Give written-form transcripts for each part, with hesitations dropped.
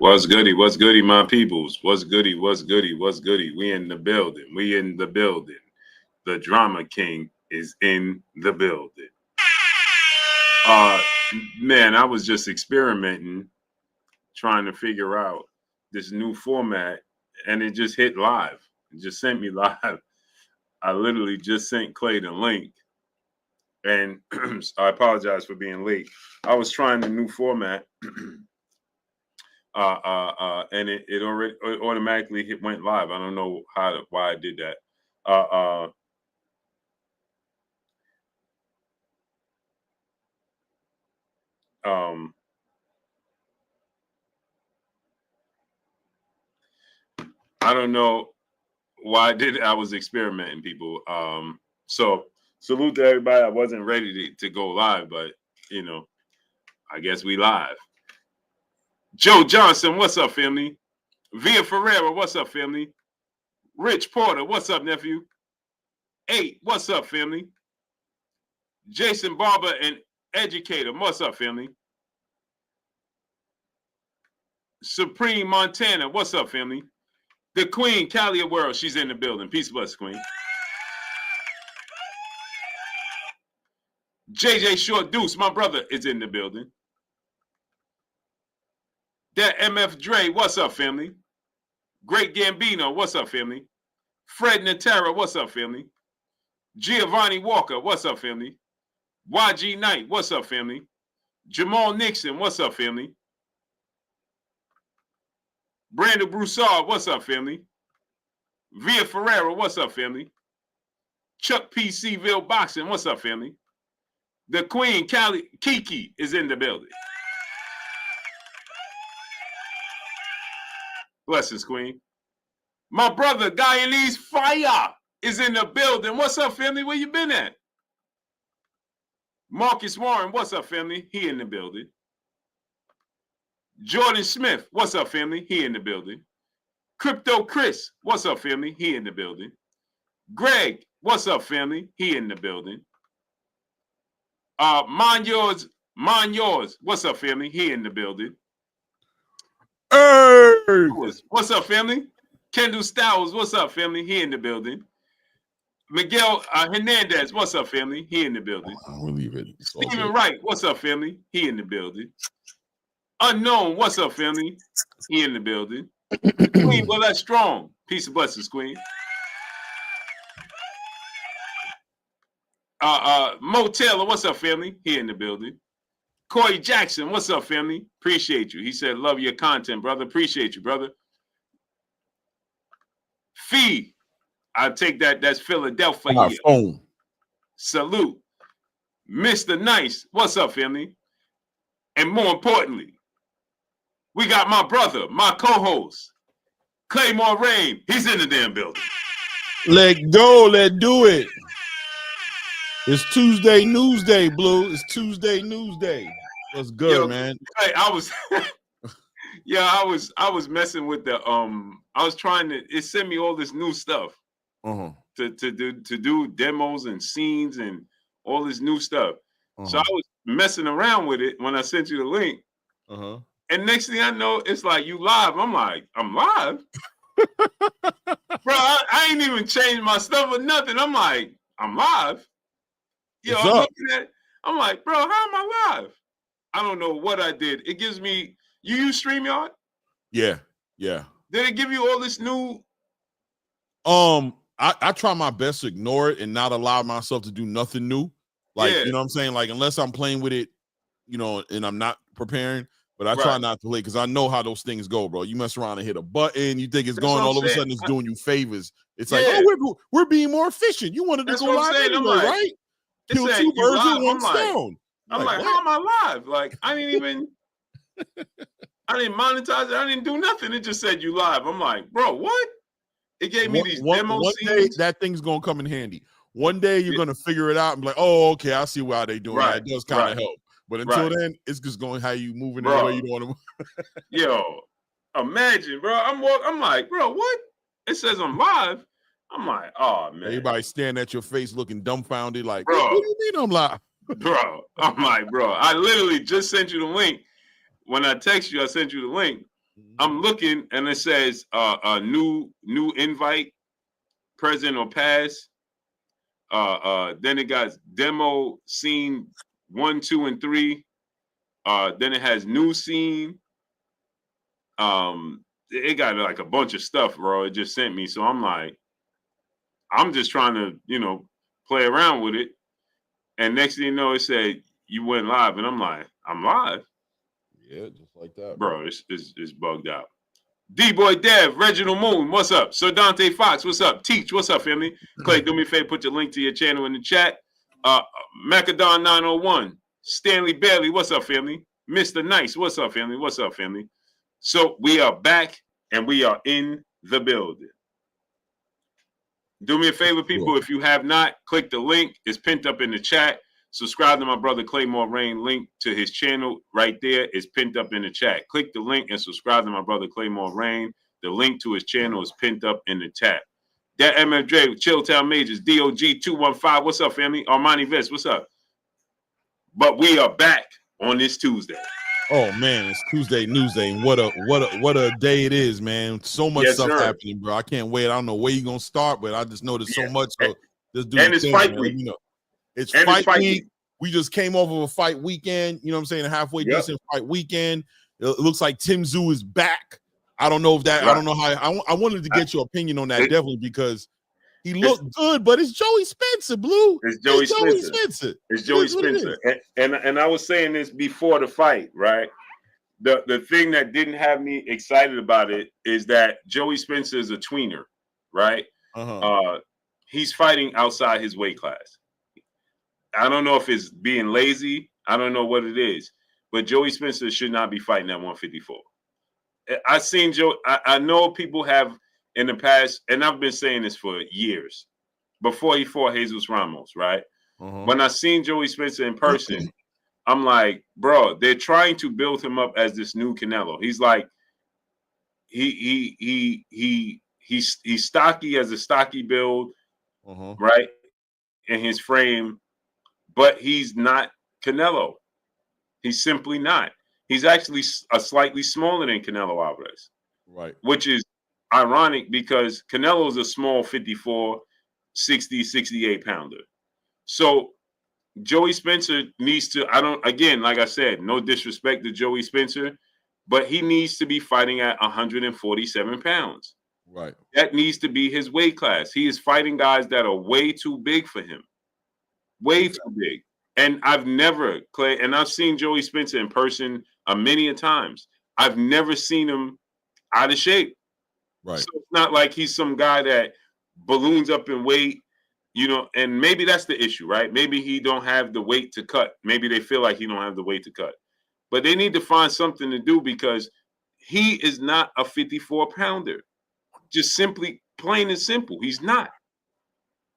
What's goody? What's goody, my peoples? What's goody? What's goody? What's goody? We in the building. We in the building. The drama king is in the building. Man, I was just experimenting, trying to figure out this new format, and it just hit live. It just sent me live. I literally just sent Clay the link, and I apologize for being late. I was trying the new format. And it already automatically went live. I don't know why I did that. I don't know why I did it. I was experimenting, people. So salute to everybody. I wasn't ready to go live, but I guess we live. Joe Johnson, what's up, family? Via Ferreira, what's up, family? Rich Porter, what's up, nephew? 8, what's up, family? Jason Barber and Educator, what's up, family? Supreme Montana, what's up, family? The Queen, Callia World, she's in the building. Peace, bless, Queen. JJ Short Deuce, my brother, is in the building. That MF Dre, what's up, family? Great Gambino, what's up, family? Fred Natera, what's up, family? Giovanni Walker, what's up, family? YG Knight, what's up, family? Jamal Nixon, what's up, family? Brandon Broussard, what's up, family? Via Ferreira, what's up, family? Chuck PCville Boxing, what's up, family? The Queen, Kiki, is in the building. Blessings, Queen. My brother, Guyanese Fire, is in the building. What's up, family? Where you been at? Marcus Warren, what's up, family? He in the building. Jordan Smith, what's up, family? He in the building. Crypto Chris, what's up, family? He in the building. Greg, what's up, family? He in the building. Mind yours, what's up, family? He in the building. Hey! What's up, family? Kendall Styles, what's up, family? He in the building. Miguel Hernandez, what's up, family? He in the building. I'll leave it. Stephen Wright, what's up, family? He in the building. Unknown, what's up, family? He in the building. Queen, well, that's strong. Peace and blessings, Queen. Mo Taylor, what's up, family? He in the building. Corey Jackson, what's up, family? Appreciate you. He said, love your content, brother. Appreciate you, brother. Fee, I take that. That's Philadelphia. Salute. Mr. Nice, what's up, family? And more importantly, we got my brother, my co-host, Claymore Rain. He's in the damn building. Let go. Let's do it. It's Tuesday News Day, Blue. It's Tuesday News Day. What's good, man? Hey, I was messing with the I was trying to. It sent me all this new stuff to do demos and scenes and all this new stuff. So I was messing around with it when I sent you the link. And next thing I know, it's like you live. I'm like, I'm live, bro. I ain't even changed my stuff or nothing. I'm like, I'm live. Yo, I'm looking at it. I'm like, bro, how am I live? I don't know what I did. It gives me. You use StreamYard? Yeah. Did it give you all this new? I try my best to ignore it and not allow myself to do nothing new. Like, you know what I'm saying? Like, unless I'm playing with it, and I'm not preparing, but I try not to play because I know how those things go, bro. You mess around and hit a button, you think it's going, all of a sudden it's doing you favors. It's like, oh, we're being more efficient. You wanted to go live anyway, right? Kill 2 birds with 1 stone. I'm like, how am I live? Like, I didn't monetize it. I didn't do nothing. It just said you live. I'm like, bro, what? It gave me these demo one day that thing's gonna come in handy. One day you're gonna figure it out and be like, oh, okay, I see why they doing that. It does kind of help. But until then, it's just going how you moving the way you want to. Yo, imagine, bro. I'm like, bro, what? It says I'm live. I'm like, oh man. Everybody staring at your face, looking dumbfounded, like, bro, what do you mean I'm live? Bro, I'm like, bro, I literally just sent you the link. When I text you, I sent you the link. I'm looking and it says a new invite, present or past. Then it got demo scene 1, 2, and 3. Then it has new scene. It got like a bunch of stuff, bro. It just sent me. So I'm like, I'm just trying to, play around with it. And next thing you know, it said you went live, and I'm like, I'm live. Yeah, just like that, bro. It's bugged out. D-Boy Dev, Reginald Moon, what's up? Sir Dante Fox, what's up? Teach, what's up, family? Clay, do me a favor, put your link to your channel in the chat. Macadon 901, Stanley Bailey, what's up, family? Mr. Nice, what's up, family? What's up, family? So we are back, and we are in the building. Do me a favor, people. If you have not, click the link. It's pinned up in the chat. Subscribe to my brother Claymore Rain. Link to his channel right there is pinned up in the chat. Click the link and subscribe to my brother Claymore Rain. The link to his channel is pinned up in the chat. That MFJ, Chilltown Majors, DOG 215. What's up, family? Armani Vest, what's up? But we are back on this Tuesday. Oh man, it's Tuesday News Day, and what a day it is, man. So much stuff happening, bro. I can't wait. I don't know where you're gonna start, but I just know there's so much. So just do and it's fight week. It's fight week. We just came off of a fight weekend. You know what I'm saying? A halfway decent fight weekend. It looks like Tim Tszyu is back. I don't know if that. Right. I don't know how. I wanted to get your opinion on that definitely because he looked good, but it's Joey Spencer, Blue. It's Joey Spencer. It's Joey Spencer. And I was saying this before the fight, right? The thing that didn't have me excited about it is that Joey Spencer is a tweener, right? He's fighting outside his weight class. I don't know if it's being lazy. I don't know what it is, but Joey Spencer should not be fighting at 154. I've seen Joe. I know people have in the past, and I've been saying this for years, before he fought Jesus Ramos, right? When I seen Joey Spencer in person, I'm like, bro, they're trying to build him up as this new Canelo. He's like, he's stocky as a stocky build, right? In his frame, but he's not Canelo. He's simply not. He's actually a slightly smaller than Canelo Alvarez, right? Which is ironic because Canelo is a small 54, 60, 68 pounder. So Joey Spencer needs to, like I said, no disrespect to Joey Spencer, but he needs to be fighting at 147 pounds. Right. That needs to be his weight class. He is fighting guys that are way too big for him. Way too big. And I've never, Clay, and I've seen Joey Spencer in person many a times. I've never seen him out of shape. Right. So it's not like he's some guy that balloons up in weight, and maybe that's the issue, right? Maybe he don't have the weight to cut. Maybe they feel like he don't have the weight to cut. But they need to find something to do because he is not a 54-pounder. Just simply plain and simple. He's not.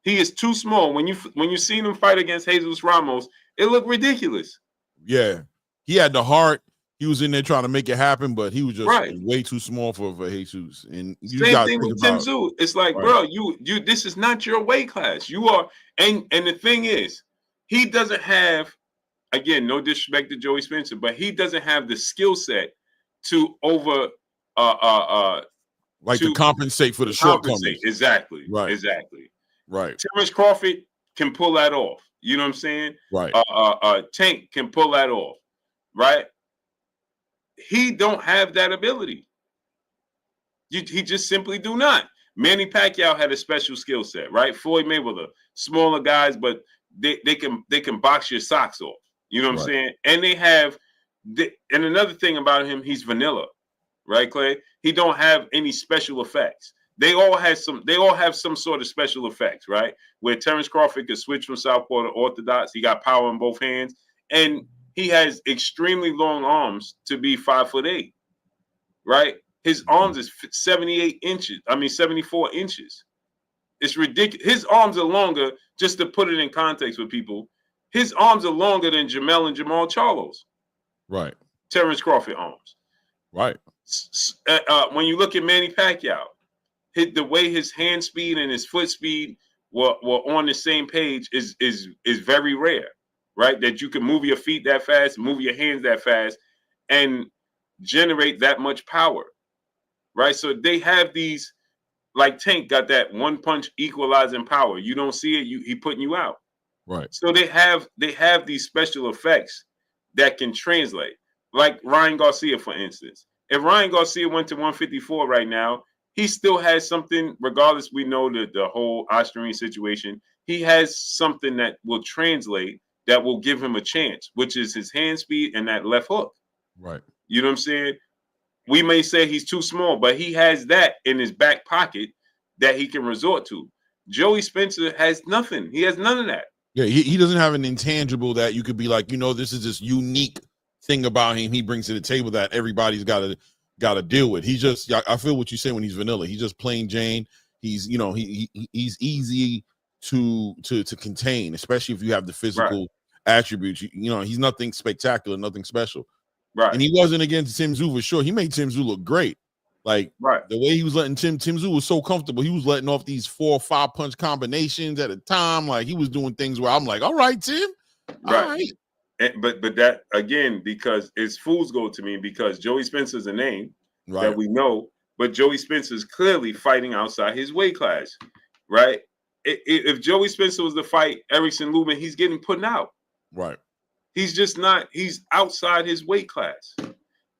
He is too small. When you seen him fight against Jesus Ramos, it looked ridiculous. Yeah. He had the heart. He was in there trying to make it happen, but he was just way too small for Jesus. And you same thing with Tim Tszyu. It's like, bro, you this is not your weight class. You are, and the thing is, he doesn't have, again, no disrespect to Joey Spencer, but he doesn't have the skill set to to compensate for the shortcomings. Exactly. Right. Exactly. Right. Terrence Crawford can pull that off. You know what I'm saying? Right. Tank can pull that off. Right. He don't have that ability. He just simply do not. Manny Pacquiao had a special skill set, right? Floyd Mayweather, smaller guys, but they can box your socks off. You know what I'm saying? And and another thing about him, he's vanilla, right, Clay? He don't have any special effects. They all have some sort of special effects, right? Where Terrence Crawford could switch from southpaw to orthodox. He got power in both hands, and he has extremely long arms to be 5'8", right? His arms is 74 inches. It's ridiculous. His arms are longer, just to put it in context with people, his arms are longer than Jamel and Jamal Charlo's. Right. Terrence Crawford arms. Right. When you look at Manny Pacquiao, the way his hand speed and his foot speed were on the same page is very rare, right? That you can move your feet that fast, move your hands that fast. And generate that much power, right? So they have these, like Tank got that one punch equalizing power. You don't see it, he putting you out. Right. So they have these special effects that can translate. Like Ryan Garcia, for instance. If Ryan Garcia went to 154 right now, he still has something, regardless, we know that the whole Austrian situation, he has something that will translate, that will give him a chance, which is his hand speed and that left hook. Right. You know what I'm saying? We may say he's too small, but he has that in his back pocket that he can resort to. Joey Spencer has nothing. He has none of that. Yeah, he doesn't have an intangible that you could be like, this is this unique thing about him he brings to the table that everybody's got to deal with. He's just, I feel what you say when he's vanilla. He's just plain Jane. He's, he's easy to contain, especially if you have the physical attributes. He's nothing spectacular, nothing special. Right. And he wasn't against Tim Tszyu for sure. He made Tim Tszyu look great. Like the way he was letting Tim Tszyu was so comfortable. He was letting off these 4 or 5 punch combinations at a time. Like he was doing things where I'm like, all right, Tim. All right. But that again, because it's fool's gold to me, because Joey Spencer's a name that we know, but Joey Spencer's clearly fighting outside his weight class, right? If Joey Spencer was to fight Erickson Lubin, he's getting put out. Right. He's just not. He's outside his weight class.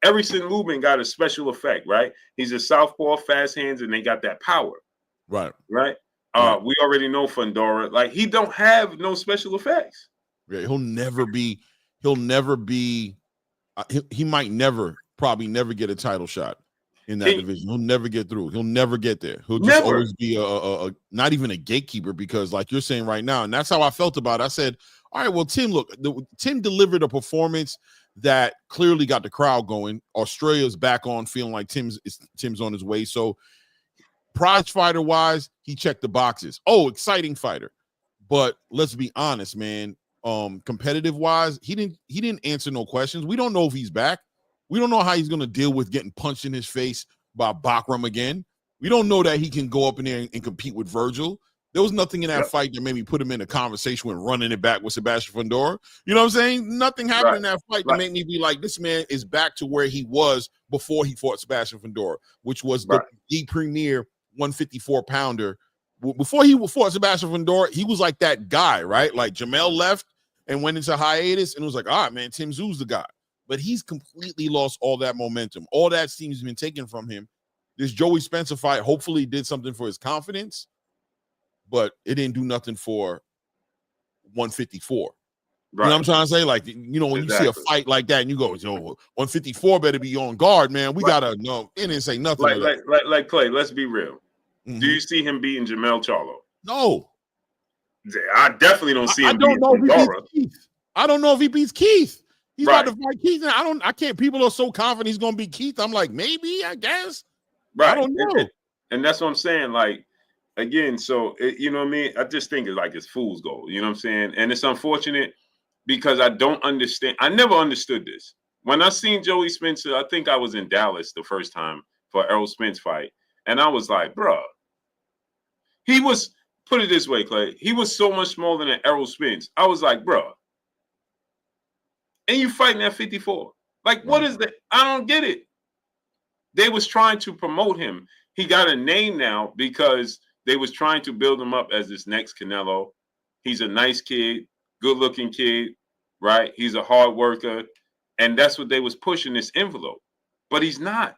Erickson Lubin got a special effect, right? He's a southpaw, fast hands, and they got that power. Right. Right. We already know Fundora. Like, he don't have no special effects. Yeah, he might probably never get a title shot in that division. He'll never get through. He'll never get there. He'll just always be a not even a gatekeeper, because like you're saying right now, and that's how I felt about it. I said, all right, well, Tim, look, Tim delivered a performance that clearly got the crowd going. Australia's back on, feeling like Tim's on his way. So prize fighter wise, he checked the boxes. Oh, exciting fighter. But let's be honest, man. Competitive wise, he didn't answer no questions. We don't know if he's back. We don't know how he's gonna deal with getting punched in his face by Bakram again. We don't know that he can go up in there and compete with Virgil. There was nothing in that fight that made me put him in a conversation with running it back with Sebastian Fundora. You know what I'm saying? Nothing happened in that fight that made me be like, this man is back to where he was before he fought Sebastian Fundora, which was the premier 154-pounder. Before he fought Sebastian Fundora, he was like that guy, right? Like Jamel left and went into hiatus and was like, all right, man, Tim Tszyu's the guy. But he's completely lost all that momentum. All that steam has been taken from him. This Joey Spencer fight hopefully did something for his confidence, but it didn't do nothing for 154. You know what I'm trying to say? Like, when you see a fight like that and you go, 154 better be on guard, man. We gotta know. It didn't say nothing. Like Clay, let's be real. Mm-hmm. Do you see him beating Jamel Charlo? No. I definitely don't see him. I don't know if he beats Keith. I don't know if he beats Keith. He's about to fight Keith. I can't. People are so confident he's gonna beat Keith. I'm like, maybe, I guess. I don't know. And that's what I'm saying. Like, again, so you know what I mean? I just think it's fool's gold. You know what I'm saying? And it's unfortunate because I don't understand. I never understood this. When I seen Joey Spencer, I think I was in Dallas the first time for Errol Spence fight. And I was like, bruh, he was, put it this way, Clay, he was so much smaller than Errol Spence. I was like, bruh, and you fighting at 54. Like, what is that? I don't get it. They was trying to promote him. He got a name now because they was trying to build him up as this next Canelo. He's a nice kid, good-looking kid, right? He's a hard worker. And that's what they was pushing, this envelope. But he's not.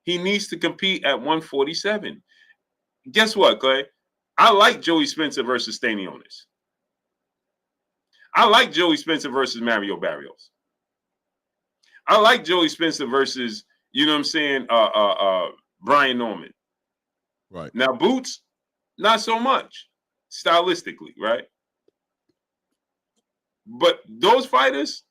He needs to compete at 147. Guess what, Clay? I like Joey Spencer versus Stanionis. I like Joey Spencer versus Mario Barrios. I like Joey Spencer versus, you know what I'm saying, Brian Norman. Right. Now, Boots, not so much, stylistically, right? But those fighters,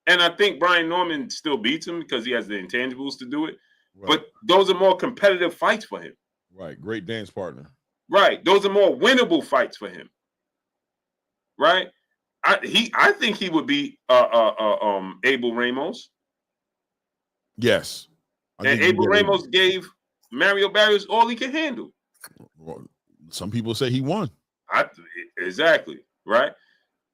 and I think Brian Norman still beats him because he has the intangibles to do it. Right. But those are more competitive fights for him. Right. Great dance partner. Right. Those are more winnable fights for him. Right. I think he would beat Abel Ramos. Yes. And Abel Ramos gave Mario Barrios all he could handle. Well, some people say he won. Exactly. Right.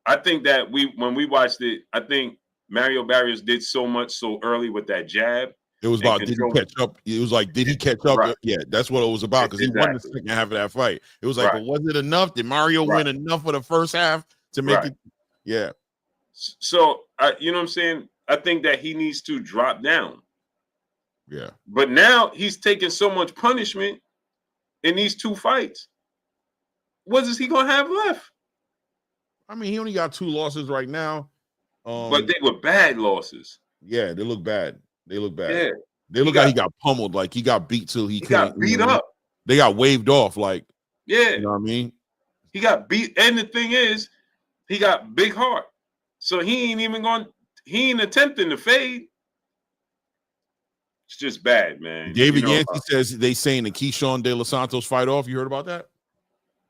I think that when we watched it, I think Mario Barrios did so much so early with that jab. It was about did he catch up? It was like, did he catch up? Right. Yeah, that's what it was about because he won the second half of that fight. It was like, but was it enough? Did Mario win enough for the first half to make it? Yeah. So, you know what I'm saying? I think that he needs to drop down. Yeah. But now he's taking so much punishment in these 2 fights. What is he going to have left? I mean, he only got 2 losses right now. But they were bad losses. Yeah, they look bad. They look bad. Yeah. They look like he got pummeled. Like he got beat till he got beat up. They got waved off. Like, yeah. You know what I mean? He got beat. And the thing is, he got big heart. So he ain't attempting to fade. It's just bad, man. David Yancey says they saying the Keyshawn De Los Santos fight off. You heard about that?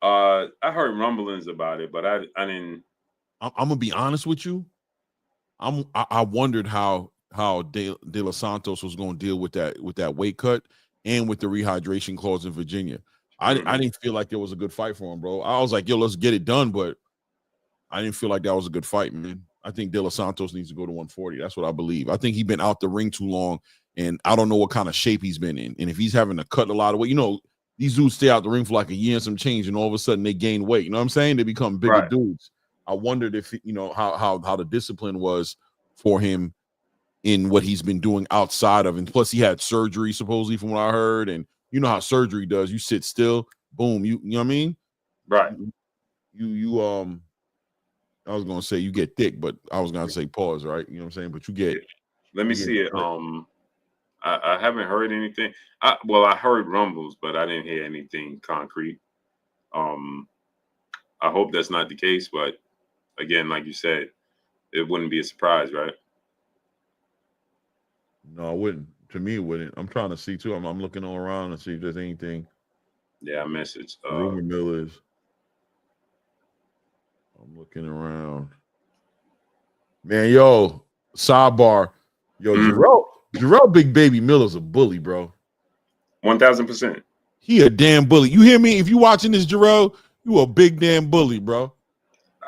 I heard rumblings about it, but I didn't. I'm gonna be honest with you. I wondered how De Los Santos was going to deal with that weight cut and with the rehydration clause in Virginia. I didn't feel like there was a good fight for him, bro. I was like, yo, let's get it done, but I didn't feel like that was a good fight, man. I think De Los Santos needs to go to 140. That's what I believe. I think he's been out the ring too long, and I don't know what kind of shape he's been in. And if he's having to cut a lot of weight, you know, these dudes stay out the ring for like a year and some change, and all of a sudden they gain weight. You know what I'm saying? They become bigger dudes. I wondered if, you know, how the discipline was for him in what he's been doing outside of, and plus he had surgery supposedly from what I heard, and you know how surgery does. You sit still, boom, you know what I mean? Right. You I was gonna say you get thick, but I was gonna say pause, right? You know what I'm saying? But you get. Let me see it. I haven't heard anything. I heard rumbles, but I didn't hear anything concrete. I hope that's not the case, but again, like you said, it wouldn't be a surprise, right? No, it wouldn't. To me, it wouldn't. I'm trying to see too. I'm looking all around to see if there's anything. Yeah, I messaged Rumor mill is. I'm looking around. Man, yo, sidebar. Yo, Jarrell Big Baby Miller's a bully, bro. 1000%. He a damn bully. You hear me? If you watching this, Jarrell, you a big damn bully, bro.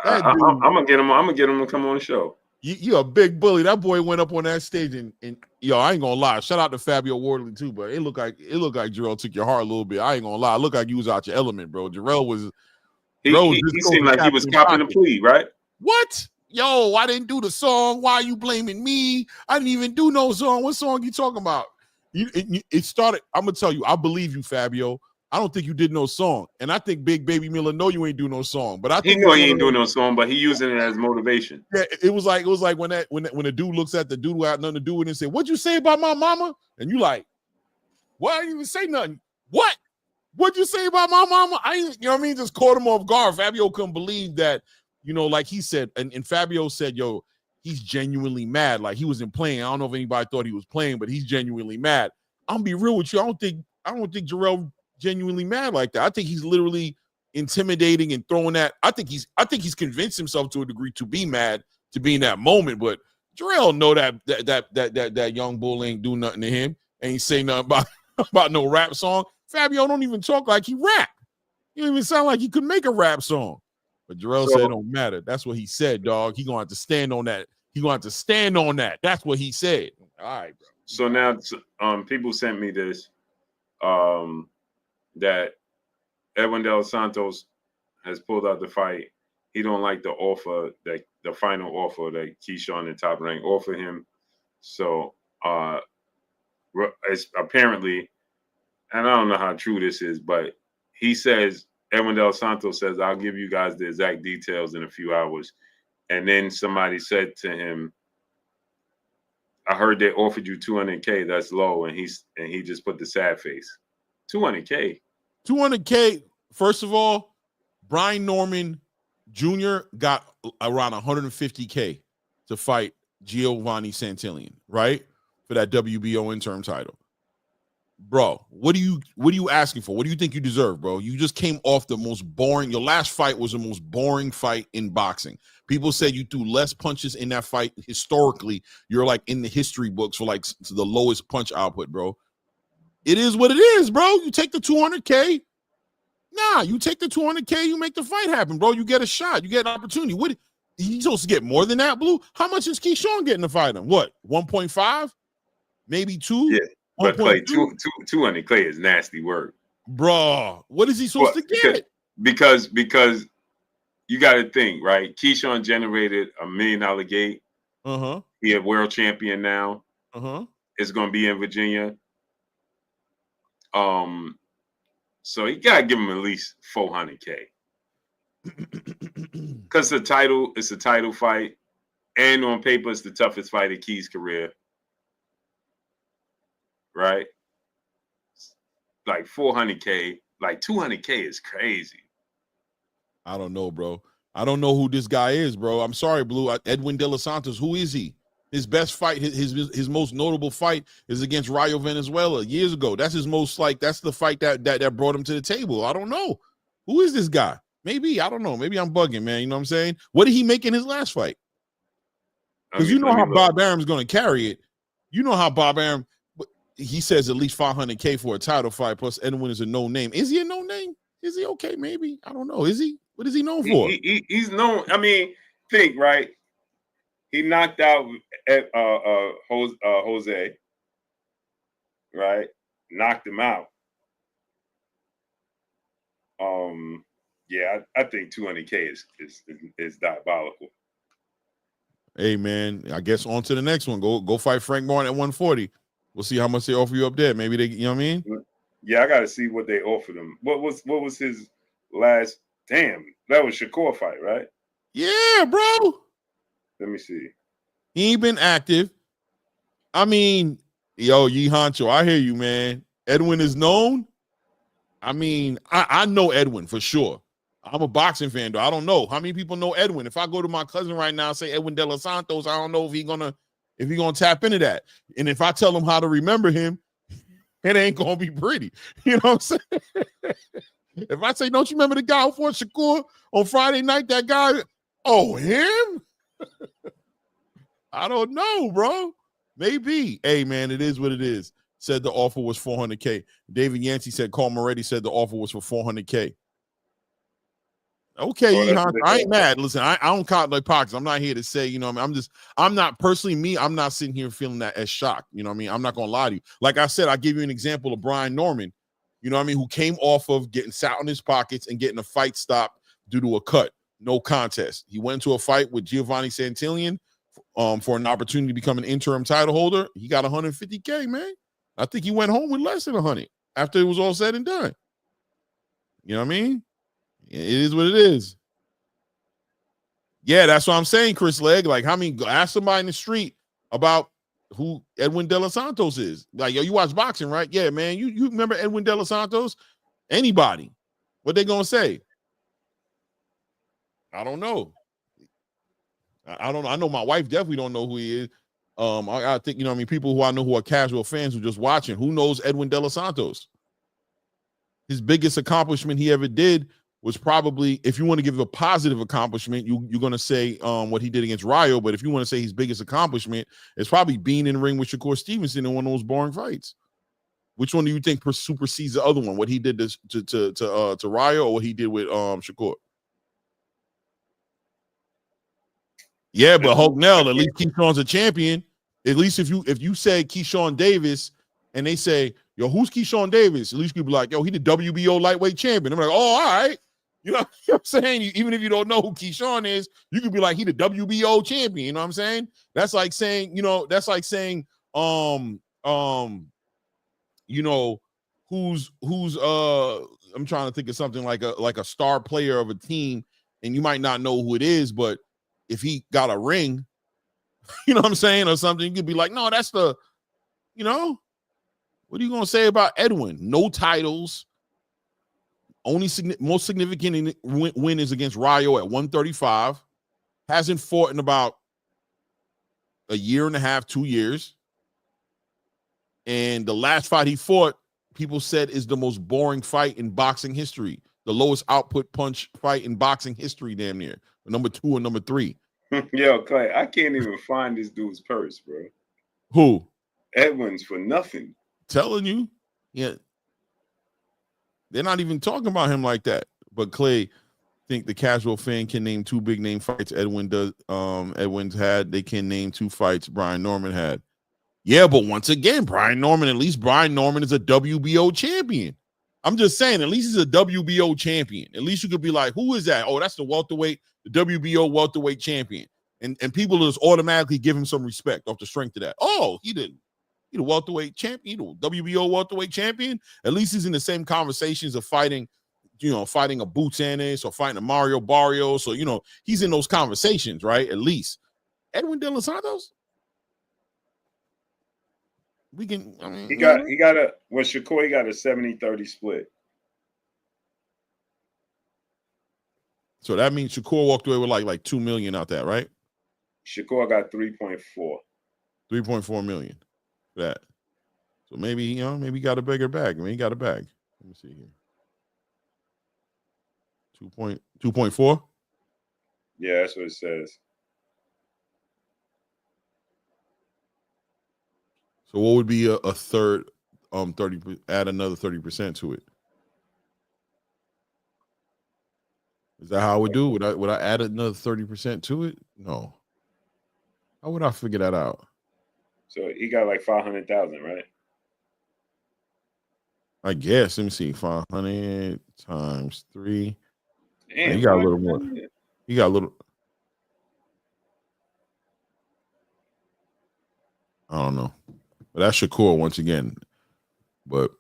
I'm gonna get him. I'm gonna get him to come on the show. You a big bully. That boy went up on that stage and yo, I ain't gonna lie. Shout out to Fabio Wardley too, but it looked like Jarrell took your heart a little bit. I ain't gonna lie. It looked like you was out your element, bro. Jarrell was. He seemed like he was copping the plea, right? What? Yo, I didn't do the song. Why are you blaming me? I didn't even do no song. What song you talking about? It started. I'm gonna tell you. I believe you, Fabio. I don't think you did no song, and I think Big Baby Miller know you ain't do no song. But I think he know he ain't doing no song, but he using it as motivation. Yeah, it was like when a dude looks at the dude who had nothing to do with it and say, "What'd you say about my mama?" And you like, "Well, I didn't even say nothing." What? What'd you say about my mama? You know what I mean? Just caught him off guard. Fabio couldn't believe that, you know, like he said, and Fabio said, yo, he's genuinely mad. Like he wasn't playing. I don't know if anybody thought he was playing, but he's genuinely mad. I'm gonna be real with you. I don't think Jarrell genuinely mad like that. I think he's literally intimidating and throwing that. I think he's convinced himself to a degree to be mad, to be in that moment. But Jarrell know that young bull ain't do nothing to him. Ain't say nothing about no rap song. Fabio don't even talk like he rap. He don't even sound like he could make a rap song. But Jarrell said it don't matter. That's what he said, dog. He gonna have to stand on that. He gonna have to stand on that. That's what he said. All right, bro. So now, people sent me this, that Edwin De Los Santos has pulled out the fight. He don't like the offer, that the final offer that Keyshawn and Top Rank offered him. So, it's apparently, and I don't know how true this is, but he says, Edwin De Los Santos says, I'll give you guys the exact details in a few hours. And then somebody said to him, I heard they offered you $200K. That's low. And he just put the sad face. $200K. $200K. First of all, Brian Norman Jr. got around $150K to fight Giovanni Santillan, right? For that WBO interim title. Bro, what are you asking for? What do you think you deserve, bro? You just came off the most boring. Your last fight was the most boring fight in boxing. People said you threw less punches in that fight. Historically, you're like in the history books for like the lowest punch output, bro. It is what it is, bro. You take the $200K. Nah, you take the $200K, you make the fight happen, bro. You get a shot. You get an opportunity. He's supposed to get more than that, Blue. How much is Keyshawn getting to fight him? What, 1.5? Maybe 2? Yeah, but Clay, 1.2? 200 Clay is nasty work. Bro, what is he supposed to get? Because you got to think, right? Keyshawn generated $1 million gate. He a world champion now. It's going to be in Virginia. So you got to give him at least 400K. Because it's a title fight. And on paper, it's the toughest fight of Key's career. Right? Like 400K, like 200K is crazy. I don't know, bro. I don't know who this guy is, bro. I'm sorry, Blue. Edwin De Los Santos. Who is he? His best fight, his most notable fight is against Rayo Venezuela years ago. That's his most that's the fight that brought him to the table. I don't know. Who is this guy? Maybe, I don't know. Maybe I'm bugging, man. You know what I'm saying? What did he make in his last fight? Because you know how Bob Arum's going to carry it. You know how Bob Arum, he says at least 500K for a title fight, plus Edwin is a no name. Is he a no name? Is he okay? Maybe. I don't know. Is he? What is he known for? He's known. I mean, think, right? He knocked out Jose, right? Knocked him out. Yeah, I think 200K is diabolical. Hey, man, I guess on to the next one. Go fight Frank Martin at 140. We'll see how much they offer you up there. Maybe they, you know what I mean? Yeah, I got to see what they offered him. What was his last? Damn, that was Shakur fight, right? Yeah, bro. Let me see. He ain't been active. I mean, yo, Yi Honcho, I hear you, man. Edwin is known. I mean, I know Edwin for sure. I'm a boxing fan, though. I don't know how many people know Edwin. If I go to my cousin right now and say Edwin De Los Santos, I don't know if he's gonna tap into that. And if I tell him how to remember him, it ain't gonna be pretty. You know what I'm saying? If I say, don't you remember the guy who fought Shakur on Friday night? That guy, oh, him? I don't know, bro. Maybe. Hey, man, it is what it is. Said the offer was 400K. David Yancey said Carl Moretti said the offer was for 400K. Okay, I ain't mad. Listen, I don't count like pockets. I'm not here to say, you know what I mean? I'm not personally me. I'm not sitting here feeling that as shocked. You know what I mean? I'm not going to lie to you. Like I said, I give you an example of Brian Norman, you know what I mean, who came off of getting sat on his pockets and getting a fight stopped due to a cut. No contest. He went into a fight with Giovanni Santillan for an opportunity to become an interim title holder. He got 150K, man. I think he went home with less than 100 after it was all said and done. You know what I mean? It is what it is. Yeah, that's what I'm saying, Chris Legg. Like, how many? Ask somebody in the street about who Edwin De Los Santos is. Like, yo, you watch boxing, right? Yeah, man. You remember Edwin De Los Santos? Anybody? What they gonna say? I don't know. I don't know. I know my wife definitely don't know who he is. I think, you know what I mean, people who I know who are casual fans who just watching, who knows Edwin De Los Santos? His biggest accomplishment he ever did was probably, if you want to give a positive accomplishment, you're going to say what he did against Rayo. But if you want to say his biggest accomplishment, it's probably being in the ring with Shakur Stevenson in one of those boring fights. Which one do you think supersedes the other one? What he did to Rayo or what he did with Shakur? Yeah, but Hulk Nell, at least Keyshawn's a champion. At least if you say Keyshawn Davis and they say, yo, who's Keyshawn Davis? At least you could be like, yo, he the WBO lightweight champion. I'm like, oh, all right. You know what I'm saying? Even if you don't know who Keyshawn is, you could be like, he the WBO champion. You know what I'm saying? That's like saying, you know, you know, who's I'm trying to think of something like a star player of a team, and you might not know who it is, but if he got a ring, you know what I'm saying, or something, you could be like, no, that's the, you know, what are you gonna say about Edwin? No titles. Only most significant win is against Rayo at 135. Hasn't fought in about a year and a half, 2 years. And the last fight he fought, people said is the most boring fight in boxing history. The lowest output punch fight in boxing history, damn near. Number 2 or number 3. Yo, Clay, I can't even find this dude's purse, bro. Who? Edwin's for nothing. Telling you. Yeah. They're not even talking about him like that. But Clay, think the casual fan can name 2 big name fights Edwin's had. They can name 2 fights Brian Norman had. Yeah, but once again, Brian Norman is a WBO champion. I'm just saying, at least he's a WBO champion. At least you could be like, who is that? Oh, that's the WBO welterweight champion. And people just automatically give him some respect off the strength of that. Oh, he the welterweight champion, the WBO welterweight champion. At least he's in the same conversations of fighting, fighting a Boots Ennis or fighting a Mario Barrios. So, he's in those conversations, right? At least. Edwin De Los Santos? We can, he got a Shakur, he got a 70-30 split. So that means Shakur walked away with like 2 million out that, right? Shakur got 3.4. 3.4 million for that. So maybe, maybe he got a bigger bag. He got a bag. Let me see here. 2.4? Yeah, that's what it says. So what would be a third 30, add another 30% to it? Is that how I would do? Would I add another 30% to it? No. How would I figure that out? So he got like 500,000, right? I guess. Let me see. 500 times 3. Damn, he got a little more. He got a little. I don't know. But that's Shakur once again. But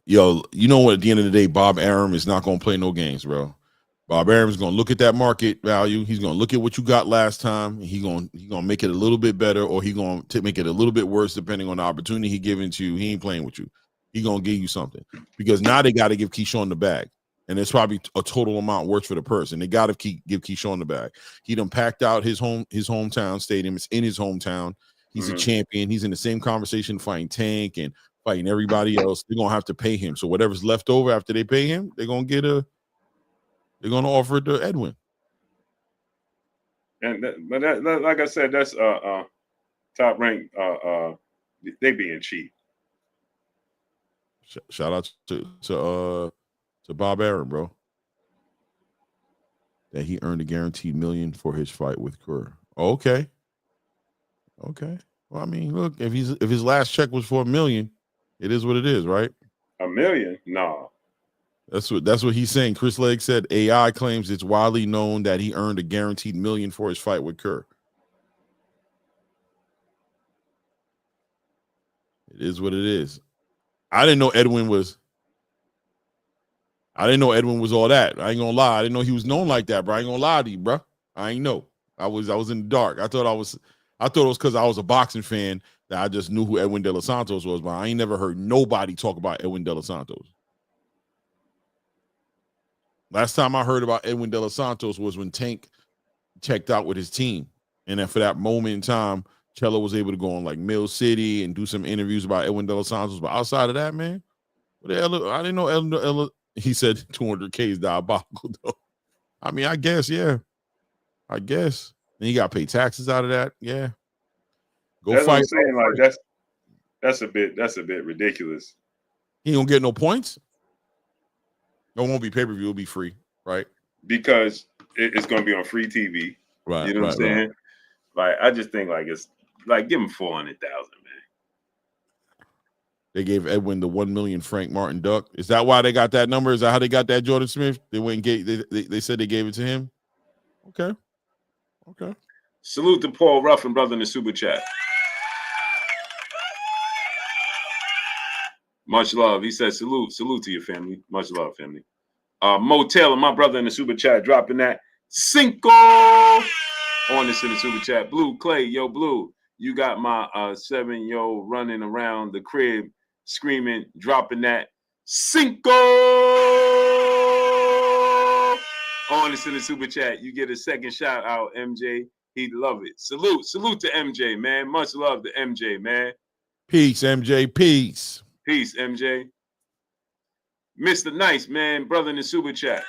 yo, you know what? At the end of the day, Bob Arum is not going to play no games, bro. Bob Arum is going to look at that market value. He's going to look at what you got last time. He's going to make it a little bit better, or he's going to make it a little bit worse depending on the opportunity he giving to you. He ain't playing with you. He's going to give you something. Because now they got to give Keyshawn the bag. And it's probably a total amount worse for the person. They got to give Keyshawn the bag. He done packed out his hometown stadium. It's in his hometown. He's a champion. He's in the same conversation fighting Tank and fighting everybody else. They're going to have to pay him. So whatever's left over after they pay him, they're going to offer it to Edwin. And that, like I said, that's top rank. They being cheap. Shout out to Bob Arum, bro. That he earned a guaranteed $1 million for his fight with Kerr. Okay. Well, I mean, look, if his last check was for $1 million, it is what it is, right? $1 million? No. That's what he's saying. Chris Legg said AI claims it's widely known that he earned a guaranteed $1 million for his fight with Kerr. It is what it is. I didn't know Edwin was all that. I ain't gonna lie. I didn't know he was known like that, bro. I ain't gonna lie to you, bro. I ain't know. I was in the dark. I thought it was because I was a boxing fan that I just knew who Edwin De Los Santos was, but I ain't never heard nobody talk about Edwin De Los Santos. Last time I heard about Edwin De Los Santos was when Tank checked out with his team. And then for that moment in time, Cello was able to go on like Mill City and do some interviews about Edwin De Los Santos. But outside of that, man, what the hell? I didn't know he said 200K is diabolical, though. I mean, I guess, yeah. I guess. Then you got to pay taxes out of that. Yeah. Go that's fight. What I'm saying. Like that's a bit ridiculous. He don't get no points. It won't be pay-per-view. It'll be free, right? Because it's going to be on free TV. Right. You know what I'm saying? Right. Like, I just think like it's like give him 400,000, man. They gave Edwin the 1 million Frank Martin duck. Is that why they got that number? Is that how they got that Jordan Smith? They went and gave. They said they gave it to him. Okay. Salute to Paul Ruffin, brother, in the super chat. Much love. He said, salute to your family. Much love, family. Mo Taylor, my brother in the super chat, dropping that Cinco on this in the super chat. Blue Clay, yo, Blue, you got my 7-year-old running around the crib screaming, dropping that Cinco on this in the super chat. You get a second shout out, MJ. He'd love it. Salute to MJ, man. Much love to MJ, man. Peace, MJ. Peace, MJ. Mr. Nice, man, brother in the super chat.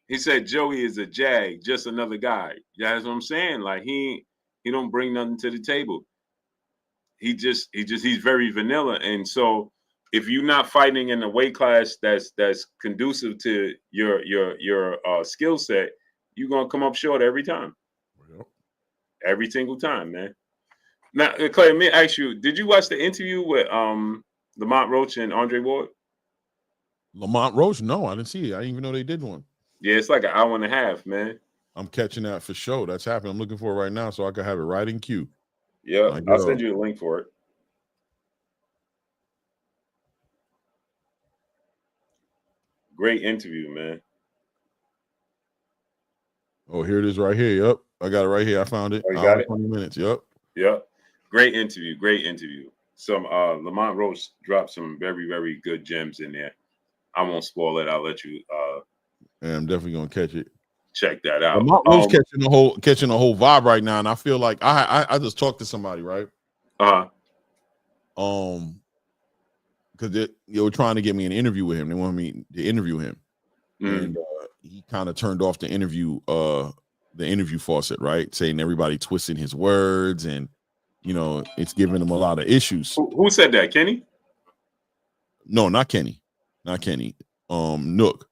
He said Joey is a jag, just another guy. Yeah, that's what I'm saying. Like he don't bring nothing to the table. He's very vanilla. And so if you're not fighting in a weight class that's conducive to your skill set, you're gonna come up short every time. Yep. Every single time, man. Now, Clay, let me ask you: did you watch the interview with Lamont Roach and Andre Ward? Lamont Roach? No, I didn't see it. I didn't even know they did one. Yeah, it's like an hour and a half, man. I'm catching that for sure. That's happening. I'm looking for it right now so I can have it right in queue. Yeah, I'll send you a link for it. Great interview, man. Oh, here it is right here. Yep. I got it right here. I found it. Oh, you got it? 20 minutes. Yep. Yep. Great interview. Great interview. Some Lamont Roach dropped some very, very good gems in there. I won't spoil it. I'll let you and I'm definitely gonna catch it. Check that out. Lamont Roach catching the whole vibe right now, and I feel like I just talked to somebody, right? Because they were trying to get me an interview with him. They wanted me to interview him, and he kind of turned off the interview faucet, right? Saying everybody twisting his words, and it's giving him a lot of issues. Who said that? Kenny? No, not Kenny. Not Kenny. Nook.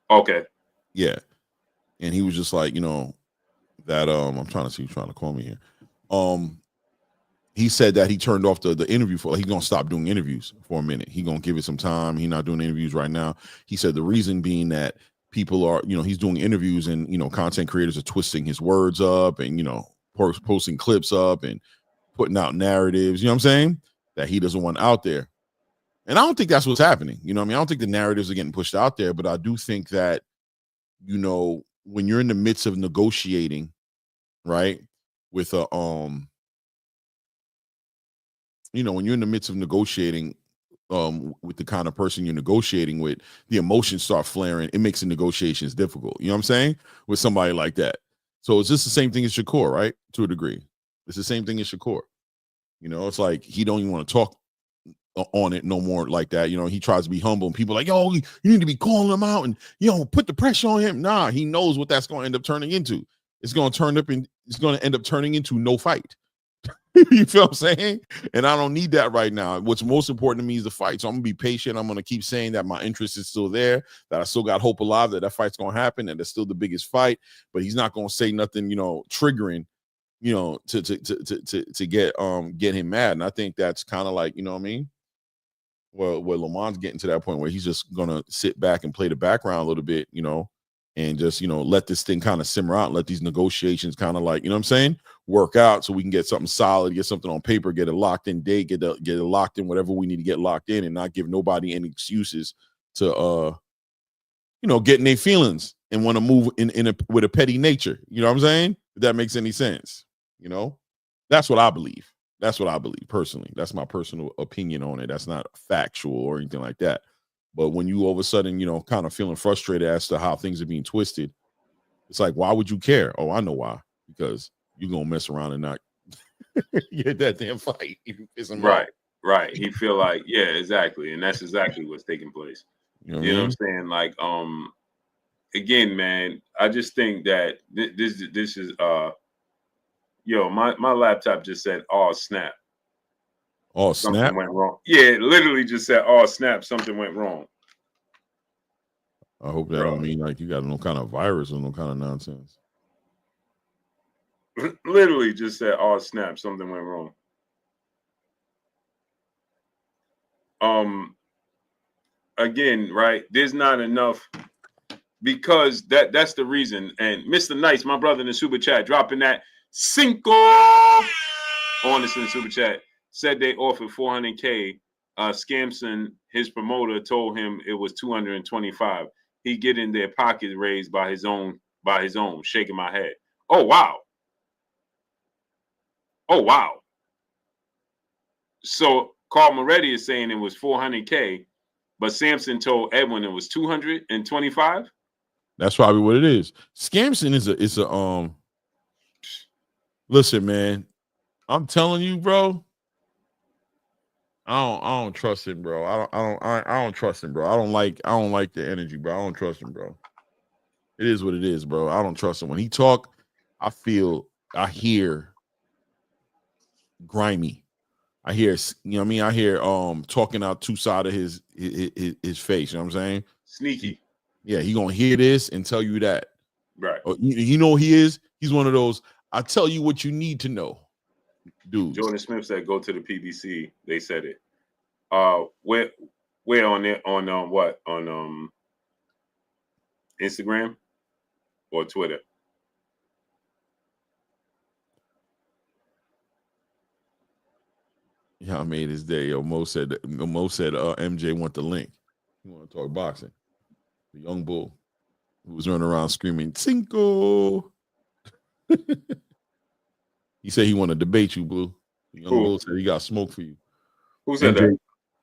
Okay. Yeah. And he was just like, that I'm trying to see who's trying to call me here. He said that he turned off the interview he's gonna stop doing interviews for a minute. He's gonna give it some time. He's not doing interviews right now. He said the reason being that people are, he's doing interviews and content creators are twisting his words up and posting clips up and putting out narratives, you know what I'm saying? That he doesn't want out there. And I don't think that's what's happening. I don't think the narratives are getting pushed out there, but I do think that, when you're in the midst of negotiating, right, with when you're in the midst of negotiating with the kind of person you're negotiating with, the emotions start flaring. It makes the negotiations difficult. You know what I'm saying? With somebody like that. So it's just the same thing as Shakur, right? To a degree. It's the same thing as Shakur. It's like he don't even want to talk on it no more like that. He tries to be humble and people are like, yo, you need to be calling him out and put the pressure on him. Nah, he knows what that's going to end up turning into. It's going to end up turning into no fight. You feel what I'm saying? And I don't need that right now. What's most important to me is the fight. So I'm gonna be patient. I'm gonna keep saying that my interest is still there, that I still got hope alive, that fight's gonna happen, and it's still the biggest fight. But he's not gonna say nothing, triggering, to get him mad. And I think that's kind of like, what I mean? Well, Lamont's getting to that point where he's just gonna sit back and play the background a little bit, and just let this thing kind of simmer out, let these negotiations kind of like, what I'm saying, work out so we can get something solid, get something on paper, get a locked in date, get it locked in, whatever we need to get locked in, and not give nobody any excuses to getting their feelings and want to move with a petty nature. You know what I'm saying? If that makes any sense. That's what I believe. That's what I believe personally. That's my personal opinion on it. That's not factual or anything like that. But when you all of a sudden, kind of feeling frustrated as to how things are being twisted, it's like, why would you care? Oh, I know why. Because you're going to mess around and not get that damn fight. If you piss him off. Right. He feel like, yeah, exactly. And that's exactly what's taking place. You know what I'm saying? Like, again, man, I just think that this is, my laptop just said, oh, snap. Oh, something snap. went wrong. Yeah, it literally just said, oh, snap, something went wrong. I hope that don't mean like you got no kind of virus or no kind of nonsense. Literally just said, oh, snap, something went wrong. Again, right, there's not enough, because that's the reason. And Mr. Nice, my brother in the super chat, dropping that cinco on us in the super chat, said they offered $400K. Scamson, his promoter, told him it was $225. He get in their pocket raised by his own, shaking my head. Oh wow. So Carl Moretti is saying it was $400K, but Sampson told Edwin it was $225. That's probably what it is. Scamson is a listen, man. I'm telling you, bro. I don't trust him, bro. I don't trust him, bro. I don't like the energy, bro. I don't trust him, bro. It is what it is, bro. I don't trust him. When he talk, I hear grimy. I hear, you know what I mean? I hear talking out two sides of his face, you know what I'm saying? Sneaky. He gonna hear this and tell you that. Right. You know who he is? He's one of those, I tell you what you need to know dudes. Jordan Smith said go to the PBC. They said it. Where on it on what? On Instagram or Twitter? Yeah, I made his day. Mo said MJ want the link. He want to talk boxing. The young bull who was running around screaming Cinco. He said he want to debate you, Blue. The young bull said he got smoke for you. Who said MJ,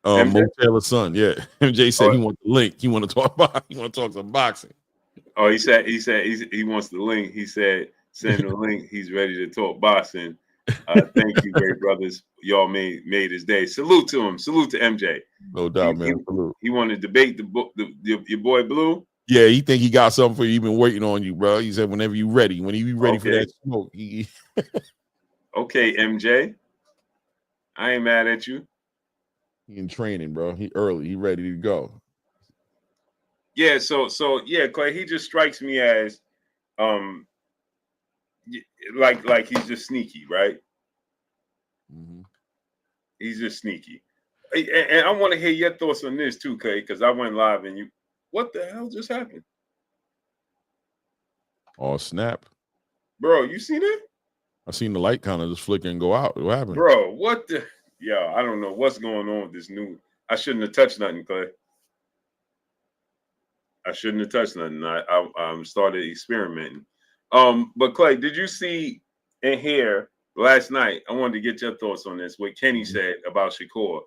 that? Mo Taylor's son. Yeah, MJ said he want the link. He want to talk about. He want to talk some boxing. Oh, he said he wants the link. He said send the link. He's ready to talk boxing. Thank you, great brothers. Y'all made his day. Salute to him. Salute to MJ. No doubt, man. Salute. He wanted to debate your boy Blue. Yeah, he think he got something for you. He been waiting on you, bro. He said whenever you ready, when you ready for that smoke. Okay, MJ. I ain't mad at you. He in training, bro. He early. He ready to go. Yeah, so yeah, Clay. He just strikes me as like he's just sneaky, right? Mm-hmm. He's just sneaky. And I want to hear your thoughts on this too, Clay, because I went live and you. What the hell just happened? Oh, snap. Bro, you seen it? I seen the light kind of just flicker and go out. What happened? Bro, what the? Yeah, I don't know what's going on with this new. I shouldn't have touched nothing, Clay. I shouldn't have touched nothing. I started experimenting. But Clay, did you see and hear last night? I wanted to get your thoughts on this. What Kenny said about Shakur.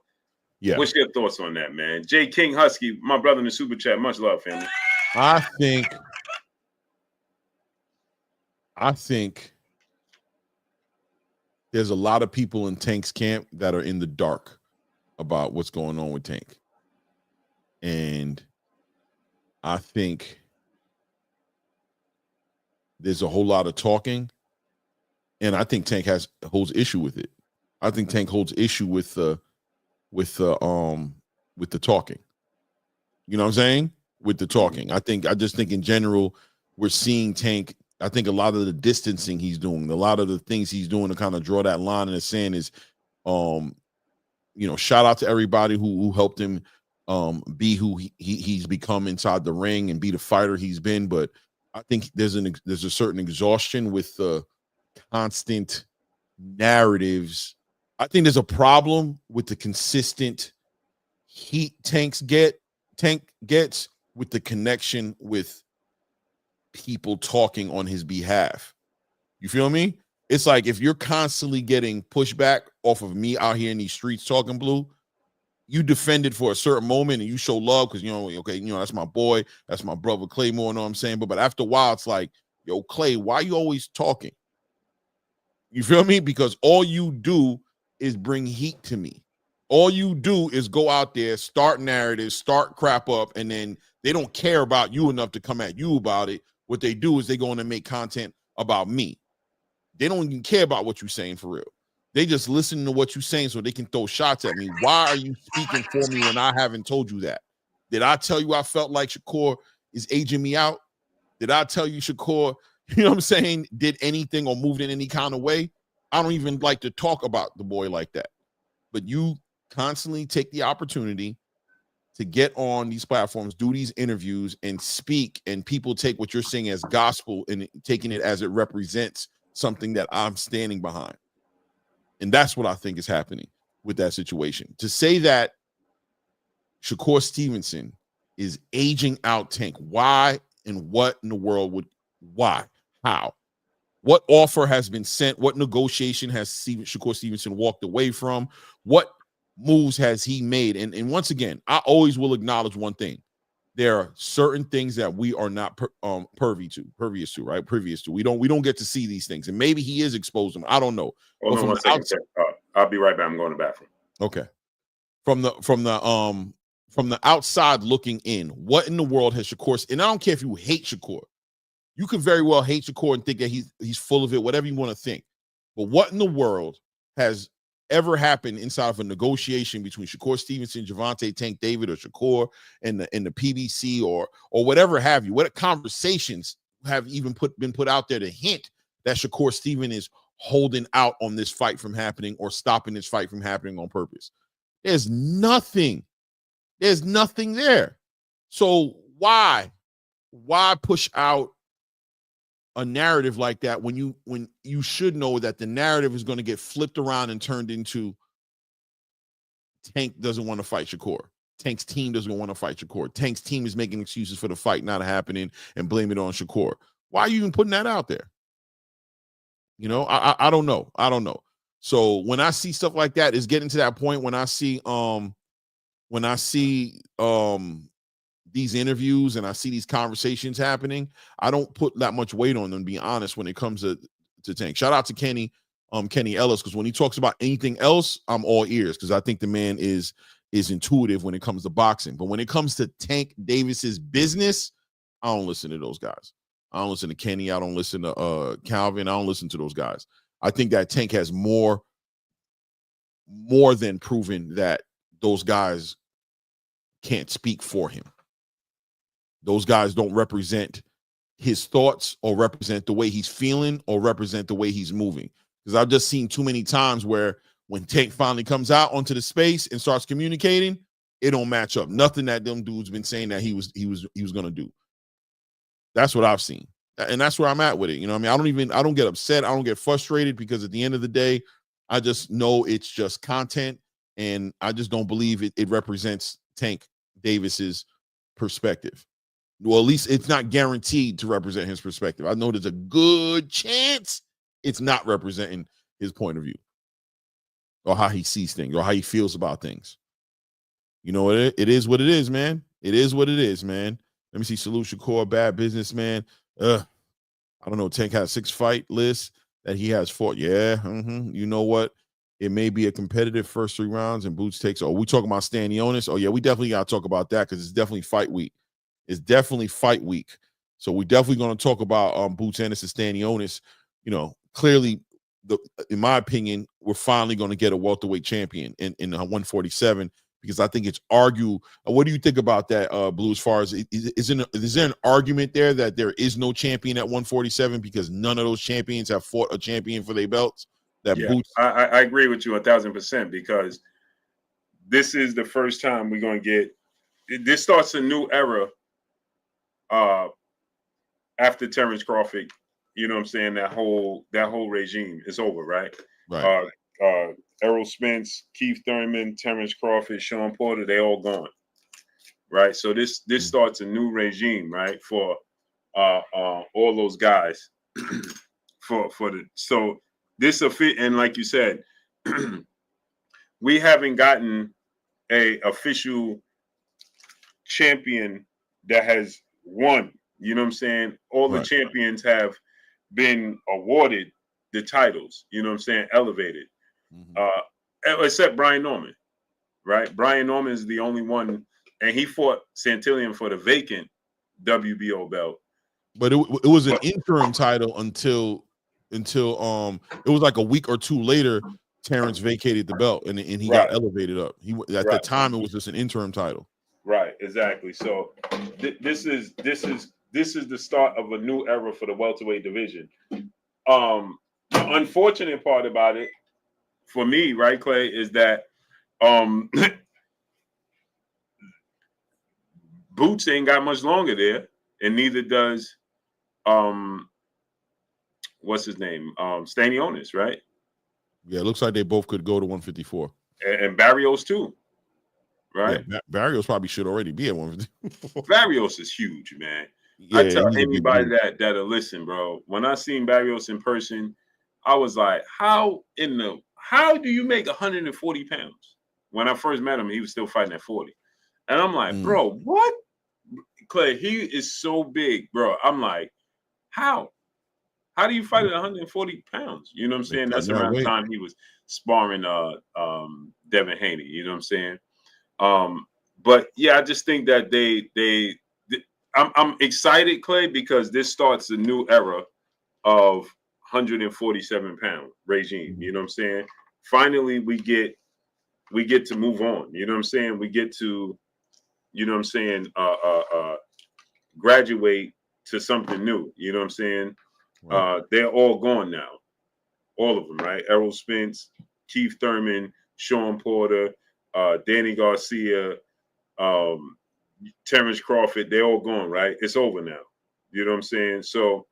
Yeah. What's your thoughts on that, man? J. King Husky, my brother in the super chat. Much love, family. I think there's a lot of people in Tank's camp that are in the dark about what's going on with Tank. And I think there's a whole lot of talking. And I think Tank holds issue with it. I think Tank holds issue with the talking. You know what I'm saying? With the talking. I just think in general, we're seeing Tank. I think a lot of the distancing he's doing, a lot of the things he's doing to kind of draw that line in the sand is, shout out to everybody who helped him be who he's become inside the ring and be the fighter he's been. But I think there's a certain exhaustion with the constant narratives. I think there's a problem with the consistent heat Tank gets with the connection with people talking on his behalf. You feel me? It's like if you're constantly getting pushback off of me out here in these streets talking Blue, you defend it for a certain moment and you show love because, that's my boy, that's my brother Claymore, you know what I'm saying? But after a while, it's like, yo, Clay, why are you always talking? You feel me? Because all you do is bring heat to me. All you do is go out there, start narratives, start crap up, and then they don't care about you enough to come at you about it. What they do is they go in and make content about me. They don't even care about what you're saying for real. They just listen to what you're saying so they can throw shots at me. Why are you speaking for me when I haven't told you that? Did I tell you I felt like Shakur is aging me out? Did I tell you Shakur, you know what I'm saying, did anything or moved in any kind of way? I don't even like to talk about the boy like that. But you constantly take the opportunity to get on these platforms, do these interviews, and speak, and people take what you're saying as gospel and taking it as it represents something that I'm standing behind. And that's what I think is happening with that situation. To say that Shakur Stevenson is aging out Tank, why and what in the world why? How? What offer has been sent? What negotiation has Shakur Stevenson walked away from? What moves has he made? And once again, I always will acknowledge one thing. There are certain things that we are not previous to, right? Previous to. We don't get to see these things. And maybe he is exposed them. I don't know. Hold on 1 second. I'll be right back. I'm going to the bathroom. Okay. From the outside looking in, what in the world has Shakur? And I don't care if you hate Shakur. You could very well hate Shakur and think that he's full of it, whatever you want to think. But what in the world has ever happened inside of a negotiation between Shakur Stevenson, Gervonta Tank David, or Shakur and the PBC or whatever have you, what conversations have even been put out there to hint that Shakur Stevenson is holding out on this fight from happening or stopping this fight from happening on purpose? There's nothing. There's nothing there. So why push out a narrative like that when you should know that the narrative is going to get flipped around and turned into Tank doesn't want to fight Shakur. Tank's team doesn't want to fight Shakur. Tank's team is making excuses for the fight not happening and blame it on Shakur. Why are you even putting that out there? You know, I don't know. I don't know. So when I see stuff like that, it's getting to that point when I see these interviews and I see these conversations happening, I don't put that much weight on them, to be honest, when it comes to Tank. Shout out to Kenny Ellis, because when he talks about anything else, I'm all ears, because I think the man is intuitive when it comes to boxing. But when it comes to Tank Davis's business, I don't listen to those guys. I don't listen to Kenny. I don't listen to Calvin. I don't listen to those guys. I think that Tank has more than proven that those guys can't speak for him. Those guys don't represent his thoughts or represent the way he's feeling or represent the way he's moving. Because I've just seen too many times where when Tank finally comes out onto the space and starts communicating, it don't match up. Nothing that them dudes been saying that he was going to do. That's what I've seen. And that's where I'm at with it. You know what I mean? I don't get upset. I don't get frustrated, because at the end of the day, I just know it's just content, and I just don't believe it represents Tank Davis's perspective. Well, at least it's not guaranteed to represent his perspective. I know there's a good chance it's not representing his point of view or how he sees things or how he feels about things. You know, it is what it is, man. It is what it is, man. Let me see. Salute Shakur, bad businessman. I don't know. Tank has 6 fight list that he has fought. Yeah. You know what? It may be a competitive first 3 rounds and Boots takes. Oh, we talking about Stanionis? Oh, yeah, we definitely got to talk about that, because it's definitely fight week. It's definitely fight week. So we're definitely going to talk about Boots Anderson, Stanionis. You know, clearly, in my opinion, we're finally going to get a welterweight champion in 147, because I think it's arguable. What do you think about that, Blue, as far as is there an argument there that there is no champion at 147 because none of those champions have fought a champion for their belts? Boots? I agree with you 1,000%, because this is the first time we're going to get – this starts a new era after Terrence Crawford. You know what I'm saying? That whole regime is over, right? Right. Errol Spence, Keith Thurman, Terrence Crawford, Sean Porter, they all gone, right? So this starts a new regime, right, for all those guys. So this and like you said, we haven't gotten a official champion that has won. You know what I'm saying? All the champions have been awarded the titles. You know what I'm saying? Elevated. Except Brian Norman, right? Brian Norman is the only one, and he fought Santillan for the vacant WBO belt. But it was an interim title until it was like a week or 2 later, Terrence vacated the belt and he got elevated up. At the time, it was just an interim title. Right, exactly. So this is the start of a new era for the welterweight division. The unfortunate part about it, for me, right, Clay, is that Boots ain't got much longer there, and neither does what's his name? Stanionis, right? Yeah, it looks like they both could go to 154. And Barrios too, right? Yeah, Barrios probably should already be at 154. Barrios is huge, man. Yeah, I tell anybody that'll listen, bro. When I seen Barrios in person, I was like, how do you make 140 pounds? When I first met him, he was still fighting at 40. And I'm like, bro, what? Clay, he is so big, bro. I'm like, how? How do you fight at 140 pounds? You know what I'm saying? That's around the time he was sparring Devin Haney. You know what I'm saying? But yeah, I just think that I'm excited, Clay, because this starts a new era of 147-pound regime. You know what I'm saying? finally we get to move on. You know what I'm saying? We get to, you know what I'm saying, graduate to something new. You know what I'm saying? Right. They're all gone now. All of them, right? Errol Spence, Keith Thurman, Sean Porter, Danny Garcia, Terrence Crawford, they're all gone, right? It's over now. You know what I'm saying? So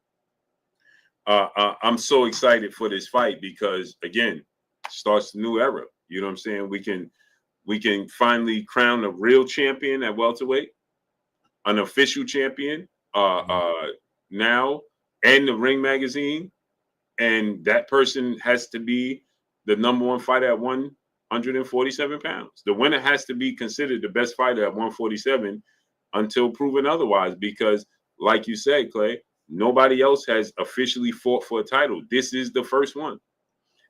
I'm so excited for this fight because, again, starts a new era. You know what I'm saying? We can finally crown a real champion at welterweight, an official champion now, and the Ring magazine. And that person has to be the number one fighter at 147 pounds. The winner has to be considered the best fighter at 147 until proven otherwise. Because, like you said, Clay, nobody else has officially fought for a title. This is the first one.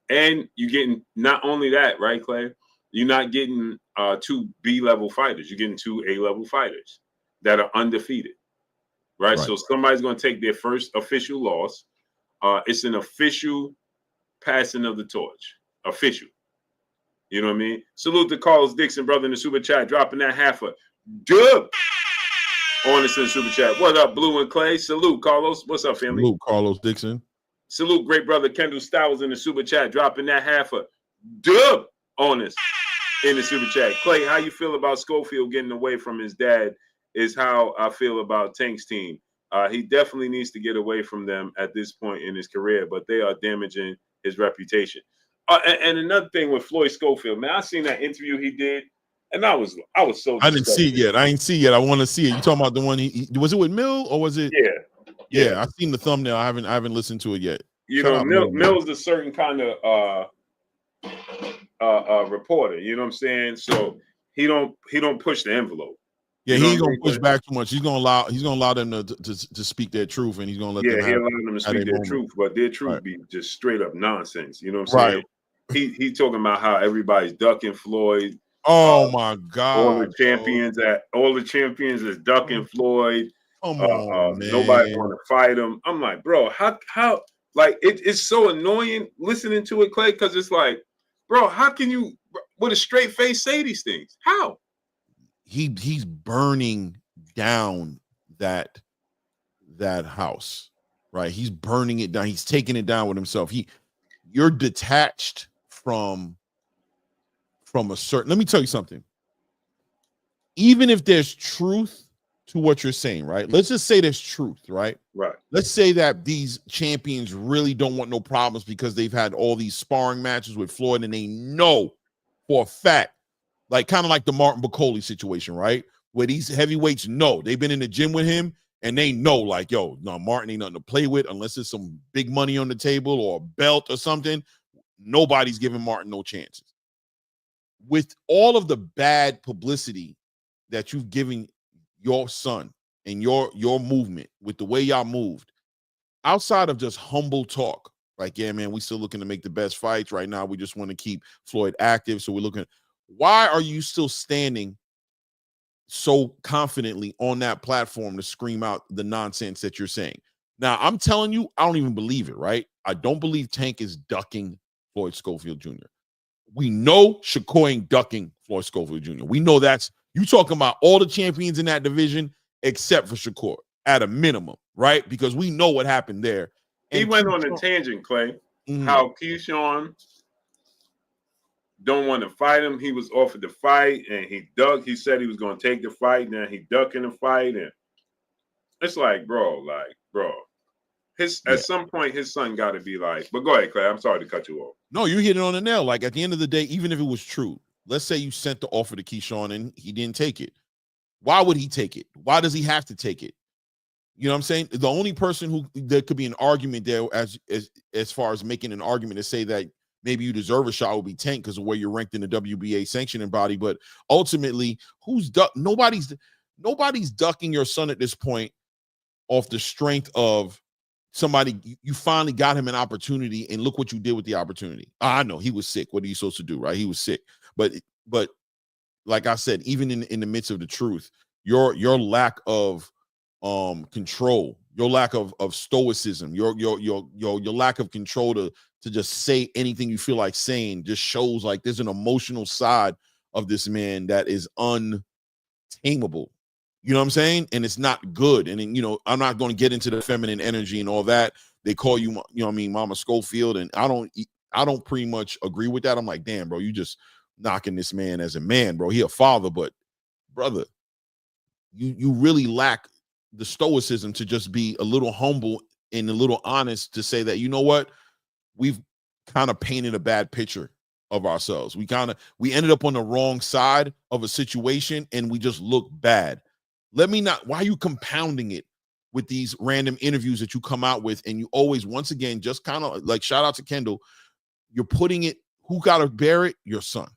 And you're getting not only that, right, Clay? You're not getting 2 B-level fighters. You're getting 2 A-level fighters that are undefeated, right? So somebody's going to take their first official loss. It's an official passing of the torch. Official. You know what I mean? Salute to Carlos Dixon, brother, in the super chat, dropping that half a dub on us in the super chat. What up, Blue and Clay? Salute, Carlos. What's up, family? Salute, Carlos Dixon. Salute, great brother Kendall Stowers in the super chat, dropping that half a dub on us in the super chat. Clay, how you feel about Schofield getting away from his dad is how I feel about Tank's team. He definitely needs to get away from them at this point in his career, but they are damaging his reputation. And another thing with Floyd Schofield, man, I seen that interview he did, and I was so. I didn't see it yet. I ain't see it yet. I want to see it. You talking about the one? Was it with Mill or was it? Yeah. I've seen the thumbnail. I haven't listened to it yet. You know, Mill's a certain kind of reporter. You know what I'm saying? So he don't push the envelope. Yeah, he ain't gonna push back too much. He's gonna allow them to speak their truth, and he's gonna let them. He allow them to speak their truth, but their truth be just straight up nonsense. You know what I'm saying? He talking about how everybody's ducking Floyd. Oh my God! All the champions is ducking Floyd. Come on, man. Nobody want to fight him. I'm like, bro, how like it's so annoying listening to it, Clay, because it's like, bro, how can you with a straight face say these things? How? He's burning down that house, right? He's burning it down. He's taking it down with himself. You're detached from a certain. Let me tell you something. Even if there's truth to what you're saying, right? Let's just say there's truth, right? Right. Let's say that these champions really don't want no problems because they've had all these sparring matches with Floyd, and they know for a fact. Like kind of like the Martin Bacoli situation, right? Where these heavyweights know they've been in the gym with him and they know, like, yo, no, Martin ain't nothing to play with unless there's some big money on the table or a belt or something. Nobody's giving Martin no chances. With all of the bad publicity that you've given your son and your movement with the way y'all moved, outside of just humble talk, like, yeah, man, we still looking to make the best fights right now. We just want to keep Floyd active. So we're looking. Why are you still standing so confidently on that platform to scream out the nonsense that you're saying? Now, I'm telling you, I don't even believe it, right? I don't believe Tank is ducking Floyd Schofield Jr. We know Shakur ain't ducking Floyd Schofield Jr. We know that's you talking about all the champions in that division except for Shakur at a minimum, right? Because we know what happened there. And he went on a tangent, Clay, how Keyshawn don't want to fight him. He was offered the fight and he ducked. He said he was going to take the fight. Now he ducking the fight. And it's like, bro. At some point, his son got to be like, but go ahead, Clay. I'm sorry to cut you off. No, you hit it on the nail. Like at the end of the day, even if it was true, let's say you sent the offer to Keyshawn and he didn't take it. Why would he take it? Why does he have to take it? You know what I'm saying? The only person who there could be an argument there as far as making an argument to say that maybe you deserve a shot would be Tank because of where you're ranked in the WBA sanctioning body. But ultimately, nobody's ducking your son at this point off the strength of somebody. You finally got him an opportunity, and look what you did with the opportunity. I know he was sick. What are you supposed to do, right? He was sick. But like I said, even in the midst of the truth, your lack of control your lack of stoicism, your lack of control to just say anything you feel like saying just shows like there's an emotional side of this man that is untamable. You know what I'm saying? And it's not good. And then, you know, I'm not going to get into the feminine energy and all that. They call you, you know what I mean, Mama Schofield, and I don't pretty much agree with that. I'm like, damn, bro, you just knocking this man as a man, bro. He a father, but brother, you really lack the stoicism to just be a little humble and a little honest to say that, you know what, we've kind of painted a bad picture of ourselves. We ended up on the wrong side of a situation and we just look bad. Why are you compounding it with these random interviews that you come out with? And you always, once again, just kind of like, shout out to Kendall, you're putting it, who got to bear it? Your son.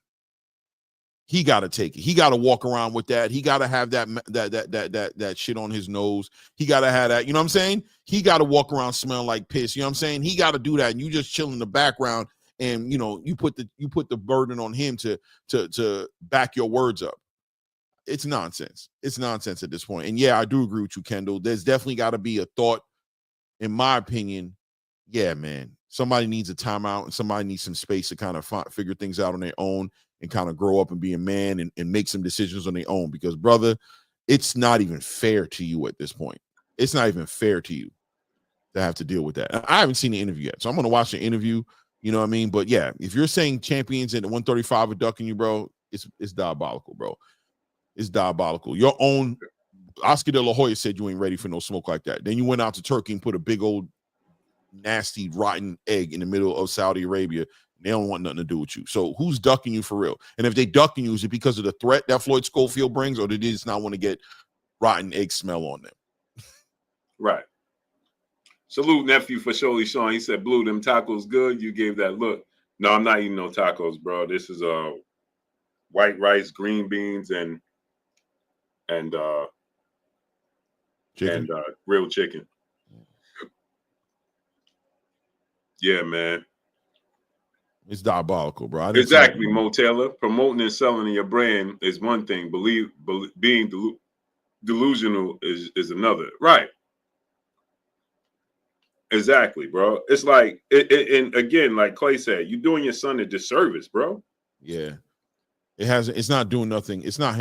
He got to take it. He got to walk around with that. He got to have that shit on his nose. He got to have that. You know what I'm saying? He got to walk around smelling like piss. You know what I'm saying? He got to do that. And you just chill in the background, and you know you put the burden on him to back your words up. It's nonsense. It's nonsense at this point. And yeah, I do agree with you, Kendall. There's definitely got to be a thought, in my opinion. Yeah, man. Somebody needs a timeout, and somebody needs some space to kind of figure things out on their own and kind of grow up and be a man and make some decisions on their own. Because, brother, it's not even fair to you at this point. It's not even fair to you to have to deal with that. I haven't seen the interview yet, so I'm going to watch the interview. You know what I mean? But, yeah, if you're saying champions at 135 are ducking you, bro, it's diabolical, bro. It's diabolical. Your own Oscar De La Hoya said you ain't ready for no smoke like that. Then you went out to Turkey and put a big old nasty, rotten egg in the middle of Saudi Arabia. They don't want nothing to do with you. So who's ducking you for real? And if they ducking you, is it because of the threat that Floyd Schofield brings, or did they just not want to get rotten egg smell on them? Right. Salute, nephew, for Shirley Sean. He said, Blue, them tacos good. You gave that look. No, I'm not eating no tacos, bro. This is white rice, green beans, and grilled chicken. Yeah, man. It's diabolical, bro. Exactly, Mo Taylor. Promoting and selling your brand is one thing. Being delusional is another. Right. Exactly, bro. It's like, and again, like Clay said, you're doing your son a disservice, bro. Yeah. It's not doing nothing. It's not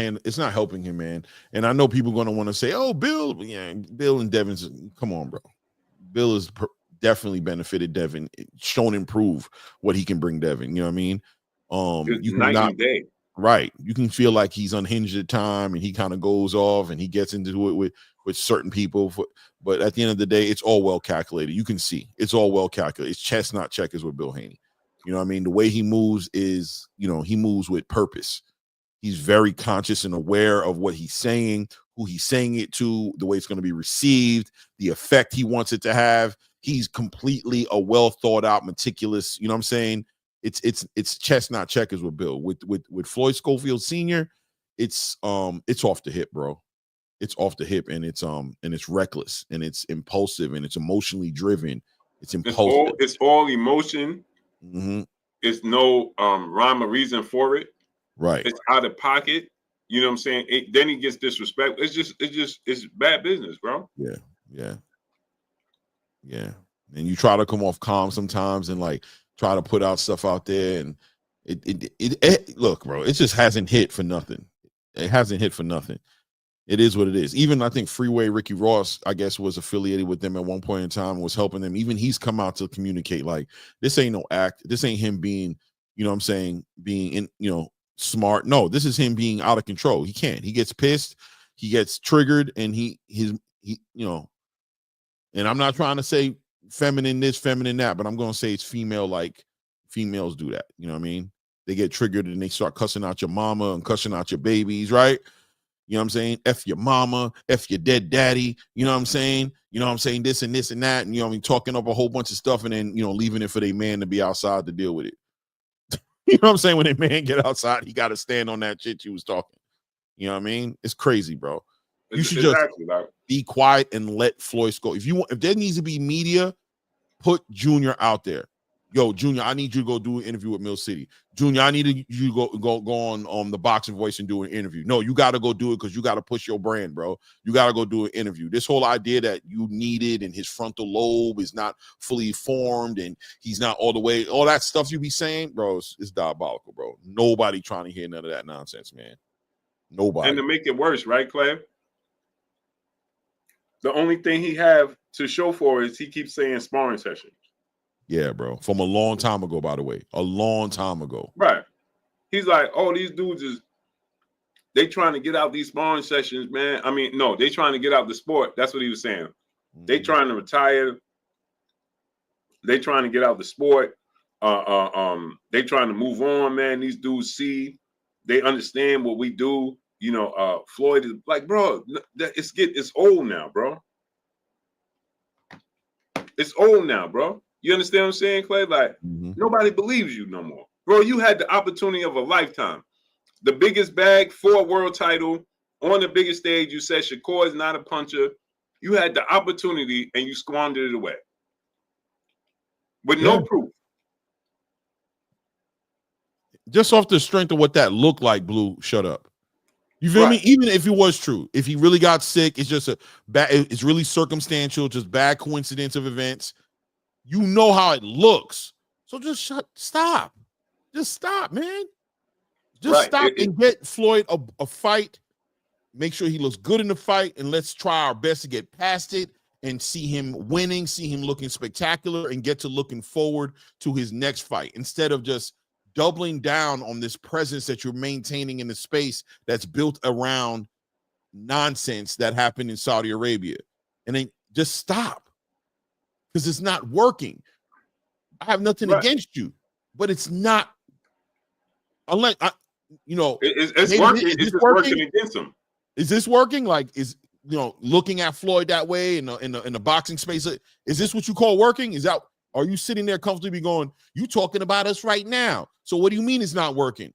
helping him, man. And I know people are going to want to say, oh, Bill and Devin's, come on, bro. Bill is definitely benefited Devin, shown improve what he can bring Devin. You know what I mean? You can night and day. Right. You can feel like he's unhinged at time and he kind of goes off and he gets into it with certain people. But at the end of the day, it's all well calculated. You can see it's all well calculated. It's chess, not checkers with Bill Haney. You know what I mean? The way he moves is, he moves with purpose. He's very conscious and aware of what he's saying, who he's saying it to, the way it's going to be received, the effect he wants it to have. He's completely a well thought out, meticulous. You know what I'm saying? It's chess, not checkers with Bill. With Floyd Schofield Sr., it's off the hip, bro. It's off the hip, and it's reckless, and it's impulsive, and it's emotionally driven. It's impulsive. It's all emotion. Mm-hmm. It's no rhyme or reason for it. Right. It's out of pocket. You know what I'm saying? Then he gets disrespect. It's bad business, bro. Yeah. And you try to come off calm sometimes and like try to put out stuff out there, and it look, bro, it just hasn't hit for nothing. It hasn't hit for nothing. It is what it is. Even I think Freeway Ricky Ross, I guess, was affiliated with them at one point in time and was helping them. Even he's come out to communicate like this ain't no act. This ain't him being, you know what I'm saying, being in, smart. No, this is him being out of control. He can't. He gets pissed. He gets triggered, and he and I'm not trying to say feminine this, feminine that, but I'm going to say it's female, like females do that. You know what I mean? They get triggered and they start cussing out your mama and cussing out your babies, right? You know what I'm saying? F your mama, F your dead daddy. You know what I'm saying? This and this and that. And, talking up a whole bunch of stuff and then, leaving it for their man to be outside to deal with it. You know what I'm saying? When a man get outside, he got to stand on that shit you was talking. You know what I mean? It's crazy, bro. You should just be quiet and let Floyd go. If there needs to be media, put Junior out there. yo, Junior, I need you to go do an interview with Mill City. Junior, I need you to go on the Boxing Voice and do an interview. No, you got to go do it because you got to push your brand, bro. You got to go do an interview. This whole idea that you need it and his frontal lobe is not fully formed and he's not all the way, all that stuff you be saying, bro, it's diabolical, bro. Nobody trying to hear none of that nonsense, man. Nobody. And to make it worse, right, Clay? The only thing he have to show for is he keeps saying sparring sessions. Yeah, bro. From a long time ago, by the way. A long time ago. Right. He's like, oh, these dudes they trying to get out these sparring sessions, man. I mean, no, they trying to get out the sport. That's what he was saying. They trying to retire. They trying to get out the sport. They trying to move on, man. These dudes they understand what we do. You know, Floyd is like, bro, it's old now, bro. It's old now, bro. You understand what I'm saying, Clay? Like, nobody believes you no more. Bro, you had the opportunity of a lifetime. The biggest bag for a world title on the biggest stage. You said Shakur is not a puncher. You had the opportunity and you squandered it away. With no proof. Just off the strength of what that looked like, Blue, shut up. You feel me? Even if it was true, if he really got sick, it's just it's really circumstantial, just bad coincidence of events. You know how it looks. So just stop. Just stop, man. Just stop and get Floyd a fight. Make sure he looks good in the fight, and let's try our best to get past it and see him winning, see him looking spectacular, and get to looking forward to his next fight instead of just doubling down on this presence that you're maintaining in the space that's built around nonsense that happened in Saudi Arabia. And then just stop because it's not working. I have nothing against you, but it's not. Unless it's working. It's just working against him. Is this working? Like, looking at Floyd that way in the boxing space, is this what you call working? Are you sitting there comfortably going, you talking about us right now? So what do you mean it's not working?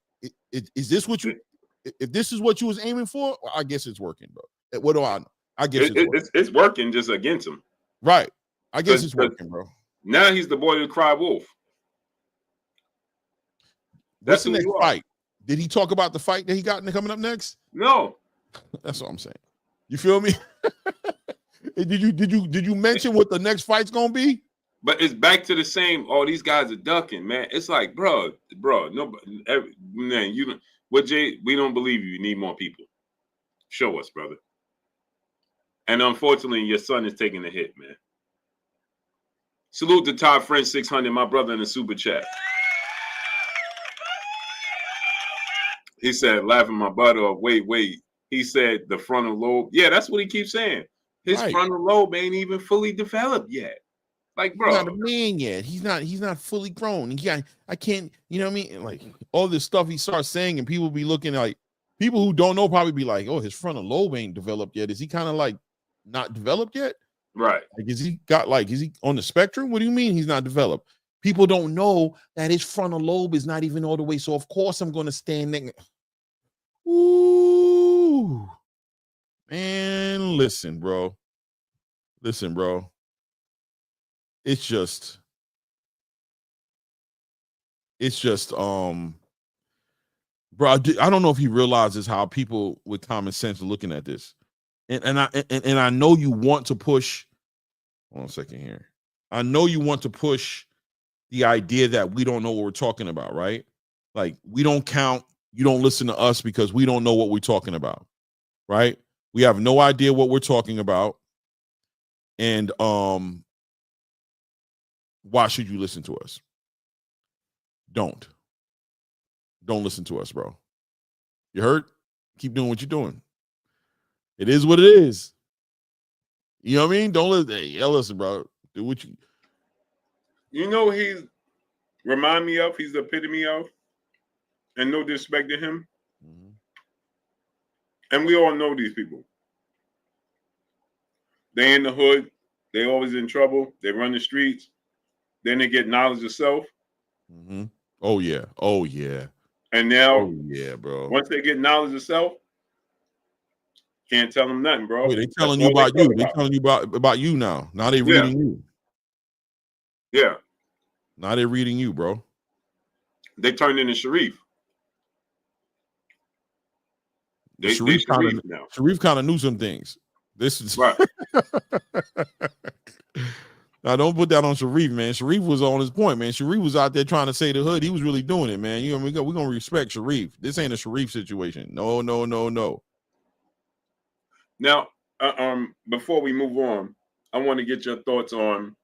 Is this what you? If this is what you was aiming for, I guess it's working, bro. What do I know? I guess it's working just against him. Right. I guess it's working, bro. Now he's the boy to cry wolf. What's the next fight? Did he talk about the fight that he got coming up next? No. That's what I'm saying. You feel me? Did you mention what the next fight's gonna be? But it's back to the same. Oh, these guys are ducking, man. It's like, bro, nobody, man, we don't believe you. You need more people. Show us, brother. And unfortunately, your son is taking a hit, man. Salute to Todd French 600, my brother in the super chat. He said, laughing my butt off. Wait. He said the frontal lobe. Yeah, that's what he keeps saying. His frontal lobe ain't even fully developed yet. Like, bro, he's not a man yet. He's not fully grown. I can't, you know what I mean? Like, all this stuff he starts saying, and people be looking like, people who don't know probably be like, oh, his frontal lobe ain't developed yet. Is he kind of like not developed yet? Right. Like, is he on the spectrum? What do you mean he's not developed? People don't know that his frontal lobe is not even all the way. So of course I'm going to stand there. Ooh, man, listen, bro. It's just, bro, I don't know if he realizes how people with common sense are looking at this. And I know you want to push. Hold on a second here. I know you want to push the idea that we don't know what we're talking about, right? Like, we don't count. You don't listen to us because we don't know what we're talking about, right? We have no idea what we're talking about. And why should you listen to us? Don't listen to us, bro. You heard? Keep doing what you're doing. It is what it is. You know what I mean? Don't listen. Hey, listen, bro. Do what you. You know he's remind me of. He's the epitome of. And no disrespect to him. Mm-hmm. And we all know these people. They in the hood. They always in trouble. They run the streets. Then they get knowledge of self. Mm-hmm. Oh, yeah. And now, oh, yeah, bro. Once they get knowledge of self, can't tell them nothing, bro. Wait, they telling you about you. They telling you about you now. Now they reading you. Yeah. Now they're reading you, bro. They turned into Sharif. Sharif kind of knew some things. This is right. Now, don't put that on Sharif, man. Sharif was on his point, man. Sharif was out there trying to say the hood. He was really doing it, man. We're going to respect Sharif. This ain't a Sharif situation. No. Now, before we move on, I want to get your thoughts on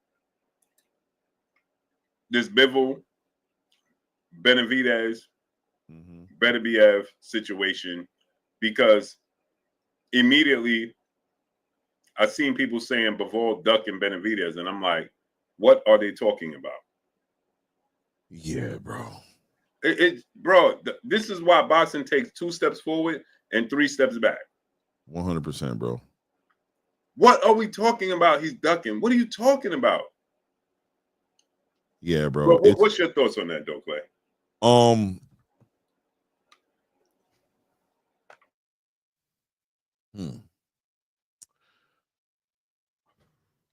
this Bivol, Benavidez, Benavidez situation, because immediately I've seen people saying Bivol, Duckin, Benavidez, and I'm like, what are they talking about? Yeah, bro. Bro, this is why boxing takes 2 steps forward and 3 steps back. 100%, bro. What are we talking about? He's ducking. What are you talking about? Yeah, bro. What's your thoughts on that, though, Clay?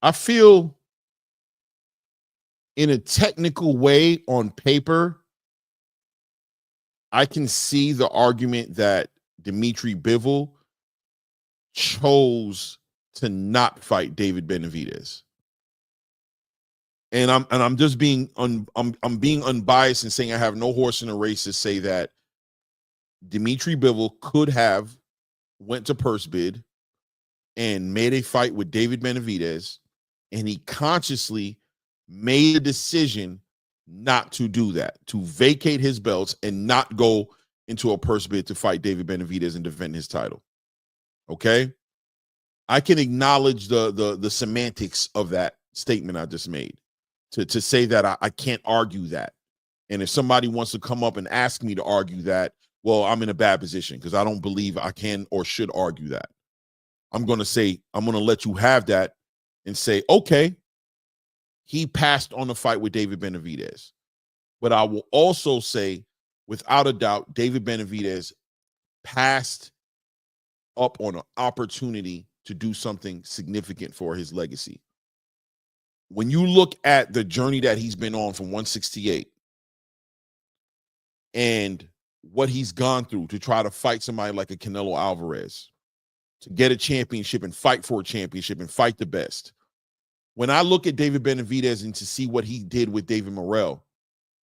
I feel in a technical way on paper, I can see the argument that Dimitri Bivol chose to not fight David Benavidez. And I'm just being I'm being unbiased and saying I have no horse in the race to say that Dimitri Bivol could have went to purse bid and made a fight with David Benavidez, and he consciously made a decision not to do that, to vacate his belts and not go into a purse bid to fight David Benavidez and defend his title. Okay? I can acknowledge the semantics of that statement I just made. To say that I can't argue that. And if somebody wants to come up and ask me to argue that, well, I'm in a bad position because I don't believe I can or should argue that. I'm going to let you have that and say, okay, he passed on the fight with David Benavidez. But I will also say, without a doubt, David Benavidez passed up on an opportunity to do something significant for his legacy. When you look at the journey that he's been on from 168 and what he's gone through to try to fight somebody like a Canelo Alvarez, to get a championship and fight for a championship and fight the best. When I look at David Benavidez and to see what he did with David Morrell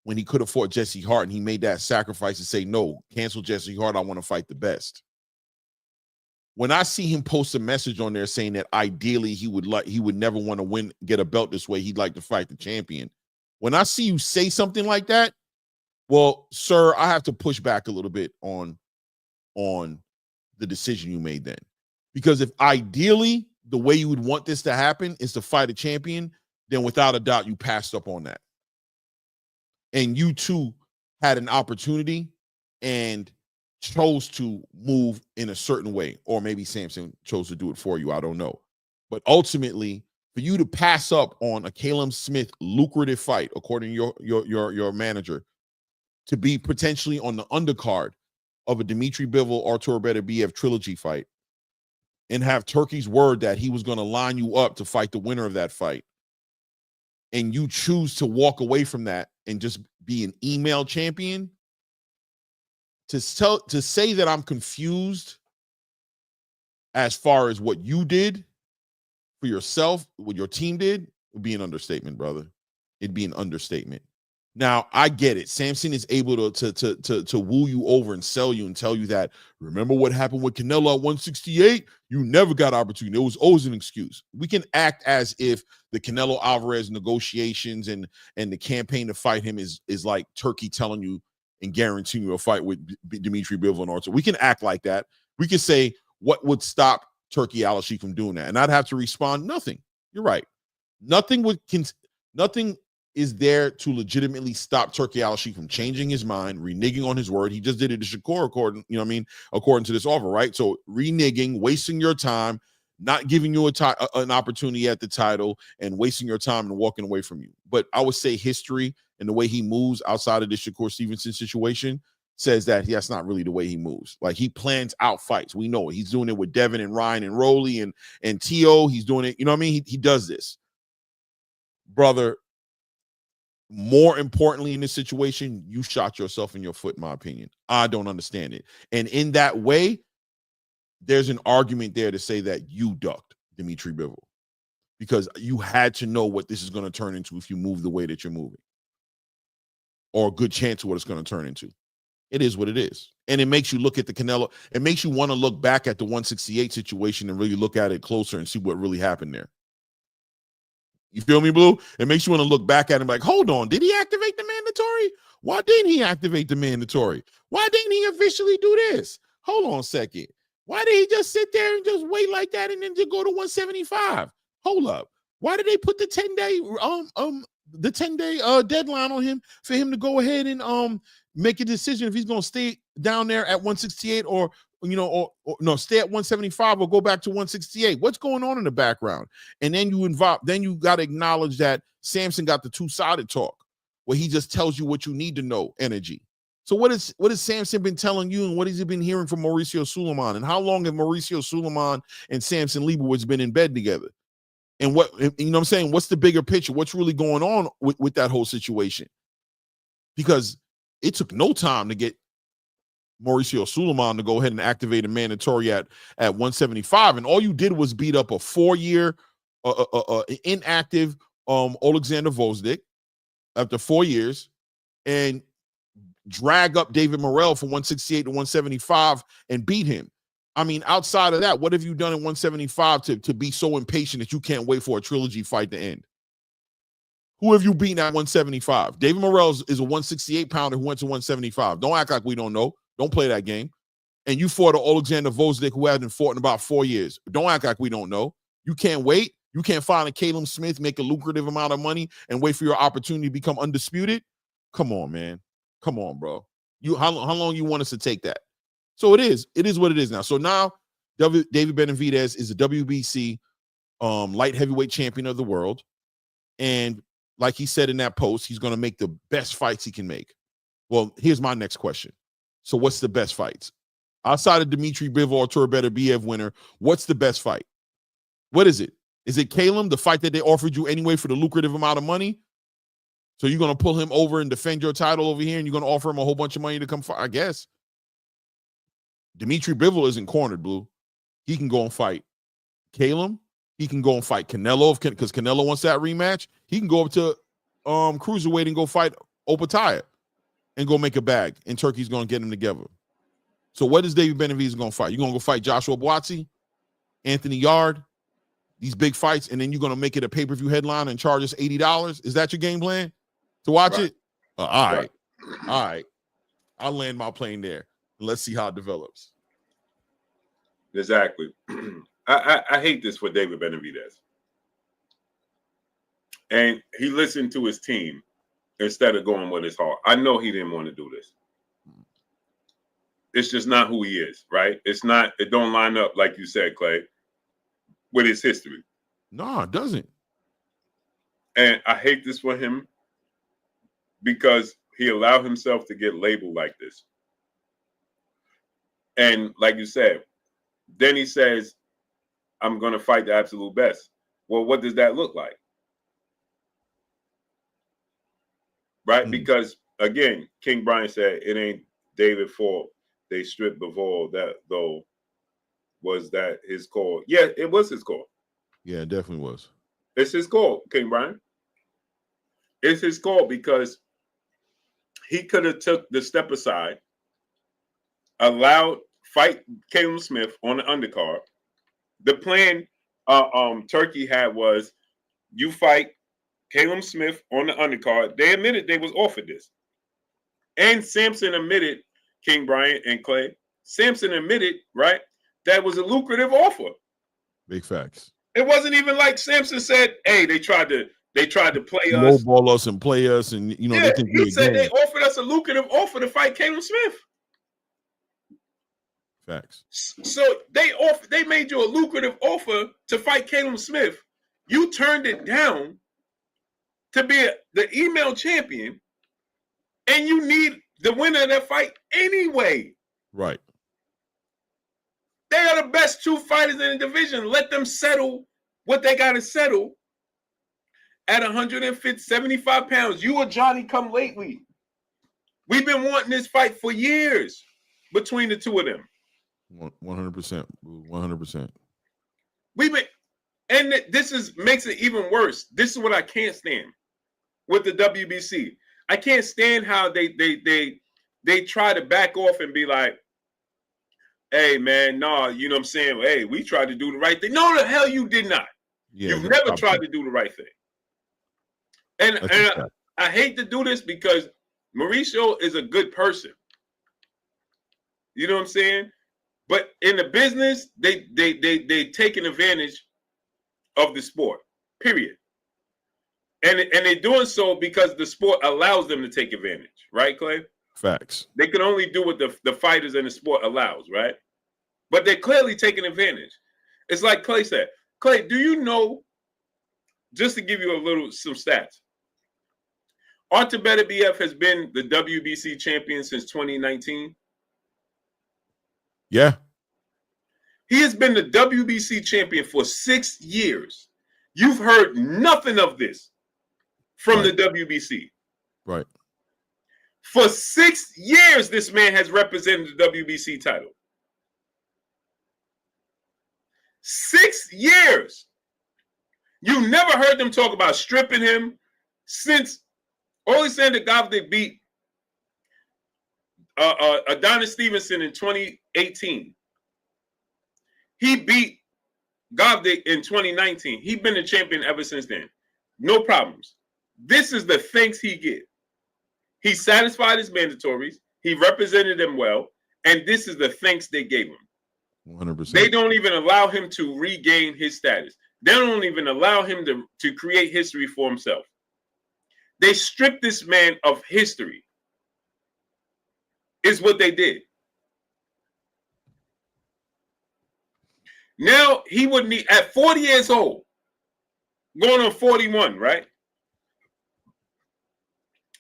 when he could have fought Jesse Hart and he made that sacrifice to say, no, cancel Jesse Hart, I want to fight the best. When I see him post a message on there saying that ideally he would never want to get a belt this way, he'd like to fight the champion. When I see you say something like that, well, sir, I have to push back a little bit on the decision you made then. Because if ideally the way you would want this to happen is to fight a champion, then without a doubt you passed up on that. And you too had an opportunity and chose to move in a certain way, or maybe Samson chose to do it for you. I don't know. But ultimately, for you to pass up on a Caleb Smith lucrative fight, according to your manager, to be potentially on the undercard of a Dimitri Bivol, Artur Beterbiev trilogy fight, and have Turkey's word that he was going to line you up to fight the winner of that fight, and you choose to walk away from that and just be an email champion, to say that I'm confused as far as what you did for yourself, what your team did, would be an understatement, brother. It'd be an understatement. Now, I get it. Samson is able to woo you over and sell you and tell you that, remember what happened with Canelo at 168? You never got opportunity. It was always an excuse. We can act as if the Canelo Alvarez negotiations and the campaign to fight him is like Turkey telling you and guaranteeing you a fight with Dimitri Bivol and Artur. We can act like that. We can say, what would stop Turkey Al-Sheikh from doing that? And I'd have to respond, nothing. You're right. Nothing is there to legitimately stop Turkey Al-Sheikh from changing his mind, reneging on his word. He just did it to Shakur, according to this offer, right? So reneging, wasting your time, not giving you an opportunity at the title, and wasting your time and walking away from you. But I would say history and the way he moves outside of the Shakur Stevenson situation says that that's not really the way he moves. Like, he plans out fights. We know it. He's doing it with Devin and Ryan and Roley and T.O. He's doing it. You know what I mean? He does this. Brother, more importantly, in this situation, you shot yourself in your foot, in my opinion. I don't understand it. And in that way, there's an argument there to say that you ducked Dimitri Bivol because you had to know what this is going to turn into if you move the way that you're moving, or a good chance of what it's going to turn into. It is what it is. And it makes you look at the Canelo. It makes you want to look back at the 168 situation and really look at it closer and see what really happened there. You feel me, Blue? It makes you want to look back at him like, hold on, did he activate the mandatory? Why didn't he activate the mandatory? Why didn't he officially do this? Hold on a second. Why did he just sit there and just wait like that and then just go to 175? Hold up. Why did they put the 10-day deadline on him for him to go ahead and make a decision if he's going to stay down there at 168 or stay at 175 or go back to 168? What's going on in the background? And then you got to acknowledge that Samson got the two-sided talk where he just tells you what you need to know energy. So what has Samson been telling you, and what has he been hearing from Mauricio Suleiman? And how long have Mauricio Suleiman and Samson Leibowitz been in bed together? And what, you know what I'm saying? What's the bigger picture? What's really going on with that whole situation? Because it took no time to get Mauricio Suleiman to go ahead and activate a mandatory at 175. And all you did was beat up a 4-year inactive Alexander Vosdik after 4 years and drag up David Morrell from 168 to 175 and beat him. I mean, outside of that, what have you done in 175 to be so impatient that you can't wait for a trilogy fight to end? Who have you beaten at 175? David Morrell is a 168 pounder who went to 175. Don't act like we don't know. Don't play that game. And you fought Alexander Vosdik who hasn't fought in about 4 years. Don't act like we don't know. You can't wait. You can't find a Caleb Smith, make a lucrative amount of money, and wait for your opportunity to become undisputed. Come on, man. Come on, bro. How long you want us to take that? So it is what it is now. So now David Benavidez is a WBC light heavyweight champion of the world. And like he said in that post, he's going to make the best fights he can make. Well, here's my next question. So what's the best fights? Outside of Dimitri Bivol, Turbetabiev winner, what's the best fight? What is it? Is it Caleb, the fight that they offered you anyway for the lucrative amount of money? So you're going to pull him over and defend your title over here, and you're going to offer him a whole bunch of money to come fight? I guess. Dimitri Bivol isn't cornered, Blue. He can go and fight Caleb. He can go and fight Canelo because Canelo wants that rematch. He can go up to cruiserweight and go fight Opataya and go make a bag. And Turkey's going to get him together. So what is David Benavidez going to fight? You're going to go fight Joshua Buatsi, Anthony Yard, these big fights, and then you're going to make it a pay-per-view headline and charge us $80? Is that your game plan to watch it? All right. All right. I'll land my plane there. Let's see how it develops. Exactly. I hate this for David Benavidez. And he listened to his team instead of going with his heart. I know he didn't want to do this. It's just not who he is, right? It don't line up, like you said, Clay, with his history. No, it doesn't. And I hate this for him because he allowed himself to get labeled like this. And like you said, then he says, I'm going to fight the absolute best. Well, what does that look like? Right? Because, again, King Brian said it ain't David's fault. They stripped Bivol. That, though, was that his call? Yeah, it was his call. Yeah, it definitely was. It's his call, King Brian. It's his call because he could have took the step aside, allowed fight Caleb Smith on the undercard. The plan Turkey had was you fight Caleb Smith on the undercard. They admitted they was offered this. And Samson admitted, King Brian and Clay, Samson admitted, right, that was a lucrative offer. Big facts. It wasn't even like Samson said, hey, they tried to play us. Lowball us and play us, and they think he said they offered us a lucrative offer to fight Caleb Smith. Facts. So they made you a lucrative offer to fight Caleb Smith. You turned it down to be the email champion, and you need the winner of that fight anyway. Right. They are the best two fighters in the division. Let them settle what they got to settle. at 150, 75 pounds. You or Johnny come lately. We've been wanting this fight for years between the two of them. 100%. 100%. We've been, and this makes it even worse. This is what I can't stand with the WBC. I can't stand how they try to back off and be like, hey, man, nah, you know what I'm saying? Hey, we tried to do the right thing. No, the hell you did not. Yeah, you've never tried to do the right thing. And I hate to do this because Mauricio is a good person. You know what I'm saying? But in the business, they taking advantage of the sport, period. And they're doing so because the sport allows them to take advantage, right, Clay? Facts. They can only do what the fighters in the sport allows, right? But they're clearly taking advantage. It's like Clay said. Clay, do you know, just to give you some stats, Artur Beterbiev has been the WBC champion since 2019? Yeah. He has been the WBC champion for 6 years. You've heard nothing of this from the WBC. Right. For 6 years, this man has represented the WBC title. 6 years. You never heard them talk about stripping him since Alexander Gavdik beat Adonis Stevenson in 2018. He beat Gavdik in 2019. He's been the champion ever since then. No problems. This is the thanks he get. He satisfied his mandatories. He represented them well. And this is the thanks they gave him. 100%. They don't even allow him to regain his status. They don't even allow him to create history for himself. They stripped this man of history. Is what they did. Now he would need, at 40 years old, going on 41, right?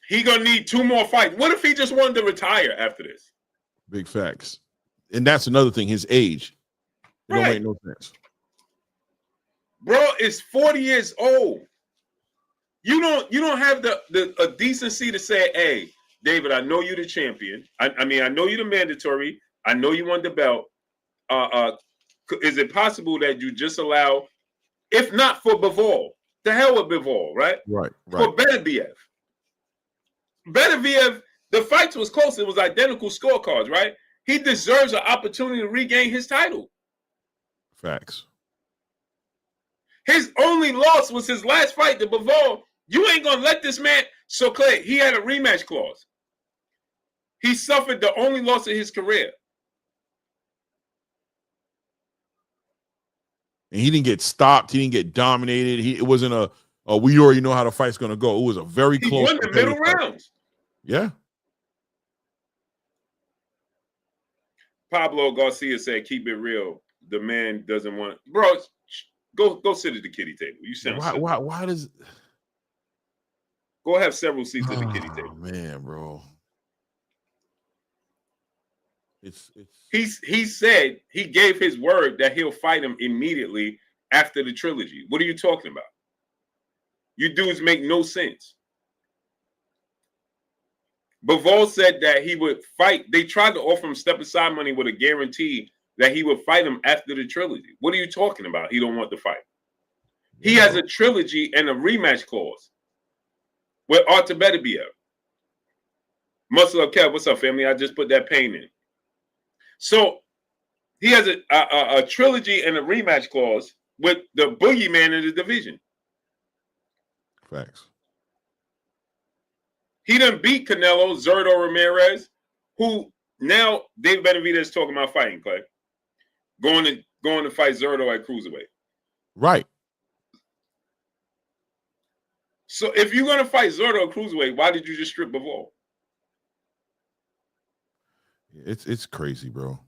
He gonna need 2 more fights. What if he just wanted to retire after this? Big facts. And that's another thing, his age. It don't make no sense. Bro, it's 40 years old. You don't have the decency to say, hey, David, I know you're the champion. I mean, I know you're the mandatory. I know you won the belt. Is it possible that you just allow, if not for Bivol, the hell with Bivol, right? Right. For Beterbiev. Beterbiev, the fights was close. It was identical scorecards, right? He deserves an opportunity to regain his title. Facts. His only loss was his last fight to Bivol. You ain't gonna let this man. So Clay, he had a rematch clause. He suffered the only loss of his career. And he didn't get stopped. He didn't get dominated. It wasn't we already know how the fight's going to go. It was a very close. He won the middle rounds. Yeah. Pablo Garcia said, keep it real. The man doesn't want. Bro, go sit at the kiddie table. You sound why does. Go have several seats at the kiddie table. Man, bro. He said he gave his word that he'll fight him immediately after the trilogy. What are you talking about? You dudes make no sense. Bivol said that he would fight. They tried to offer him step aside money with a guarantee that he would fight him after the trilogy. What are you talking about? He don't want to fight. He has a trilogy and a rematch clause with Artur Beterbiev. Muscle Up Kev, what's up, family? I just put that pain in. So he has a trilogy and a rematch clause with the boogeyman in the division. Facts. He done beat Canelo, Zurdo Ramirez, who now Dave Benavidez talking about fighting, Clay. Going to fight Zurdo at cruiserweight. Right. So if you're going to fight Zurdo at cruiserweight, why did you just strip Bivol? It's crazy, bro.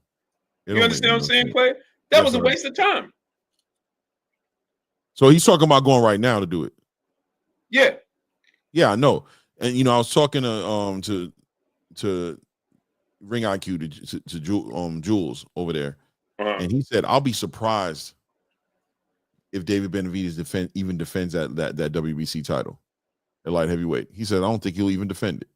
You understand what I'm saying, Clay? That was a waste of time. So he's talking about going right now to do it. Yeah. Yeah, I know. And I was talking to Ring IQ to Jules over there, and he said, "I'll be surprised if David Benavidez even defends that WBC title at light heavyweight. He said, I don't think he'll even defend it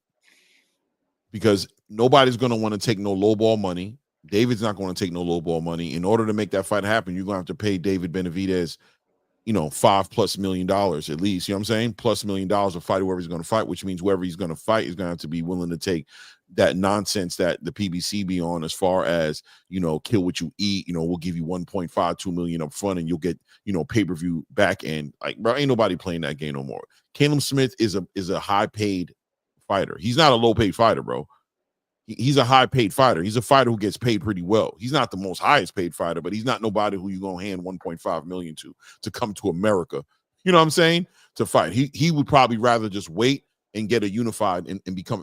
because nobody's going to want to take no lowball money. David's not going to take no lowball money. In order to make that fight happen, you're going to have to pay David Benavidez, $5+ million at least. You know what I'm saying? Plus $1 million to fight whoever he's going to fight, which means whoever he's going to fight is going to have to be willing to take that nonsense that the PBC be on as far as, kill what you eat. We'll give you 1.52 million up front and you'll get, pay-per-view back end. Like, bro, ain't nobody playing that game no more. Caleb Smith is a high-paid fighter. He's not a low-paid fighter, bro. He's a high-paid fighter. He's a fighter who gets paid pretty well. He's not the most highest-paid fighter, but he's not nobody who you're going to hand 1.5 million to come to America. You know what I'm saying? To fight. He would probably rather just wait and get a unified and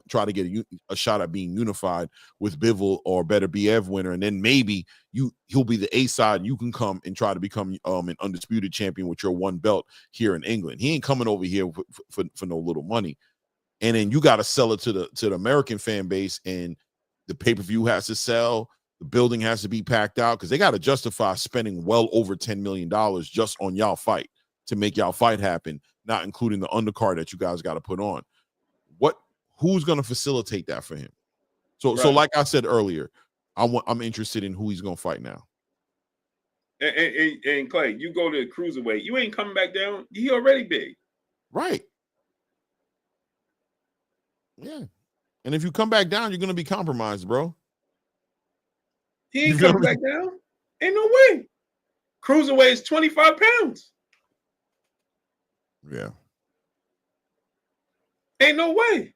try to get a shot at being unified with Bivol or Better BF winner, and then maybe he'll be the A side and you can come and try to become an undisputed champion with your one belt here in England. He ain't coming over here for no little money. And then you got to sell it to the American fan base, and the pay-per-view has to sell. The building has to be packed out because they got to justify spending well over $10 million just on y'all fight to make y'all fight happen, not including the undercard that you guys got to put on. Who's going to facilitate that for him? So like I said earlier, I'm interested in who he's going to fight now. And Clay, you go to the cruiserweight, you ain't coming back down. He already big. Right. Yeah. And if you come back down, you're going to be compromised, bro. He ain't coming back down. Ain't no way. Cruiserweight is 25 pounds. Yeah. Ain't no way.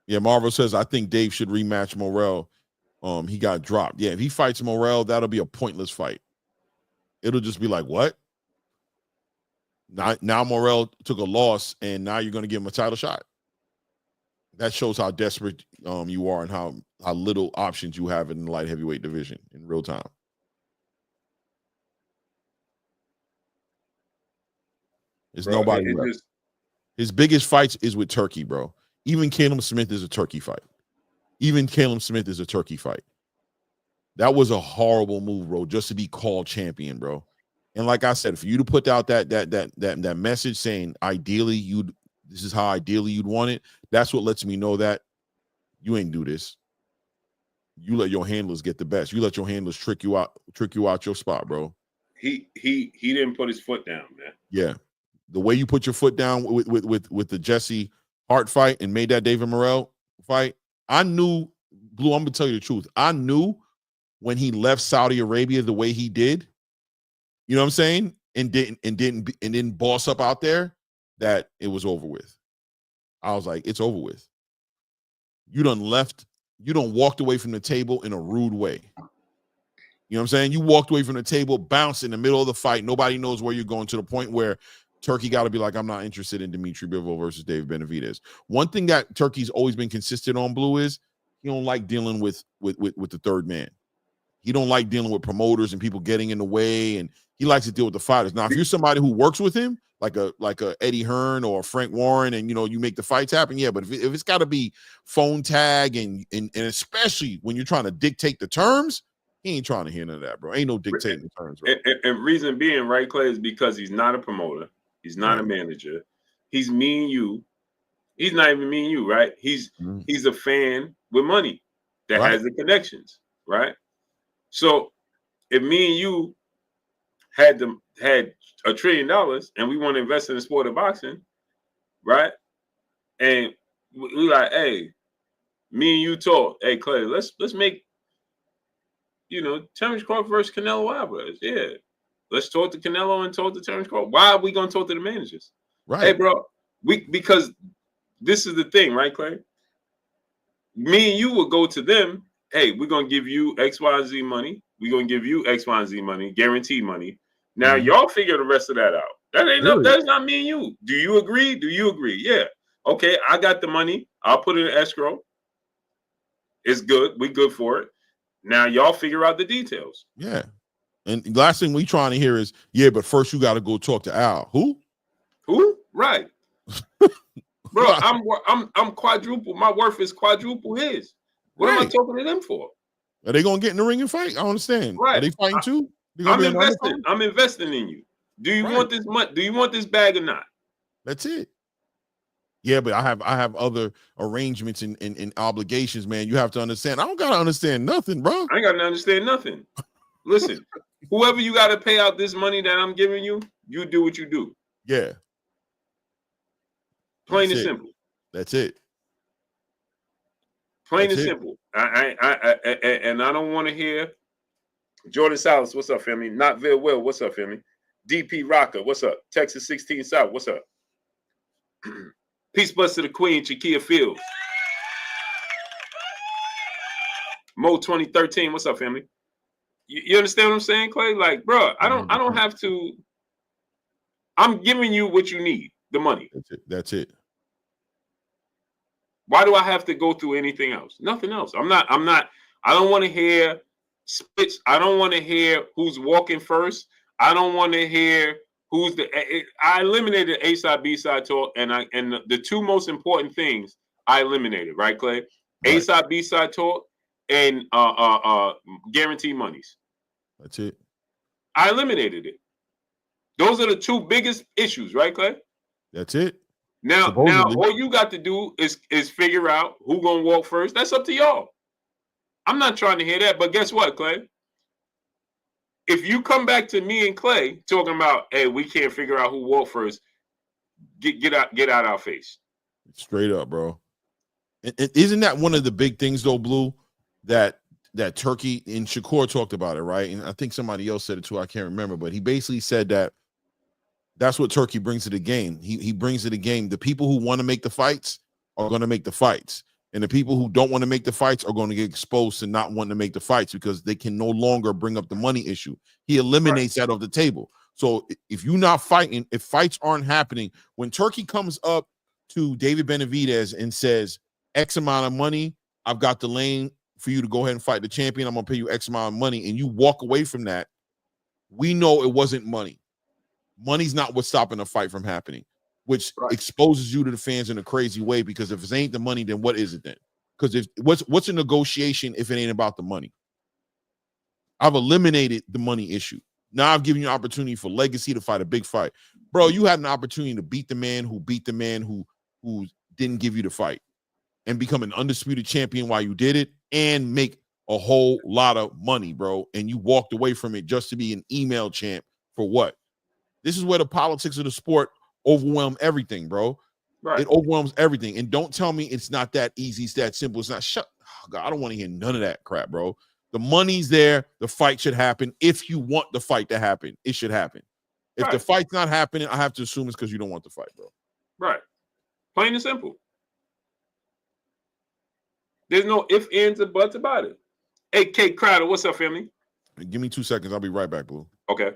Yeah, Marvel says, I think Dave should rematch Morrell. He got dropped. Yeah, if he fights Morrell, that'll be a pointless fight. It'll just be like, what? Now Morrell took a loss, and now you're going to give him a title shot. That shows how desperate you are and how little options you have in the light heavyweight division in real time. There's nobody left. His biggest fights is with Turkey, bro. Even Caleb Smith is a Turkey fight. That was a horrible move, bro, just to be called champion, bro. And like I said, for you to put out that message saying ideally this is how ideally you'd want it, that's what lets me know that you ain't do this. You let your handlers get the best. You let your handlers trick you out your spot, bro. He didn't put his foot down, man. Yeah. The way you put your foot down with the Jesse Hart fight and made that David Morrell fight, I knew, Blue, I'm gonna tell you the truth. I knew when he left Saudi Arabia the way he did, you know what I'm saying? And didn't boss up out there, that it was over with. I was like, it's over with. You done walked away from the table in a rude way. You know what I'm saying? You walked away from the table, bounced in the middle of the fight. Nobody knows where you're going, to the point where Turkey got to be like, I'm not interested in Dimitri Bivol versus David Benavidez. One thing that Turkey's always been consistent on, Blue, is he don't like dealing with the third man. He don't like dealing with promoters and people getting in the way, and he likes to deal with the fighters. Now, if you're somebody who works with him, like a Eddie Hearn or Frank Warren, and you make the fights happen, yeah. But if it's got to be phone tag and especially when you're trying to dictate the terms, he ain't trying to hear none of that, bro. Ain't no dictating the terms, bro. And reason being, right, Clay, is because he's not a promoter, he's not a manager, he's me and you. He's not even me and you, right? He's a fan with money that has the connections, right? So if me and you had $1 trillion and we want to invest in the sport of boxing, right? And we like, hey, me and you talk, hey Clay, let's make, Terrence Crawford versus Canelo Alvarez. Yeah. Let's talk to Canelo and talk to Terrence Crawford. Why are we gonna talk to the managers? Right. Hey, bro, because this is the thing, right, Clay? Me and you will go to them, hey, we're gonna give you X, Y, and Z money. We're gonna give you X, Y, and Z money, guaranteed money. Now y'all figure the rest of that out. That's not me and you. Do you agree? Do you agree? Yeah. Okay, I got the money. I'll put it in escrow. It's good. We good for it. Now y'all figure out the details. Yeah. And the last thing we trying to hear is, yeah, but first you got to go talk to Al. Who? Right. Bro, I'm quadruple. My worth is quadruple his. What am I talking to them for? Are they gonna get in the ring and fight? I don't understand. Right. Are they fighting too? I'm investing in you. Do you want this money? Do you want this bag or not? That's it. Yeah, but I have other arrangements and obligations, man. You have to understand. I don't gotta understand nothing, bro. I ain't gotta understand nothing. Listen, whoever you gotta pay out this money that I'm giving you, you do what you do. Yeah. Plain and simple. That's it. Plain and simple. And I don't want to hear Jordan Salas. What's up, family? Knotville Will. What's up, family? DP Rocker. What's up? Texas 16 South. What's up? Peace bless to the Queen, Shakia Fields. Mo 2013. What's up, family? You understand what I'm saying, Clay? Like, bro, I don't have to. I'm giving you what you need, the money. That's it. Why do I have to go through anything else? Nothing else. I don't want to hear splits. I don't want to hear who's walking first. I don't want to hear who's the. I eliminated A side, B side talk, and the two most important things I eliminated. Right, Clay? A side, B side talk, and guarantee monies. That's it. I eliminated it. Those are the two biggest issues, right, Clay? That's it. Now, all you got to do is figure out who's gonna walk first. That's up to y'all. I'm not trying to hear that, but guess what, Clay? If you come back to me and Clay talking about, hey, we can't figure out who walked first, get out our face. Straight up, bro. And isn't that one of the big things, though, Blue? That Turkey and Shakur talked about it, right? And I think somebody else said it too. I can't remember, but he basically said that. That's what Turkey brings to the game. He brings to the game. The people who want to make the fights are going to make the fights. And the people who don't want to make the fights are going to get exposed to not wanting to make the fights because they can no longer bring up the money issue. He eliminates that off the table. So if you're not fighting, if fights aren't happening, when Turkey comes up to David Benavidez and says, X amount of money, I've got the lane for you to go ahead and fight the champion. I'm going to pay you X amount of money. And you walk away from that, we know it wasn't money. Money's not what's stopping a fight from happening, which exposes you to the fans in a crazy way, because if it ain't the money, then what is it then? Because if what's a negotiation if it ain't about the money? I've eliminated the money issue. Now I've given you an opportunity for Legacy to fight a big fight. Bro, you had an opportunity to beat the man who didn't give you the fight and become an undisputed champion while you did it and make a whole lot of money, bro. And you walked away from it just to be an email champ for what? This is where the politics of the sport overwhelm everything, bro. Right. It overwhelms everything. And don't tell me it's not that easy. It's that simple. It's not. Oh God, I don't want to hear none of that crap, bro. The money's there. The fight should happen. If you want the fight to happen, it should happen. If the fight's not happening, I have to assume it's because you don't want the fight, bro. Right. Plain and simple. There's no ifs, ands, or buts about it. Hey, Kate Crowder, what's up, family? Give me 2 seconds. I'll be right back, Blue. Okay.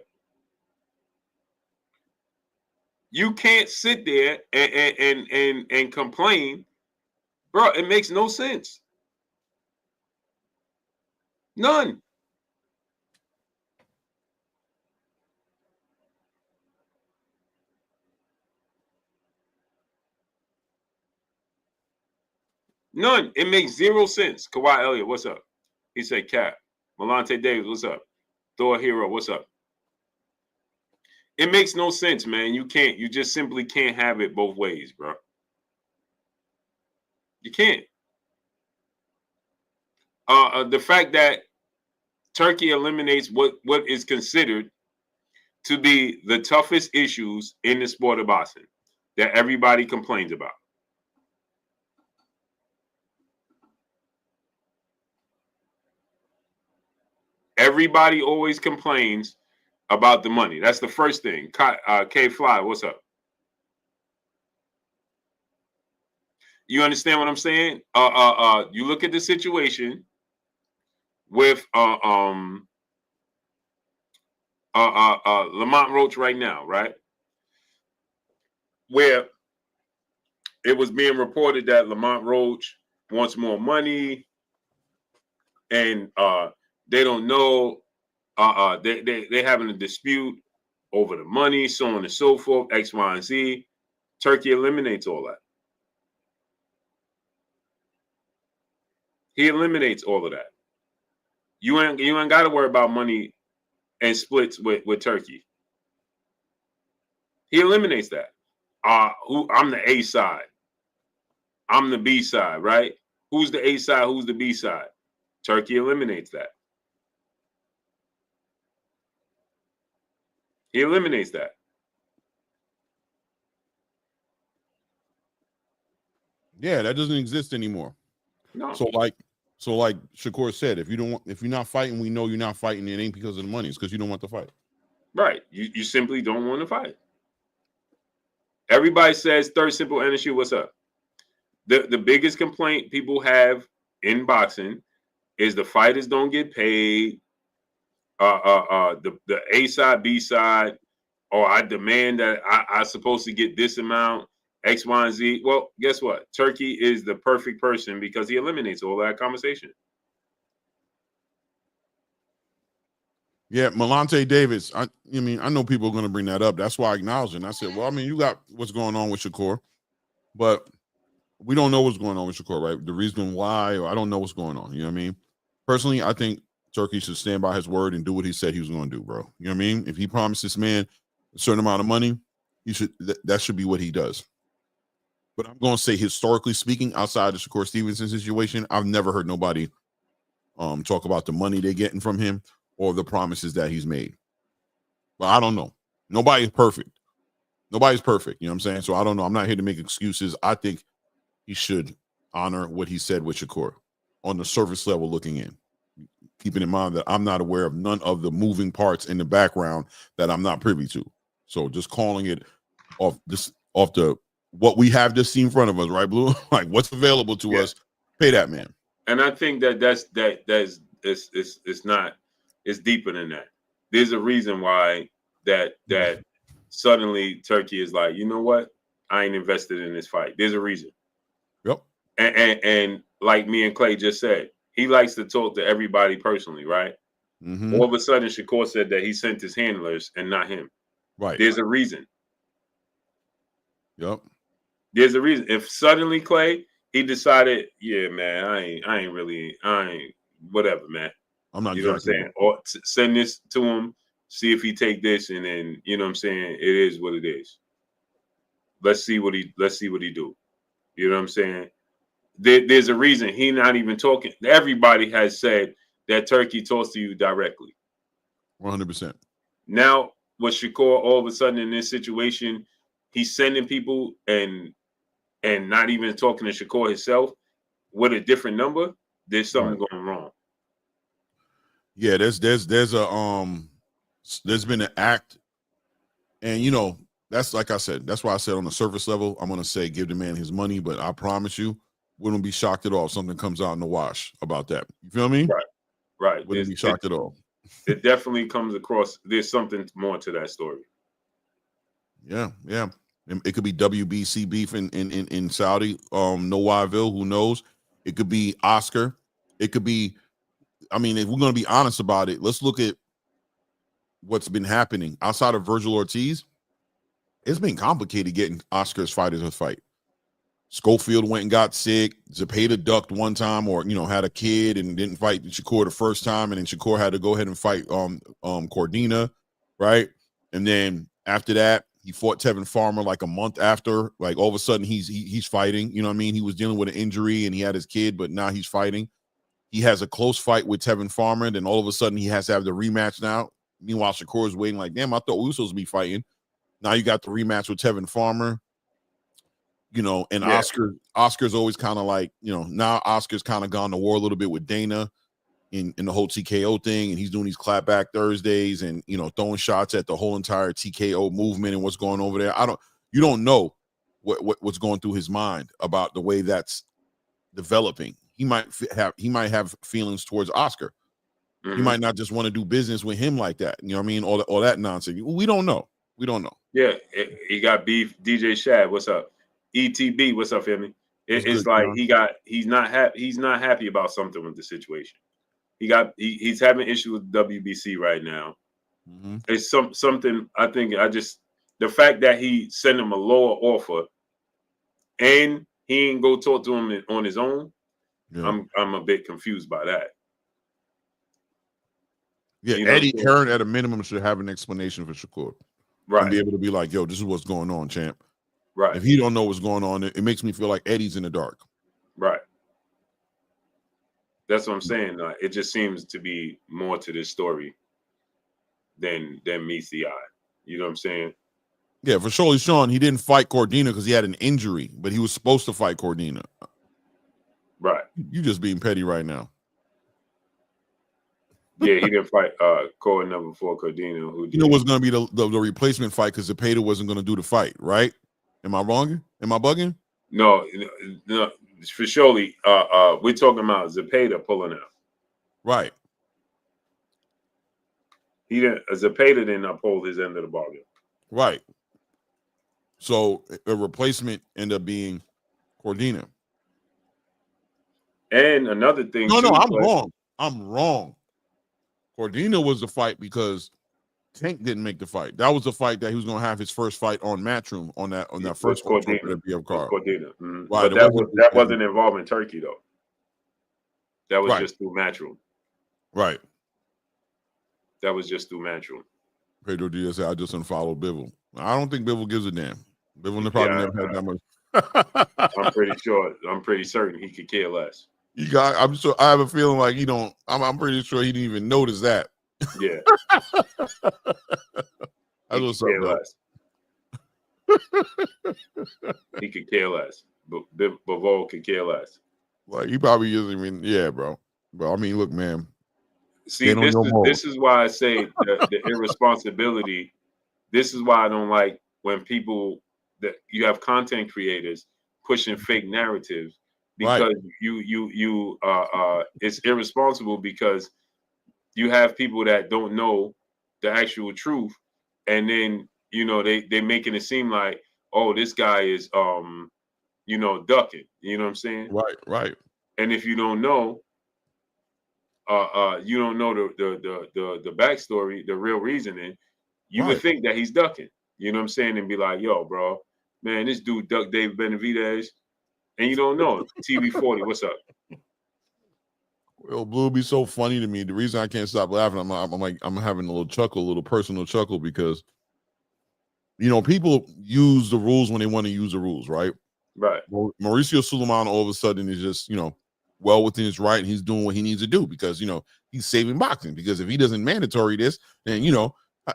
You can't sit there and complain, bro. It makes no sense. None. None. It makes zero sense. Kawhi Elliott, what's up? He said, Cap. Malante Davis, what's up? Thor Hero, what's up? It makes no sense, man. You just simply can't have it both ways, bro. You can't. The fact that Turkey eliminates what is considered to be the toughest issues in the sport of boxing that everybody complains about. Everybody always complains about the money. That's the first thing. K Fly, what's up? You understand what I'm saying? You look at the situation with Lamont Roach right now, right? Where it was being reported that Lamont Roach wants more money, and they don't know. They having a dispute over the money, so on and so forth, X, Y, and Z. Turkey eliminates all that. He eliminates all of that. You ain't got to worry about money and splits with Turkey. He eliminates that. I'm the A side. I'm the B side, right? Who's the A side? Who's the B side? Turkey eliminates that. He eliminates that. Yeah, that doesn't exist anymore. No. So like Shakur said, if you're not fighting, we know you're not fighting. It ain't because of the money. It's because you don't want to fight. Right. You simply don't want to fight. Everybody says third simple energy. What's up? The biggest complaint people have in boxing is the fighters don't get paid. The A side, B side, or I demand that I supposed to get this amount, X, Y, and Z. Well, guess what? Turkey is the perfect person because he eliminates all that conversation. Yeah, Malante Davis. I know people are going to bring that up. That's why I acknowledged it. And I said, well, I mean, you got what's going on with Shakur, but we don't know what's going on with Shakur, right? The reason why, or I don't know what's going on. You know what I mean? Personally, I think Turkey should stand by his word and do what he said he was going to do, bro. You know what I mean? If he promised this man a certain amount of money, he should. That should be what he does. But I'm going to say, historically speaking, outside the Shakur Stevenson situation, I've never heard nobody talk about the money they're getting from him or the promises that he's made. But I don't know. Nobody's perfect. Nobody's perfect. You know what I'm saying? So I don't know. I'm not here to make excuses. I think he should honor what he said with Shakur on the surface level looking in. Keeping in mind that I'm not aware of none of the moving parts in the background that I'm not privy to. So just calling it off the what we have just seen in front of us, right, Blue? Like what's available to us, pay that man. And I think that's it's not, it's deeper than that. There's a reason why that suddenly Turkey is like, you know what? I ain't invested in this fight. There's a reason. Yep. And like me and Clay just said, he likes to talk to everybody personally, right? Mm-hmm. All of a sudden, Shakur said that he sent his handlers and not him. Right. There's a reason. Yep. There's a reason. If suddenly Clay, he decided, yeah, man, I ain't whatever, man. I'm not. You know what I'm saying? Or send this to him, see if he take this, and then you know what I'm saying. It is what it is. Let's see what he do. You know what I'm saying? There's a reason he not even talking. Everybody has said that Turkey talks to you directly. 100%. Now, with Shakur, all of a sudden in this situation, he's sending people and not even talking to Shakur himself with a different number. There's something going wrong. Yeah, there's been an act, and you know that's like I said. That's why I said on the surface level, I'm gonna say give the man his money, but I promise you, wouldn't be shocked at all if something comes out in the wash about that. You feel me? Right. Wouldn't be shocked at all. It definitely comes across. There's something more to that story. Yeah. It could be WBC beef in Saudi, Noiville, who knows? It could be Oscar. It could be. I mean, if we're going to be honest about it, let's look at what's been happening outside of Virgil Ortiz. It's been complicated getting Oscar's fighters to fight. Schofield went and got sick. Zepeda ducked one time, or had a kid and didn't fight Shakur the first time, and then Shakur had to go ahead and fight Cordina, right? And then after that, he fought Tevin Farmer like a month after. Like all of a sudden, he's fighting. You know what I mean? He was dealing with an injury and he had his kid, but now he's fighting. He has a close fight with Tevin Farmer, and then all of a sudden he has to have the rematch now. Meanwhile, Shakur is waiting like, damn, I thought we were supposed to be fighting. Now you got the rematch with Tevin Farmer, and Oscar's always kind of like, now Oscar's kind of gone to war a little bit with Dana in the whole TKO thing, and he's doing these clapback Thursdays and, throwing shots at the whole entire TKO movement and what's going over there. You don't know what's going through his mind about the way that's developing. He might have feelings towards Oscar. Mm-hmm. He might not just want to do business with him like that. You know what I mean? All that nonsense. We don't know. Yeah, he got beef. DJ Shad, what's up? ETB, what's up, family? It's like he's not happy about something with the situation. He's having issue with WBC right now. Mm-hmm. It's something I think the fact that he sent him a lower offer and he ain't go talk to him on his own. Yeah. I'm a bit confused by that. Yeah, Eddie Hearn at a minimum should have an explanation for Shakur. and be able to be like, yo, this is what's going on, champ. Right. If he don't know what's going on, it makes me feel like Eddie's in the dark. Right. That's what I'm saying. It just seems to be more to this story than meets the eye. You know what I'm saying? Yeah, for surely Sean, he didn't fight Cordina because he had an injury, but he was supposed to fight Cordina. Right. You just being petty right now. Yeah, he didn't fight Cordina before Cordina. Who did. You know what's going to be the replacement fight because Zepeda wasn't going to do the fight, right? Am I wrong? Am I bugging? No, for surely. We're talking about Zepeda pulling out. Right. Zepeda didn't uphold his end of the bargain. Right. So a replacement ended up being Cordina. And another thing. No, I'm wrong. Cordina was the fight because Tank didn't make the fight. That was the fight that he was going to have his first fight on Matchroom on that first Cordina. card. Cordina. Mm-hmm. Right, but that wasn't involving Turkey though. That was just through Matchroom. Right. That was just through Matchroom. Pedro Diaz said, I just unfollowed Bivol. I don't think Bivol gives a damn. Bivol probably never had that much. I'm pretty sure. I'm pretty certain he could care less. I'm sure. I have a feeling like he don't. I'm pretty sure he didn't even notice that. Yeah. That's what's up, less. He could care less. But Bivol could care less. Like he probably isn't even. Yeah, bro. But I mean, look, man. See, this is why I say the irresponsibility. This is why I don't like when people that you have content creators pushing fake narratives because you it's irresponsible because you have people that don't know the actual truth, and then they're making it seem like, oh, this guy is ducking. You know what I'm saying? Right. And if you don't know, you don't know the backstory, the real reasoning, you would think that he's ducking. You know what I'm saying? And be like, yo, bro, man, this dude ducked Dave Benavidez, and you don't know. TV40, what's up? Well, Blue would be so funny to me. The reason I can't stop laughing, I'm having a little personal chuckle because people use the rules when they want to use the rules, right? Right. Mauricio Sulaiman all of a sudden is just, well within his right, and he's doing what he needs to do because, he's saving boxing. Because if he doesn't mandatory this, then,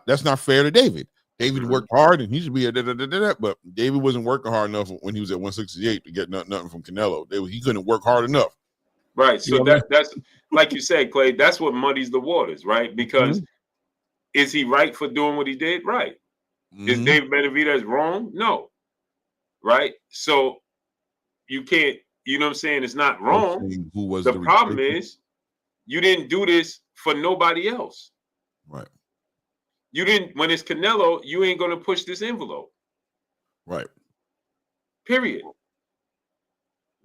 that's not fair to David. David worked hard, and he should be but David wasn't working hard enough when he was at 168 to get nothing from Canelo. He couldn't work hard enough. Right. So that's like you said, Clay, that's what muddies the waters, right? Because is he right for doing what he did? Right. Is David Benavidez wrong? No. Right. So you can't, you know what I'm saying? It's not wrong. The problem is you didn't do this for nobody else. Right. You didn't, when it's Canelo, you ain't going to push this envelope. Right. Period.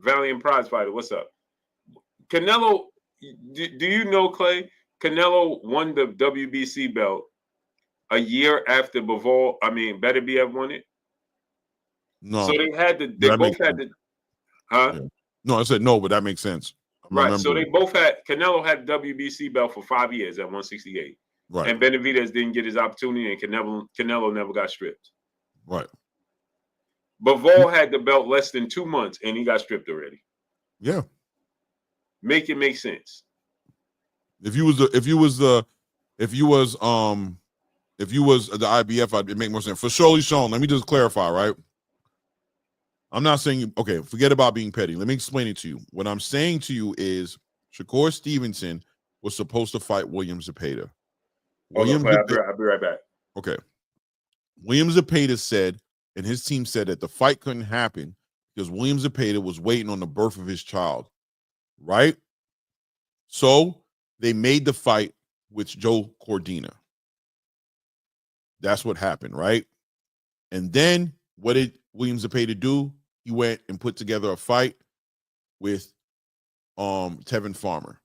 Valiant prize fighter, what's up? Canelo, do you know, Clay? Canelo won the WBC belt a year after Beterbiev won it. No. So they both had the, huh? Yeah. No, I said no, but that makes sense. Right. So they both Canelo had the WBC belt for 5 years at 168. Right. And Benavidez didn't get his opportunity, and Canelo never got stripped. Right. Bivol had the belt less than 2 months, and he got stripped already. Yeah. Make it make sense. If you was the IBF, it'd make more sense. For surely Sean, let me just clarify, right? I'm not saying okay, forget about being petty. Let me explain it to you. What I'm saying to you is Shakur Stevenson was supposed to fight William Zepeda. I'll be right back. Okay. William Zepeda said, and his team said that the fight couldn't happen because William Zepeda was waiting on the birth of his child. Right? So they made the fight with Joe Cordina. That's what happened, right? And then what did William Zepeda do? He went and put together a fight with Tevin Farmer,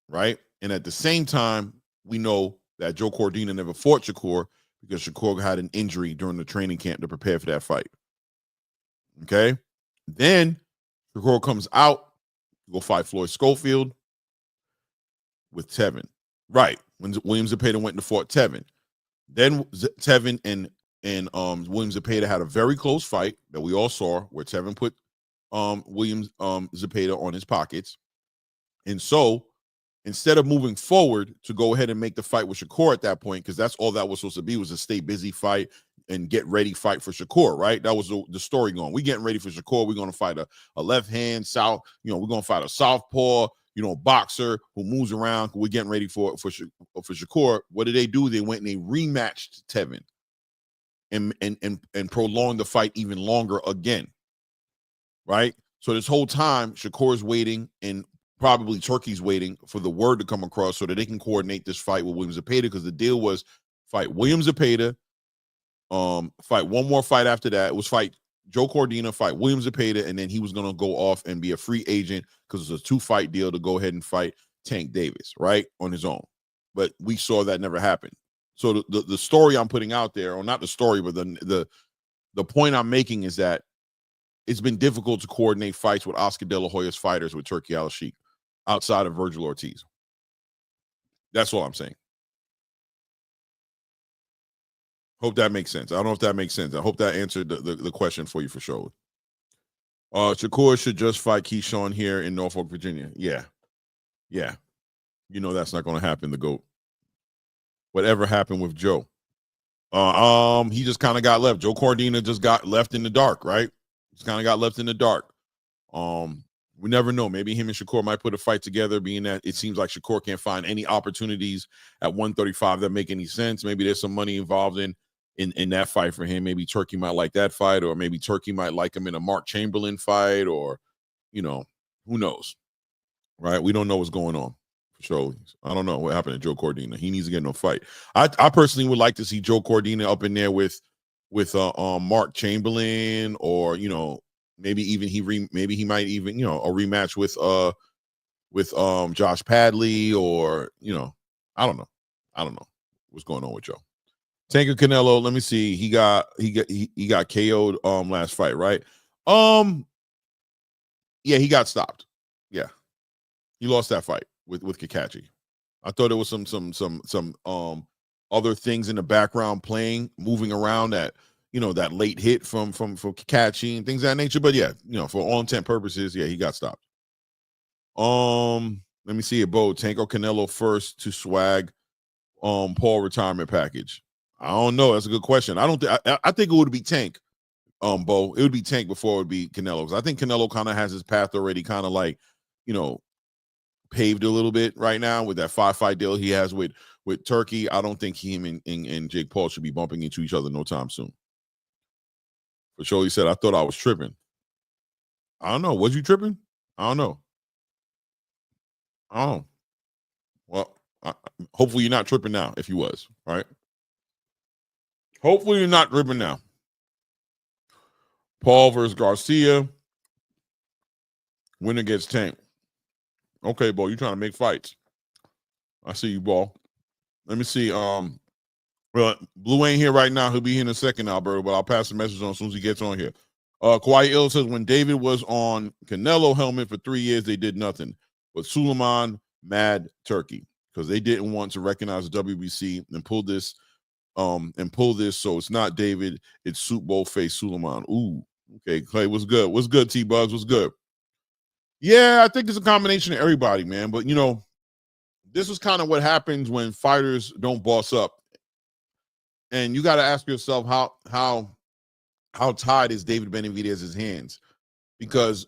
right? And at the same time, we know that Joe Cordina never fought Shakur because Shakur had an injury during the training camp to prepare for that fight. Okay? Then Shakur comes out to go fight Floyd Schofield with Tevin. Right. When William Zepeda went and fought Tevin. Then Tevin and and William Zepeda had a very close fight that we all saw where Tevin put William Zepeda on his pockets. And so instead of moving forward to go ahead and make the fight with Shakur at that point, because that's all that was supposed to be, was a stay busy fight and get ready fight for Shakur, right? That was the story going. We getting ready for Shakur. We're going to fight a left hand south. We're going to fight a southpaw, boxer who moves around. We're getting ready for Shakur. What did they do? They went and they rematched Tevin and prolonged the fight even longer again, right? So this whole time, Shakur's waiting and probably Turkey's waiting for the word to come across so that they can coordinate this fight with William Zepeda, because the deal was fight William Zepeda, fight one more fight after that. It was fight Joe Cordina, fight William Zepeda, and then he was going to go off and be a free agent because it's a 2-fight deal to go ahead and fight Tank Davis, right, on his own. But we saw that never happen. So the story I'm putting out there, or not the story, but the point I'm making is that it's been difficult to coordinate fights with Oscar De La Hoya's fighters with Turki Al-Sheikh outside of Virgil Ortiz. That's all I'm saying. Hope that makes sense. I don't know if that makes sense. I hope that answered the question for you for sure. Shakur should just fight Keyshawn here in Norfolk, Virginia. Yeah. That's not going to happen, the GOAT. Whatever happened with Joe? He just kind of got left. Joe Cordina just got left in the dark, right? Just kind of got left in the dark. We never know. Maybe him and Shakur might put a fight together, being that it seems like Shakur can't find any opportunities at 135 that make any sense. Maybe there's some money involved in that fight for him. Maybe Turkey might like that fight, or maybe Turkey might like him in a Mark Chamberlain fight, or, who knows, right? We don't know what's going on. For sure. I don't know what happened to Joe Cordina. He needs to get no fight. I personally would like to see Joe Cordina up in there with Mark Chamberlain, or maybe he might even a rematch with Josh Padley, or I don't know what's going on with Joe. Tanker Canelo, let me see. He got KO'd last fight, right? Yeah, he got stopped. Yeah, he lost that fight with Kakachi. I thought there was some other things in the background playing, moving around, that that late hit from Kakachi and things of that nature. But yeah, for all intent purposes, yeah, he got stopped. Let me see it, Bo. Tank or Canelo first to swag Paul retirement package? I don't know. That's a good question. I think it would be Tank, Bo. It would be Tank before it would be Canelo. 'Cause I think Canelo kind of has his path already kind of like, paved a little bit right now with that 5-fight deal he has with Turkey. I don't think him and Jake Paul should be bumping into each other no time soon. For sure, he said, I thought I was tripping. I don't know. Was you tripping? I don't know. Well, hopefully you're not tripping now if you was, right? Hopefully you're not tripping now. Paul versus Garcia. Winner gets Tank. Okay, Bo, you trying to make fights. I see you, Ball. Let me see. Well, Blue ain't here right now. He'll be here in a second, Alberto, but I'll pass the message on as soon as he gets on here. Kawhi Ill says, when David was on Canelo helmet for 3 years, they did nothing. But Suleiman mad Turkey because they didn't want to recognize the WBC and pull this. So it's not David, it's Soup Bowl face Suleiman. Ooh, okay, Clay, what's good? What's good, T-Bugs? What's good? Yeah, I think it's a combination of everybody, man. But, this is kind of what happens when fighters don't boss up. And you got to ask yourself how tied is David Benavidez's hands? Because,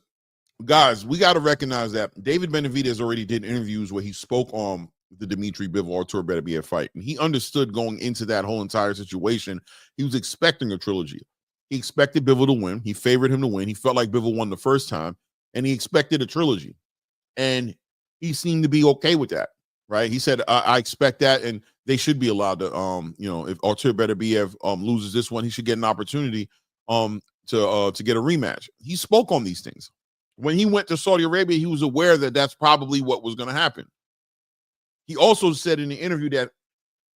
guys, we got to recognize that David Benavidez already did interviews where he spoke on the Dimitri Bivol Artur Beterbiev fight. And he understood going into that whole entire situation, he was expecting a trilogy. He expected Bivol to win. He favored him to win. He felt like Bivol won the first time, and he expected a trilogy. And he seemed to be okay with that, right? He said, I expect that, and they should be allowed to, if Artur Beterbiev loses this one, he should get an opportunity to get a rematch. He spoke on these things. When he went to Saudi Arabia, he was aware that that's probably what was going to happen. He also said in the interview that,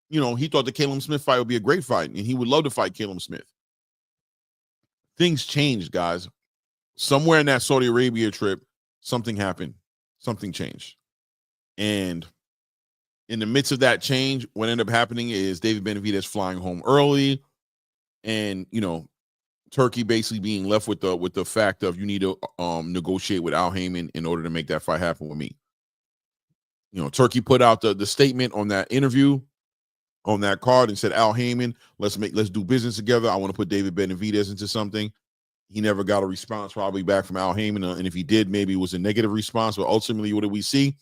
he thought the Caleb Smith fight would be a great fight, and he would love to fight Caleb Smith. Things changed, guys. Somewhere in that Saudi Arabia trip, something happened. Something changed. And in the midst of that change, what ended up happening is David Benavidez flying home early. and Turkey basically being left with the fact of you need to negotiate with Al Heyman in order to make that fight happen with me. Turkey put out the statement on that interview on that card and said, Al Heyman, let's do business together. I want to put David Benavidez into something. He never got a response probably back from Al Heyman, and if he did, maybe it was a negative response. But ultimately, what did we see?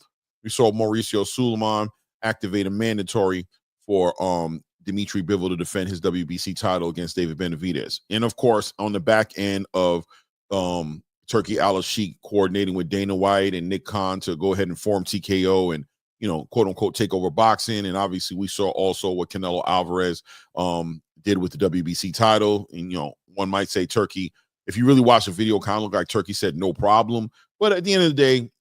We saw Mauricio Sulaiman activate a mandatory for Dimitri Bivol to defend his WBC title against David Benavidez. And of course, on the back end of Turkey Al-Sheikh coordinating with Dana White and Nick Khan to go ahead and form TKO and, quote unquote, take over boxing. And obviously we saw also what Canelo Alvarez did with the WBC title. And, one might say Turkey, if you really watch the video, kind of look like Turkey said no problem. But at the end of the day,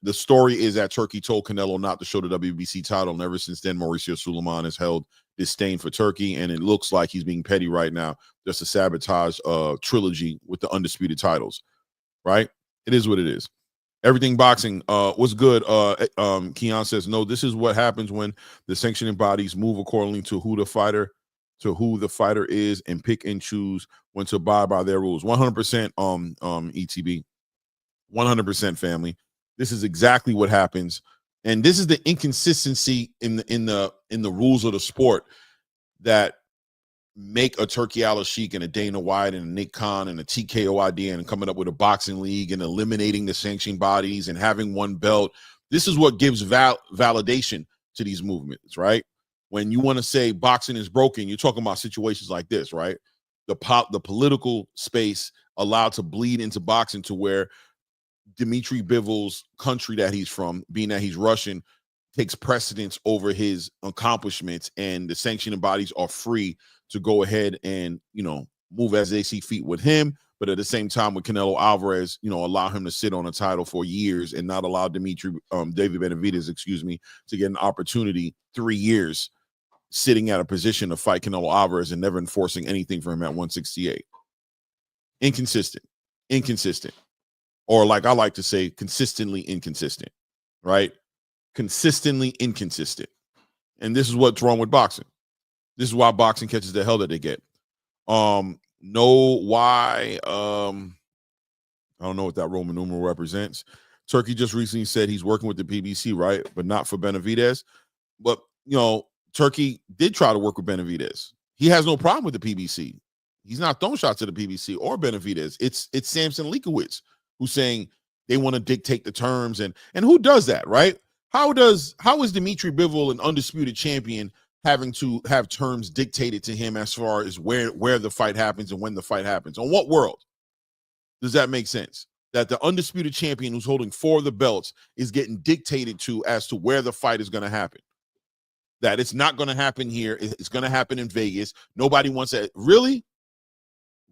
the story is that Turkey told Canelo not to show the WBC title, and ever since then, Mauricio Sulaiman has held disdain for Turkey, and it looks like he's being petty right now just to sabotage trilogy with the undisputed titles, right? It is what it is. Everything boxing was good. Keyshawn says, no, this is what happens when the sanctioning bodies move accordingly to who the fighter is and pick and choose when to abide by their rules. 100% ETB. 100% family. This is exactly what happens, and this is the inconsistency in the rules of the sport that make a Turkey Al-Sheikh and a Dana White and a Nick Khan and a TKO idea and coming up with a boxing league and eliminating the sanctioning bodies and having one belt. This is what gives validation to these movements, right? When you want to say boxing is broken, you're talking about situations like this, right? The political space allowed to bleed into boxing to where Dimitri Bivol's country that he's from, being that he's Russian, takes precedence over his accomplishments, and the sanctioning bodies are free to go ahead and, move as they see fit with him. But at the same time, with Canelo Alvarez, allow him to sit on a title for years and not allow David Benavidez, to get an opportunity 3 years sitting at a position to fight Canelo Alvarez and never enforcing anything for him at 168. Inconsistent. Or like I like to say, consistently inconsistent, right? Consistently inconsistent. And this is what's wrong with boxing. This is why boxing catches the hell that they get. I don't know what that Roman numeral represents. Turkey just recently said he's working with the PBC, right? But not for Benavidez. But, Turkey did try to work with Benavidez. He has no problem with the PBC. He's not throwing shots at the PBC or Benavidez. It's Samson Leakowitz who's saying they want to dictate the terms. And who does that, right? How is Dimitri Bivol, an undisputed champion, having to have terms dictated to him as far as where the fight happens and when the fight happens? On what world does that make sense? That the undisputed champion who's holding 4 of the belts is getting dictated to as to where the fight is going to happen. That it's not going to happen here. It's going to happen in Vegas. Nobody wants that. Really?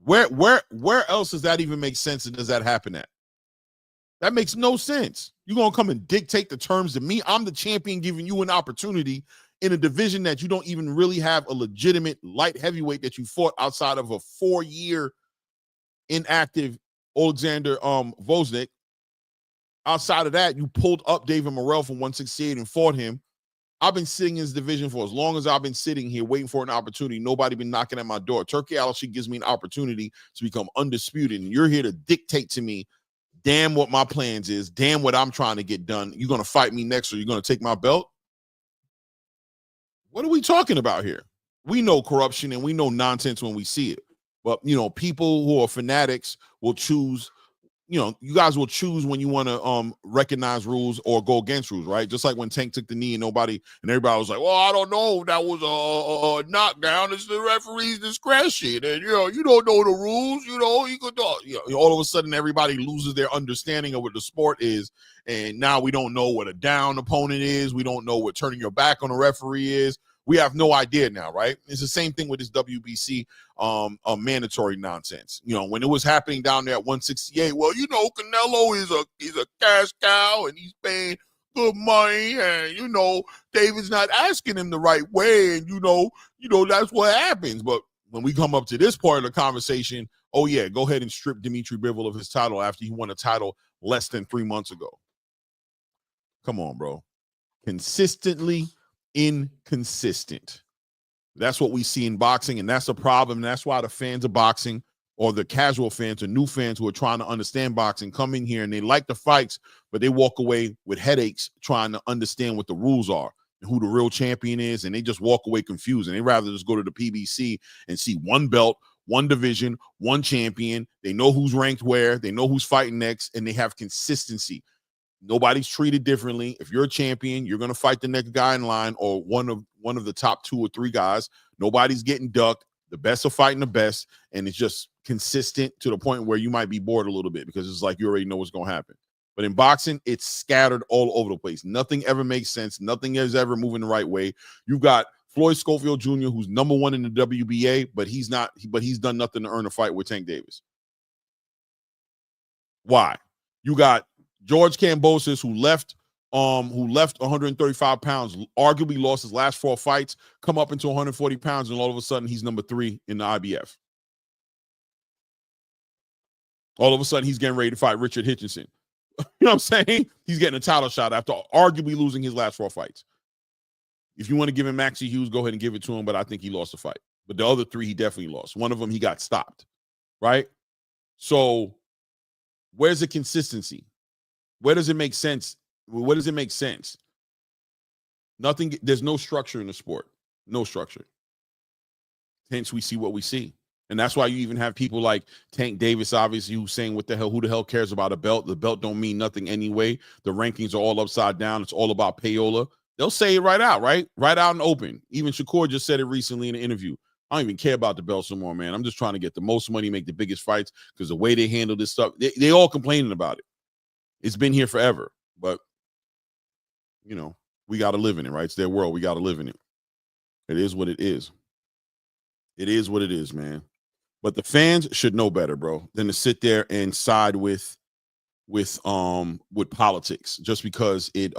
Where else does that even make sense, and does that happen at? That makes no sense. You're going to come and dictate the terms to me? I'm the champion giving you an opportunity in a division that you don't even really have a legitimate light heavyweight that you fought outside of a 4-year inactive Alexander Vosnik. Outside of that, you pulled up David Morrell from 168 and fought him. I've been sitting in this division for as long as I've been sitting here waiting for an opportunity. Nobody been knocking at my door. Turkey Al-Sheikh gives me an opportunity to become undisputed, and you're here to dictate to me damn what my plans is, damn what I'm trying to get done. You're going to fight me next, or you're going to take my belt? What are we talking about here? We know corruption and we know nonsense when we see it. But, people who are fanatics will choose, you guys will choose when you want to recognize rules or go against rules, right? Just like when Tank took the knee and everybody was like, well, I don't know. That was a knockdown. It's the referee's discretion. And, you don't know the rules. You could all of a sudden everybody loses their understanding of what the sport is. And now we don't know what a down opponent is. We don't know what turning your back on a referee is. We have no idea now, right? It's the same thing with this WBC mandatory nonsense. When it was happening down there at 168, well, Canelo is a cash cow and he's paying good money, and David's not asking him the right way, and that's what happens. But when we come up to this part of the conversation, oh yeah, go ahead and strip Dimitri Bivol of his title after he won a title less than 3 months ago. Come on, bro. Consistently inconsistent. That's what we see in boxing, and that's a problem. And that's why the fans of boxing, or the casual fans or new fans who are trying to understand boxing, come in here and they like the fights, but they walk away with headaches trying to understand what the rules are and who the real champion is, and they just walk away confused. And they rather just go to the PBC and see one belt, one division, one champion. They know who's ranked where, they know who's fighting next, and they have consistency. Nobody's treated differently. If you're a champion, you're going to fight the next guy in line, or one of the top 2 or 3 guys. Nobody's getting ducked. The best are fighting the best, and it's just consistent to the point where you might be bored a little bit because it's like you already know what's going to happen. But in boxing, it's scattered all over the place. Nothing ever makes sense. Nothing is ever moving the right way. You've got Floyd Schofield Jr., who's number 1 in the WBA, but he's done nothing to earn a fight with Tank Davis. Why? You got George Kambosos, who left 135 pounds, arguably lost his last 4 fights, come up into 140 pounds, and all of a sudden he's number 3 in the IBF. All of a sudden he's getting ready to fight Richard Hitchinson. You know what I'm saying? He's getting a title shot after arguably losing his last 4 fights. If you want to give him Maxie Hughes, go ahead and give it to him, but I think he lost the fight. But the other 3, he definitely lost. One of them, he got stopped, right? So where's the consistency? Where does it make sense? What does it make sense? Nothing. There's no structure in the sport. No structure. Hence, we see what we see. And that's why you even have people like Tank Davis, obviously, who's saying, who the hell cares about a belt? The belt don't mean nothing anyway. The rankings are all upside down. It's all about payola. They'll say it right out, right? Right out and open. Even Shakur just said it recently in an interview. I don't even care about the belt some more, man. I'm just trying to get the most money, make the biggest fights, because the way they handle this stuff, they all complaining about it. It's been here forever. But, you know, we got to live in it, right? It's their world. We got to live in it. It is what it is. It is what it is, man. But the fans should know better, bro, than to sit there and side with politics just because it's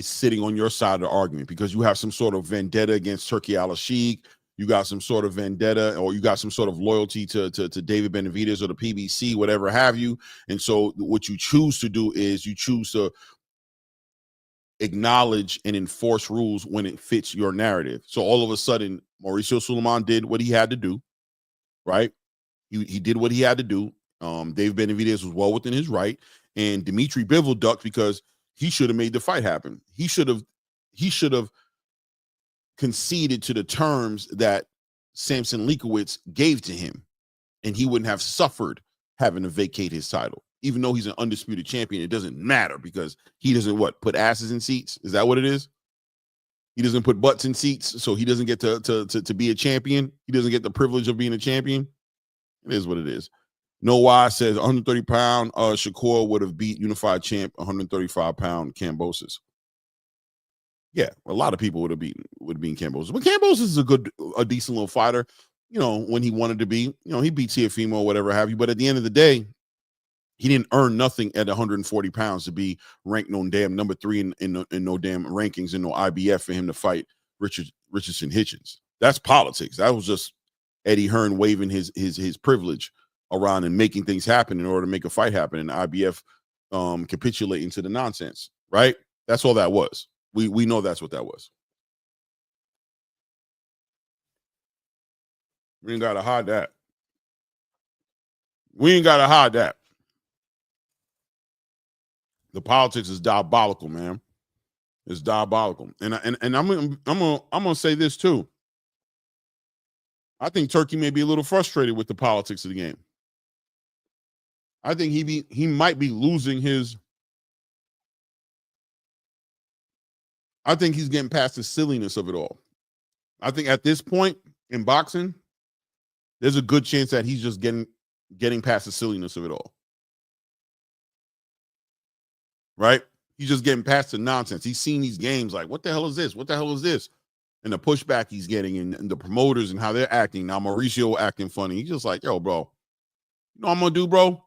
sitting on your side of the argument, because you have some sort of vendetta against Turki Al-Sheikh. You got some sort of vendetta, or you got some sort of loyalty to David Benavidez or the PBC, whatever have you. And so what you choose to do is you choose to acknowledge and enforce rules when it fits your narrative. So all of a sudden, Mauricio Suleiman did what he had to do, right? He did what he had to do. David Benavidez was well within his right. And Dimitri Bivol ducked because he should have made the fight happen. He should have conceded to the terms that Samson Leakowitz gave to him, and he wouldn't have suffered having to vacate his title. Even though he's an undisputed champion, it doesn't matter because he doesn't put asses in seats. Is that what it is? He doesn't put butts in seats, so he doesn't get to be a champion. He doesn't get the privilege of being a champion. It is what it is. No why says 130-pound Shakur would have beat unified champ 135-pound Kambosos. Yeah, a lot of people would have beaten Kambosos. But Kambosos is a decent little fighter, you know, when he wanted to be. You know, he beat Teofimo or whatever have you. But at the end of the day, he didn't earn nothing at 140 pounds to be ranked no damn number 3 in no damn rankings in no IBF for him to fight Richardson Hitchens. That's politics. That was just Eddie Hearn waving his privilege around and making things happen in order to make a fight happen, and IBF capitulating to the nonsense, right? That's all that was. We know that's what that was. We ain't gotta hide that. We ain't gotta hide that. The politics is diabolical, man. It's diabolical. And I'm gonna say this too. I think Turkey may be a little frustrated with the politics of the game. I think he might be losing his. I think he's getting past the silliness of it all. I think at this point in boxing, there's a good chance that he's just getting past the silliness of it all. Right? He's just getting past the nonsense. He's seen these games like, what the hell is this? What the hell is this? And the pushback he's getting and the promoters and how they're acting. Now Mauricio acting funny. He's just like, yo, bro, you know what I'm going to do, bro?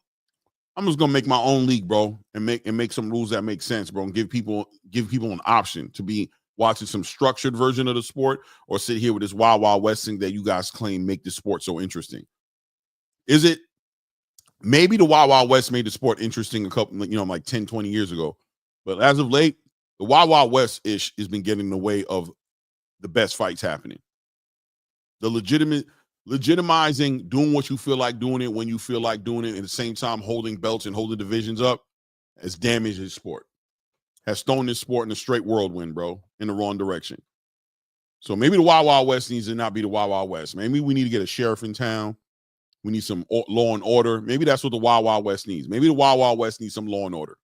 I'm just going to make my own league, bro, and make some rules that make sense, bro, and give people an option to be watching some structured version of the sport or sit here with this Wild Wild West thing that you guys claim make the sport so interesting. Is it? Maybe the Wild Wild West made the sport interesting a couple, like 10, 20 years ago. But as of late, the Wild Wild West-ish has been getting in the way of the best fights happening. The legitimizing doing what you feel like doing it when you feel like doing it, at the same time holding belts and holding divisions up, has damaged his sport. Has thrown this sport in a straight whirlwind, bro, in the wrong direction. So maybe the Wild Wild West needs to not be the Wild Wild West. Maybe we need to get a sheriff in town. We need some law and order. Maybe that's what the Wild Wild West needs. Maybe the Wild Wild West needs some law and order.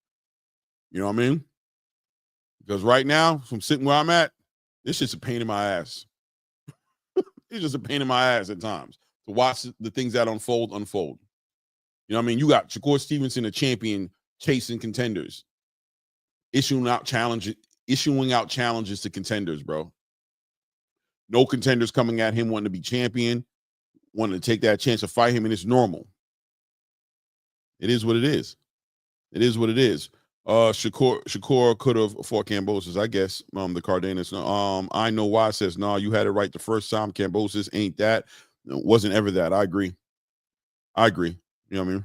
You know what I mean? Because right now, from sitting where I'm at, this shit's a pain in my ass. It's just a pain in my ass at times to watch the things that unfold. You know what I mean? You got Shakur Stevenson, a champion, chasing contenders, issuing out challenges to contenders, bro. No contenders coming at him wanting to be champion, wanting to take that chance to fight him, and it's normal. It is what it is. It is what it is. Shakur could have fought Kambosos, I guess. The Cardenas. I know why says, no, you had it right the first time. Kambosos ain't that. It wasn't ever that. I agree. You know what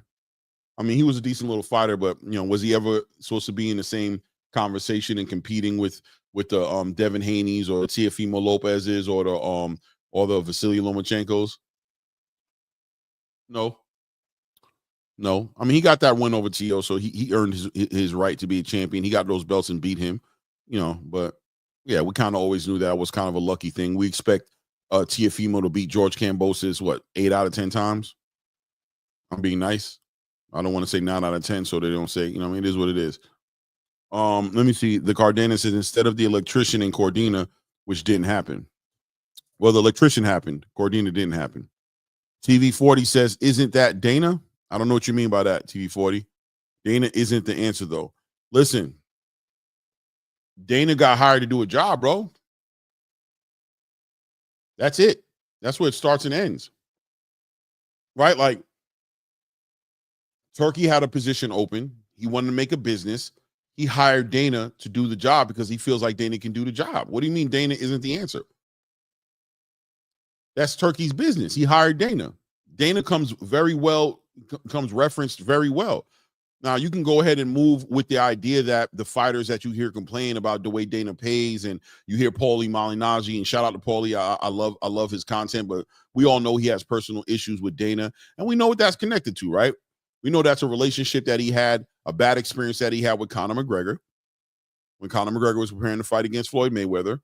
I mean? He was a decent little fighter, but was he ever supposed to be in the same conversation and competing with the Devin Haney's or the Teofimo Lopez's or the Vasily Lomachenkos? No. I mean, he got that win over Tio, so he earned his right to be a champion. He got those belts and beat him, but yeah, we kind of always knew that was kind of a lucky thing. We expect Teofimo to beat George Kambosos, 8 out of 10 times? I'm being nice. I don't want to say 9 out of 10 so they don't say, it is what it is. Let me see. The Cardenas says, instead of the electrician in Cordina, which didn't happen. Well, the electrician happened. Cordina didn't happen. TV40 says, isn't that Dana? I don't know what you mean by that, TV40. Dana isn't the answer, though. Listen, Dana got hired to do a job, bro. That's it. That's where it starts and ends. Right? Like, Turkey had a position open. He wanted to make a business. He hired Dana to do the job because he feels like Dana can do the job. What do you mean Dana isn't the answer? That's Turkey's business. He hired Dana. Dana comes referenced very well. Now, you can go ahead and move with the idea that the fighters that you hear complain about the way Dana pays, and you hear Paulie Malignaggi, and shout out to Paulie. I love his content, but we all know he has personal issues with Dana, and we know what that's connected to, right? We know that's a relationship that he had, a bad experience that he had with Conor McGregor when Conor McGregor was preparing to fight against Floyd Mayweather,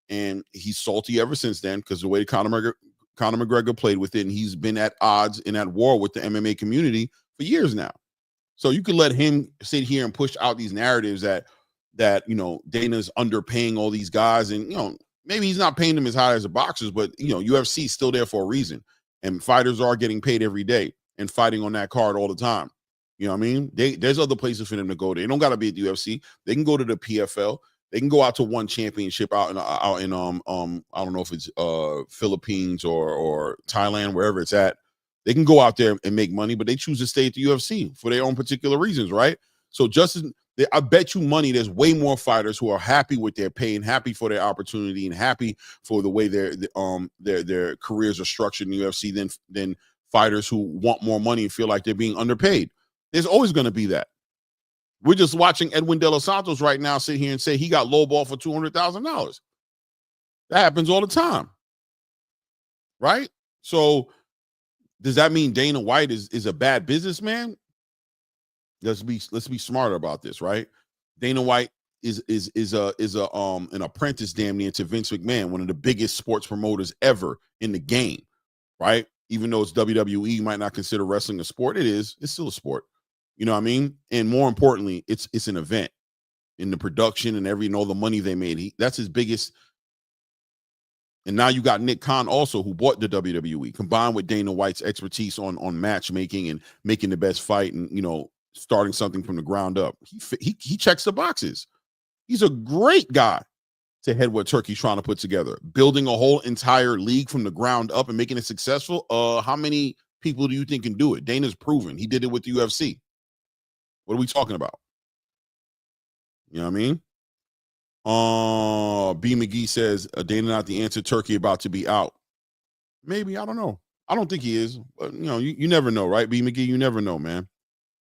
and he's salty ever since then because the way Conor McGregor played with it, and he's been at odds and at war with the MMA community for years now. So you could let him sit here and push out these narratives that Dana's underpaying all these guys, and maybe he's not paying them as high as the boxers, but UFC is still there for a reason, and fighters are getting paid every day and fighting on that card all the time. You know what I mean? There's other places for them to go. They don't got to be at the UFC. They can go to the PFL. They can go out to one championship out in I don't know if it's Philippines or Thailand, wherever it's at. They can go out there and make money, but they choose to stay at the UFC for their own particular reasons, right? So I bet you money there's way more fighters who are happy with their pay and happy for their opportunity and happy for the way their careers are structured in the UFC than fighters who want more money and feel like they're being underpaid. There's always going to be that. We're just watching Edwin De Los Santos right now sit here and say he got lowball for $200,000. That happens all the time, right? So does that mean Dana White is a bad businessman? Let's be smarter about this, right? Dana White is an apprentice damn near to Vince McMahon, one of the biggest sports promoters ever in the game, right? Even though it's WWE, you might not consider wrestling a sport. It's still a sport. You know what I mean? And more importantly, it's an event in the production and all the money they made. That's his biggest. And now you got Nick Khan also, who bought the WWE, combined with Dana White's expertise on matchmaking and making the best fight and, starting something from the ground up. He checks the boxes. He's a great guy to head what Turkey's trying to put together. Building a whole entire league from the ground up and making it successful. How many people do you think can do it? Dana's proven. He did it with the UFC. What are we talking about? You know what I mean? B. McGee says, Dana not the answer. Turkey about to be out. Maybe. I don't know. I don't think he is. But, you never know, right, B. McGee? You never know, man.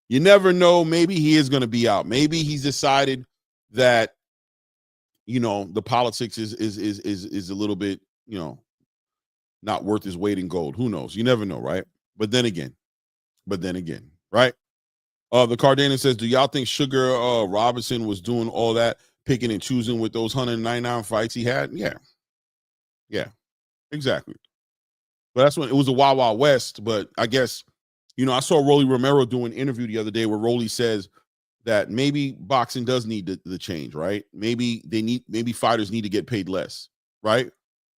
You never know. Maybe he is going to be out. Maybe he's decided that the politics is a little bit, not worth his weight in gold. Who knows? You never know, right? But then again, right? The Cardenas says, do y'all think Sugar Robinson was doing all that picking and choosing with those 199 fights he had? Yeah, exactly. But that's when it was a Wild Wild West. But I guess, I saw Rolly Romero do an interview the other day where Rolly says that maybe boxing does need the change, right? Maybe fighters need to get paid less, right?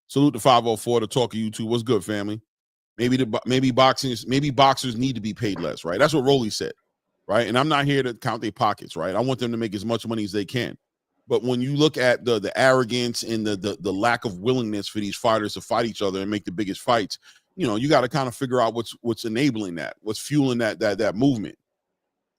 Salute to 504 to talk of YouTube. What's good, family? Maybe boxers need to be paid less, right? That's what Rolly said, right? And I'm not here to count their pockets, right? I want them to make as much money as they can. But when you look at the arrogance and the lack of willingness for these fighters to fight each other and make the biggest fights, you got to kind of figure out what's enabling that, what's fueling that movement.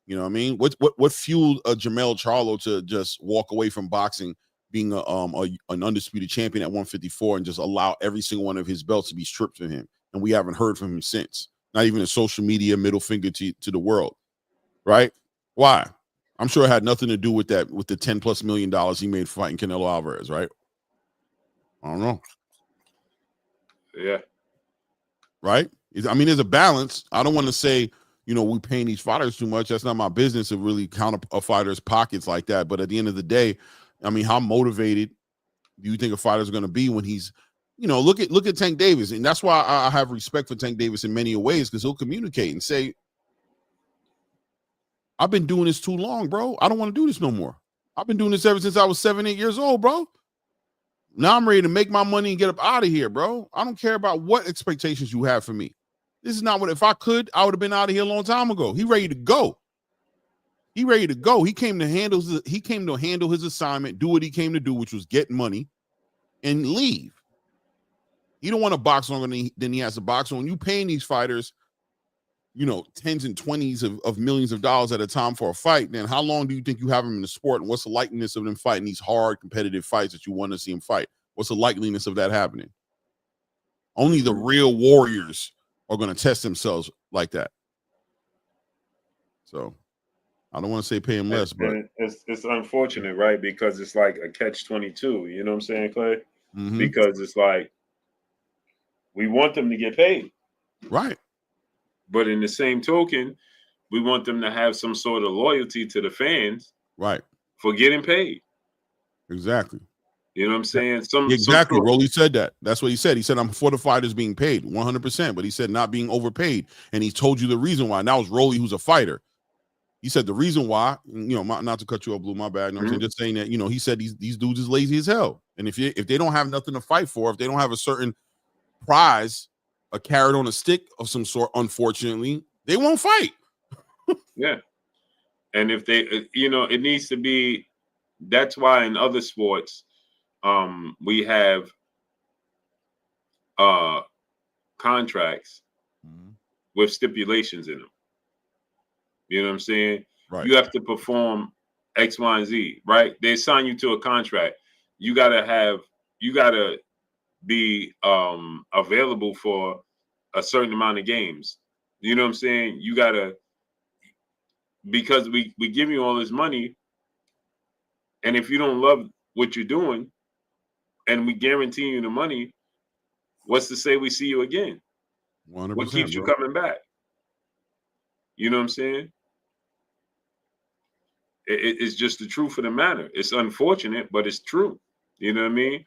You know what I mean? What fueled Jamel Charlo to just walk away from boxing, being an undisputed champion at 154, and just allow every single one of his belts to be stripped from him, and we haven't heard from him since. Not even a social media middle finger to the world, right? Why? I'm sure it had nothing to do with that, with the $10+ million he made fighting Canelo Alvarez, right? I don't know. Yeah. Right? I mean, there's a balance. I don't want to say, we paying these fighters too much. That's not my business to really count a fighter's pockets like that. But at the end of the day, I mean, how motivated do you think a fighter's going to be when he's, look at Tank Davis. And that's why I have respect for Tank Davis in many ways, because he'll communicate and say, I've been doing this too long, bro. I don't want to do this no more. I've been doing this ever since I was 7, 8 years old, bro. Now I'm ready to make my money and get up out of here, bro. I don't care about what expectations you have for me. This is not what, if I could, I would have been out of here a long time ago. He ready to go. He came to handle his assignment, do what he came to do, which was get money and leave. You don't want to box longer than he has to box. When you paying these fighters, tens and twenties of millions of dollars at a time for a fight, then how long do you think you have them in the sport? And what's the likeliness of them fighting these hard competitive fights that you want to see them fight? What's the likeliness of that happening? Only the real warriors are going to test themselves like that. So I don't want to say pay him less, but it's unfortunate, right? Because it's like a catch-22. You know what I'm saying, Clay? Mm-hmm. Because it's like we want them to get paid, right? But in the same token, we want them to have some sort of loyalty to the fans, right? For getting paid. Exactly. You know what I'm saying? Exactly. Rolly said that. That's what he said. He said, I'm for the fighters being paid 100%, but he said not being overpaid. And he told you the reason why. And that was Rolly, who's a fighter. He said the reason why, not to cut you off, Blue, my bad. I'm saying, just saying that, he said these dudes is lazy as hell. And if they don't have nothing to fight for, if they don't have a certain prize, a carrot on a stick of some sort, unfortunately, they won't fight. Yeah. And if they, it needs to be, that's why in other sports, we have contracts with stipulations in them. You know what I'm saying? Right. You have to perform X, Y, and Z, right? They assign you to a contract. You gotta be available for a certain amount of games. You know what I'm saying? You gotta, because we give you all this money, and if you don't love what you're doing, and we guarantee you the money, what's to say we see you again? 100%, what keeps you coming back? You know what I'm saying? It's just the truth of the matter. It's unfortunate, but it's true. You know what I mean?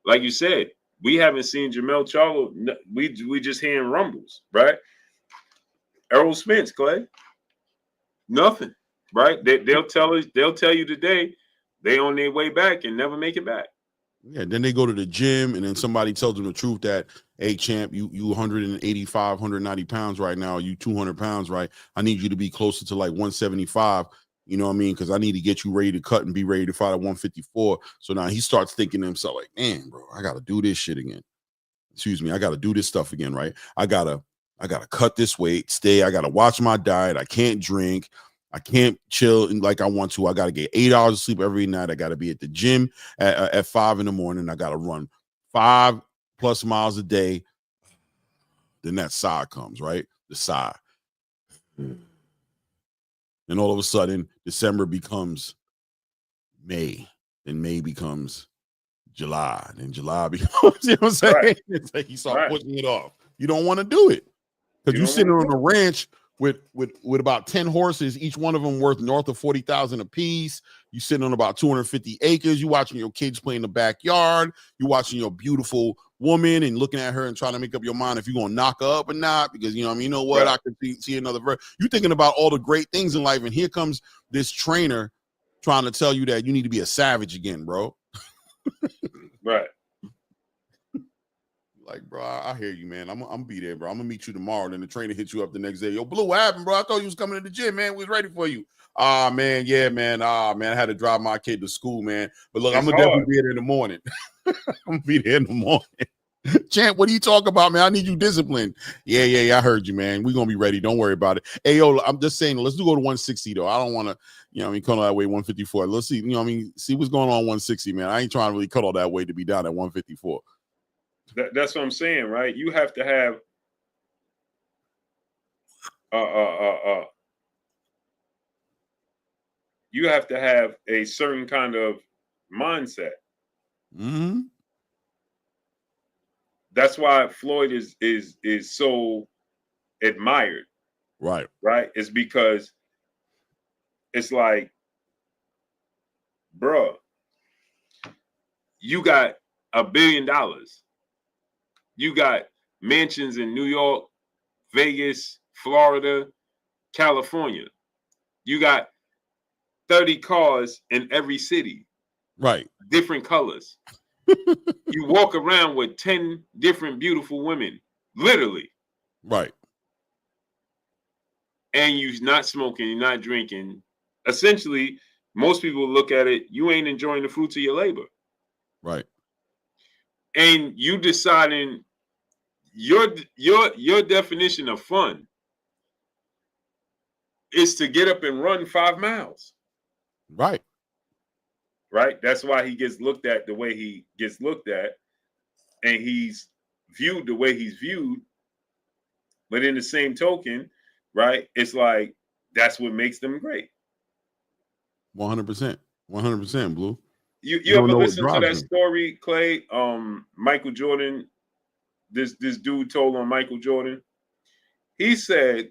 Like you said, we haven't seen Jamel Charlo. We just hearing rumbles, right? Errol Spence, Clay, nothing, right? They'll tell you today they on their way back and never make it back. Yeah, then they go to the gym and then somebody tells them the truth that, hey, champ, you 185, 190 pounds right now. You 200 pounds, right? I need you to be closer to like 175. You know what I mean? Because I need to get you ready to cut and be ready to fight at 154. So now he starts thinking to himself like, man, bro, I got to do this shit again. Excuse me. I got to do this stuff again, right? I got to cut this weight, I got to watch my diet. I can't drink. I can't chill like I want to. I got to get 8 hours of sleep every night. I got to be at the gym at 5 in the morning. I got to run 5+ miles a day. Then that sigh comes, right? The sigh. And all of a sudden, December becomes May. then May becomes July, then July becomes, you know what I'm saying? Right. It's like you start pushing it off. You don't want to do it because you're sitting on a ranch with about 10 horses, each one of them worth north of 40,000 a piece. You sitting on about 250 acres. You watching your kids play in the backyard. You watching your beautiful woman and looking at her and trying to make up your mind if you're gonna knock her up or not. Because you know, I mean, you know what? Right. I could see another. You're thinking about all the great things in life, and here comes this trainer trying to tell you that you need to be a savage again, bro. Right. Like, bro, I hear you, man. I'm gonna be there, bro. I'm gonna meet you tomorrow. Then the trainer hits you up the next day. Yo, Blue, what happened, bro? I thought you was coming to the gym, man. We was ready for you. Man, yeah, man. Man, I had to drive my kid to school, man. But look, I'm gonna definitely be there in the morning. I'm gonna be there in the morning. Champ, what are you talking about, man? I need you disciplined. Yeah. I heard you, man. We're gonna be ready. Don't worry about it. Hey, yo, I'm just saying, let's go to 160 though. I don't want to, you know, I mean, cut all that weight 154. Let's see, you know, I mean, see what's going on 160, man. I ain't trying to really cut all that weight to be down at 154. That's what I'm saying, right? You have to have you have to have a certain kind of mindset. Mm-hmm. That's why Floyd is so admired. Right. Right? It's because it's like, bro, you got $1 billion. You got mansions in New York, Vegas, Florida, California. You got 30 cars in every city. Right. Different colors. You walk around with 10 different beautiful women, literally. Right. And you're not smoking, you're not drinking. Essentially, most people look at it, you ain't enjoying the fruits of your labor. Right. And you deciding your definition of fun is to get up and run 5 miles. Right. Right? That's why he gets looked at the way he gets looked at, and he's viewed the way he's viewed. But in the same token, right, it's like that's what makes them great. 100%. 100%, Blue. You ever listen to that story, Clay? Michael Jordan, this dude told on Michael Jordan. He said,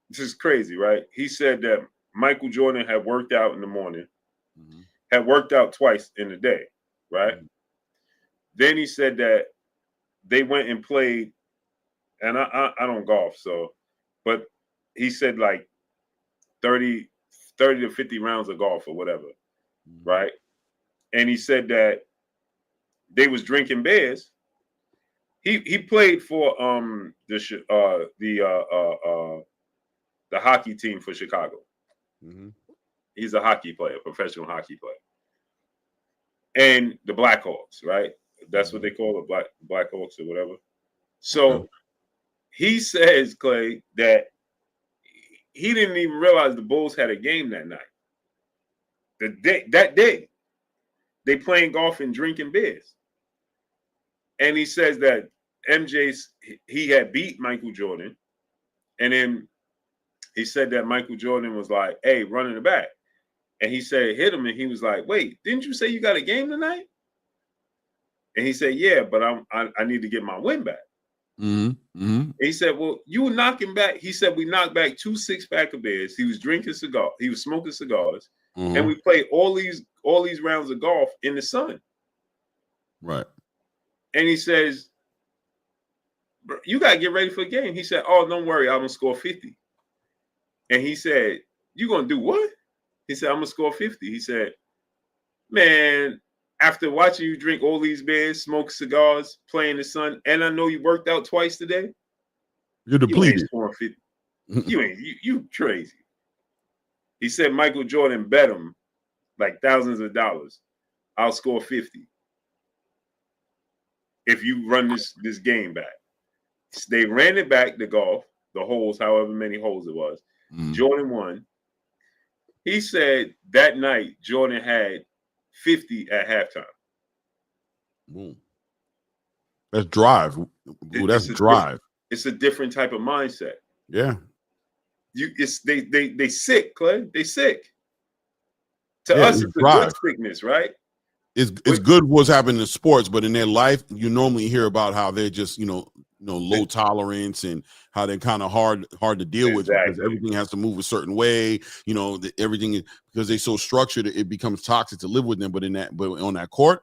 this is crazy, right? He said that Michael Jordan had worked out in the morning, had worked out twice in the day, right? Then he said that they went and played, and I don't golf, so, but he said like 30 to 50 rounds of golf or whatever, right? And he said that they was drinking beers. He played for the hockey team for Chicago. Mm-hmm. He's a hockey player, professional hockey player. And the Blackhawks, right? That's what they call it, Blackhawks or whatever. So he says, Clay, that he didn't even realize the Bulls had a game that night. That day, they playing golf and drinking beers. And he says that he had beat Michael Jordan. And then he said that Michael Jordan was like, hey, run in the back. And he said it hit him, and he was like, wait, didn't you say you got a game tonight? And he said, yeah, but I need to get my win back. Mm-hmm. Mm-hmm. He said, well, you were knocking back. He said, we knocked back 2 6-pack of beers. He was drinking cigars. He was smoking cigars. Mm-hmm. And we played all these rounds of golf in the sun. Right. And he says, you got to get ready for the game. He said, oh, don't worry. I'm going to score 50. And he said, you going to do what? He said, I'm going to score 50. He said, man, after watching you drink all these beers, smoke cigars, play in the sun, and I know you worked out twice today, you're depleted. You crazy. He said Michael Jordan bet him like thousands of dollars. I'll score 50 if you run this game back. They ran it back, the golf, the holes, however many holes it was. Jordan won. He said that night Jordan had 50 at halftime. Boom. That's drive. Ooh, that's drive. It's a different type of mindset. Yeah. They sick, Clay. They sick. To us, it's a good sickness, right? it's good what's happening in sports, but in their life, you normally hear about how they're just, low tolerance and how they're kind of hard to deal with because everything has to move a certain way. Everything because they're so structured, it becomes toxic to live with them. But on that court,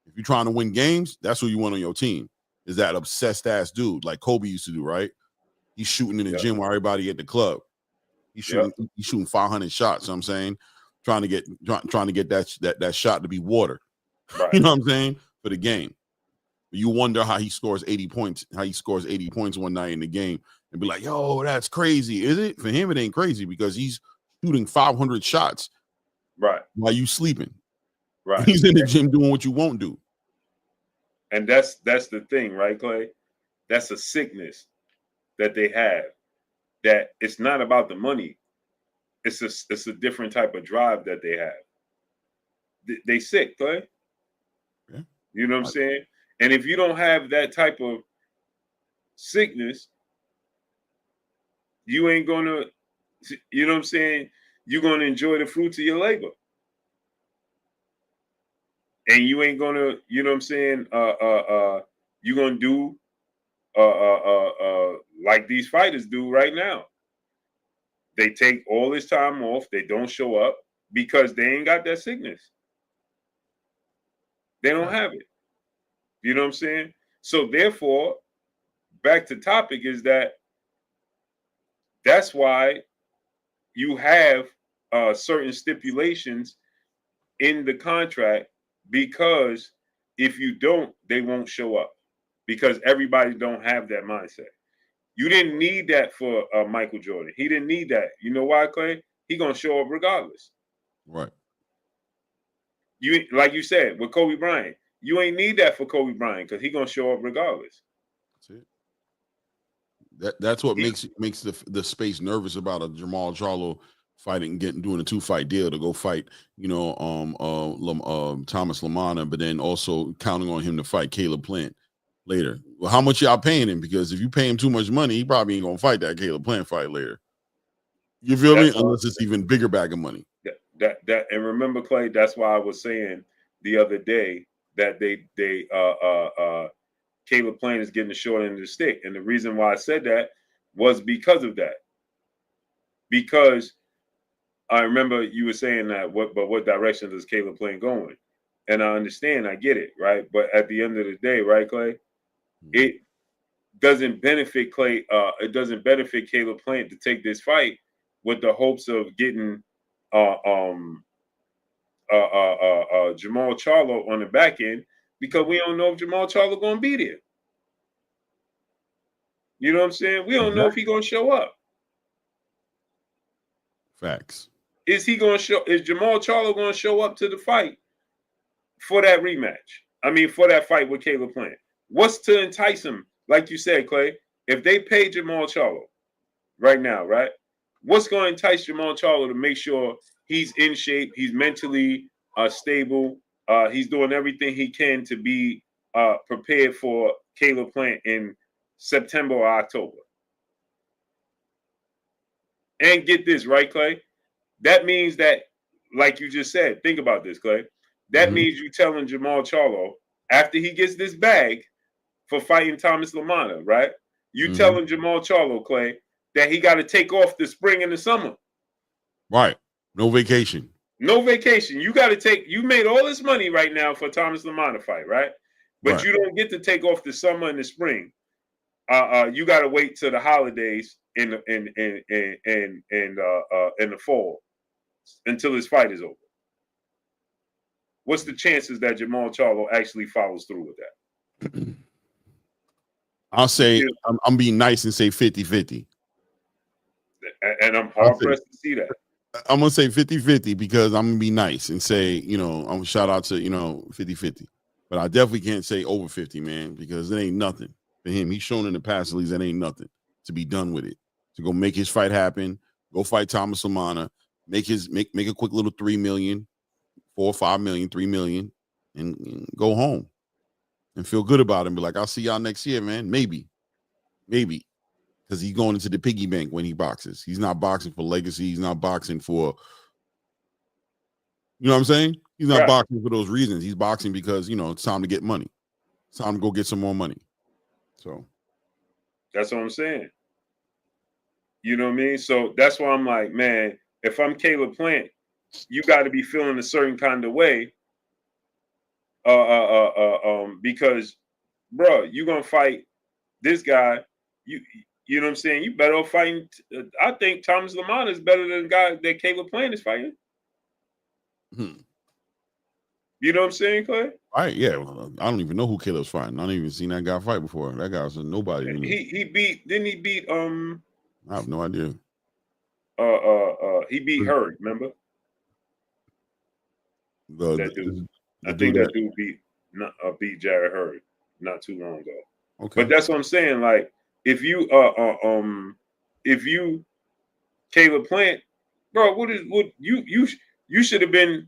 if you're trying to win games, that's who you want on your team. Is that obsessed ass dude like Kobe used to do, right? He's shooting in the gym while everybody at the club. He's shooting 500 shots. You know what I'm saying, trying to get that shot to be water. Right. You know what I'm saying, for the game. You wonder how he scores 80 points. How he scores 80 points one night in the game, and be like, "Yo, that's crazy." Is it? For him, it ain't crazy because he's shooting 500 shots, right, while you sleeping. Right. He's in the gym doing what you won't do. And that's the thing, right, Clay? That's a sickness that they have. That it's not about the money. It's a different type of drive that they have. They sick, Clay. Yeah. You know what I'm saying? And if you don't have that type of sickness, you ain't gonna, you know what I'm saying? You're gonna enjoy the fruits of your labor. And you ain't gonna, you know what I'm saying? You're gonna do like these fighters do right now. They take all this time off, they don't show up because they ain't got that sickness. They don't have it. You know what I'm saying? So therefore, back to topic is that's why you have certain stipulations in the contract, because if you don't, they won't show up because everybody don't have that mindset. You didn't need that for Michael Jordan. He didn't need that. You know why, Clay? He gonna show up regardless. Right. You, like you said with Kobe Bryant, you ain't need that for Kobe Bryant because he gonna show up regardless. That's it. That's what makes the space nervous about a Jamal Charlo fighting, doing a 2-fight deal to go fight, Thomas Lamana, but then also counting on him to fight Caleb Plant later. Well, how much y'all paying him? Because if you pay him too much money, he probably ain't gonna fight that Caleb Plant fight later. You feel me? Unless it's even bigger bag of money. That and remember, Clay, that's why I was saying the other day that Caleb Plant is getting the short end of the stick. And the reason why I said that was because of that. Because I remember you were saying that, what direction does Caleb Plant going? And I understand, I get it, right? But at the end of the day, right, Clay, it doesn't benefit Clay. It doesn't benefit Caleb Plant to take this fight with the hopes of getting Jamal Charlo on the back end, because we don't know if Jamal Charlo gonna be there. You know what I'm saying? We don't know if he's gonna show up. Facts. Is Jamal Charlo gonna show up to the fight for that rematch? I mean, for that fight with Caleb Plant. What's to entice him? Like you said, Clay, if they pay Jamal Charlo right now, right? What's going to entice Jamal Charlo to make sure he's in shape, he's mentally stable, he's doing everything he can to be prepared for Caleb Plant in September or October? And get this, right, Clay? That means that, like you just said, think about this, Clay. That means you telling Jamal Charlo, after he gets this bag for fighting Thomas Lamana, right? You telling Jamal Charlo, Clay, that he got to take off the spring and the summer. Right. No vacation. No vacation. You got to take, you made all this money right now for Thomas Lamana fight, right? But you don't get to take off the summer and the spring. You got to wait till the holidays in the fall until his fight is over. What's the chances that Jamal Charlo actually follows through with that? I'll say, I'm being nice and say 50-50. And I'm hard pressed to see that. I'm going to say 50-50 because I'm going to be nice and say, I'm going to shout out to, 50-50. But I definitely can't say over 50, man, because it ain't nothing for him. He's shown in the past, at least, that ain't nothing to be done with it. To go make his fight happen, go fight Thomas Lamana, make a quick little 3 million, 4 or 5 million, 3 million, and go home and feel good about him. Be like, I'll see y'all next year, man. Maybe. Because he's going into the piggy bank when he boxes. He's not boxing for legacy. He's not boxing for, You know what I'm saying? He's not boxing for those reasons. He's boxing because, you know, it's time to get money. It's time to go get some more money. So that's what I'm saying. You know what I mean? So that's why I'm like, man, if I'm Caleb Plant, you got to be feeling a certain kind of way. Because, bro, you're gonna fight this guy. You know what I'm saying? You better off fighting. I think Thomas Lamont is better than the guy that Caleb Plant is fighting. You know what I'm saying, Clay? Right, yeah. Well, I don't even know who Caleb's fighting. I don't even seen that guy fight before. That guy's a nobody to me. He beat. Didn't he beat? I have no idea. He beat Hurd. Remember? That dude. I think that dude beat Jared Hurd not too long ago. Okay. But that's what I'm saying. Like, if you Caleb Plant, bro, what you should have been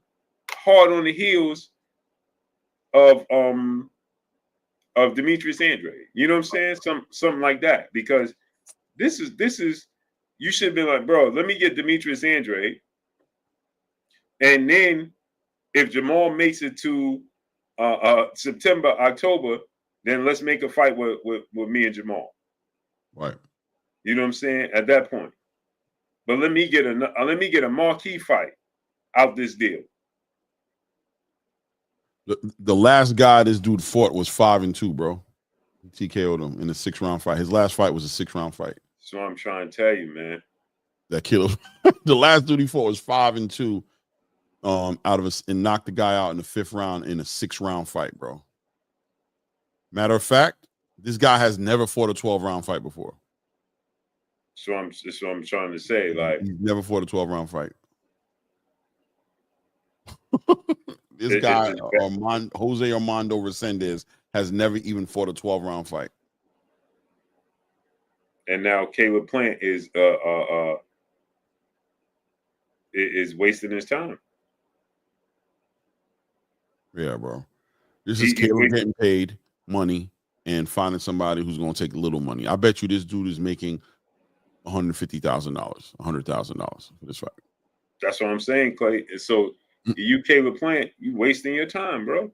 hard on the heels of Demetrius Andrade. You know what I'm saying? Something like that. Because this is you should have been like, bro, let me get Demetrius Andrade. And then if Jamal makes it to September, October, then let's make a fight with me and Jamal. Right. You know what I'm saying? At that point. But let me get a marquee fight out this deal. The last guy this dude fought was 5-2, bro. He TKO'd him in a 6-round fight. His last fight was a 6-round fight. So I'm trying to tell you, man. That killer. The last dude he fought was 5-2. And knocked the guy out in the 5th round in a 6-round fight, bro. Matter of fact, this guy has never fought a 12-round fight before. So I'm trying to say, like, he's never fought a 12-round fight. This guy, Jose Armando Resendez, has never even fought a 12-round fight. And now Caleb Plant is wasting his time. Yeah, bro. This is Caleb getting paid money and finding somebody who's going to take little money. I bet you this dude is making $150,000, $100,000 for this fight. That's what I'm saying, Clay. So you Caleb Plant, you wasting your time, bro.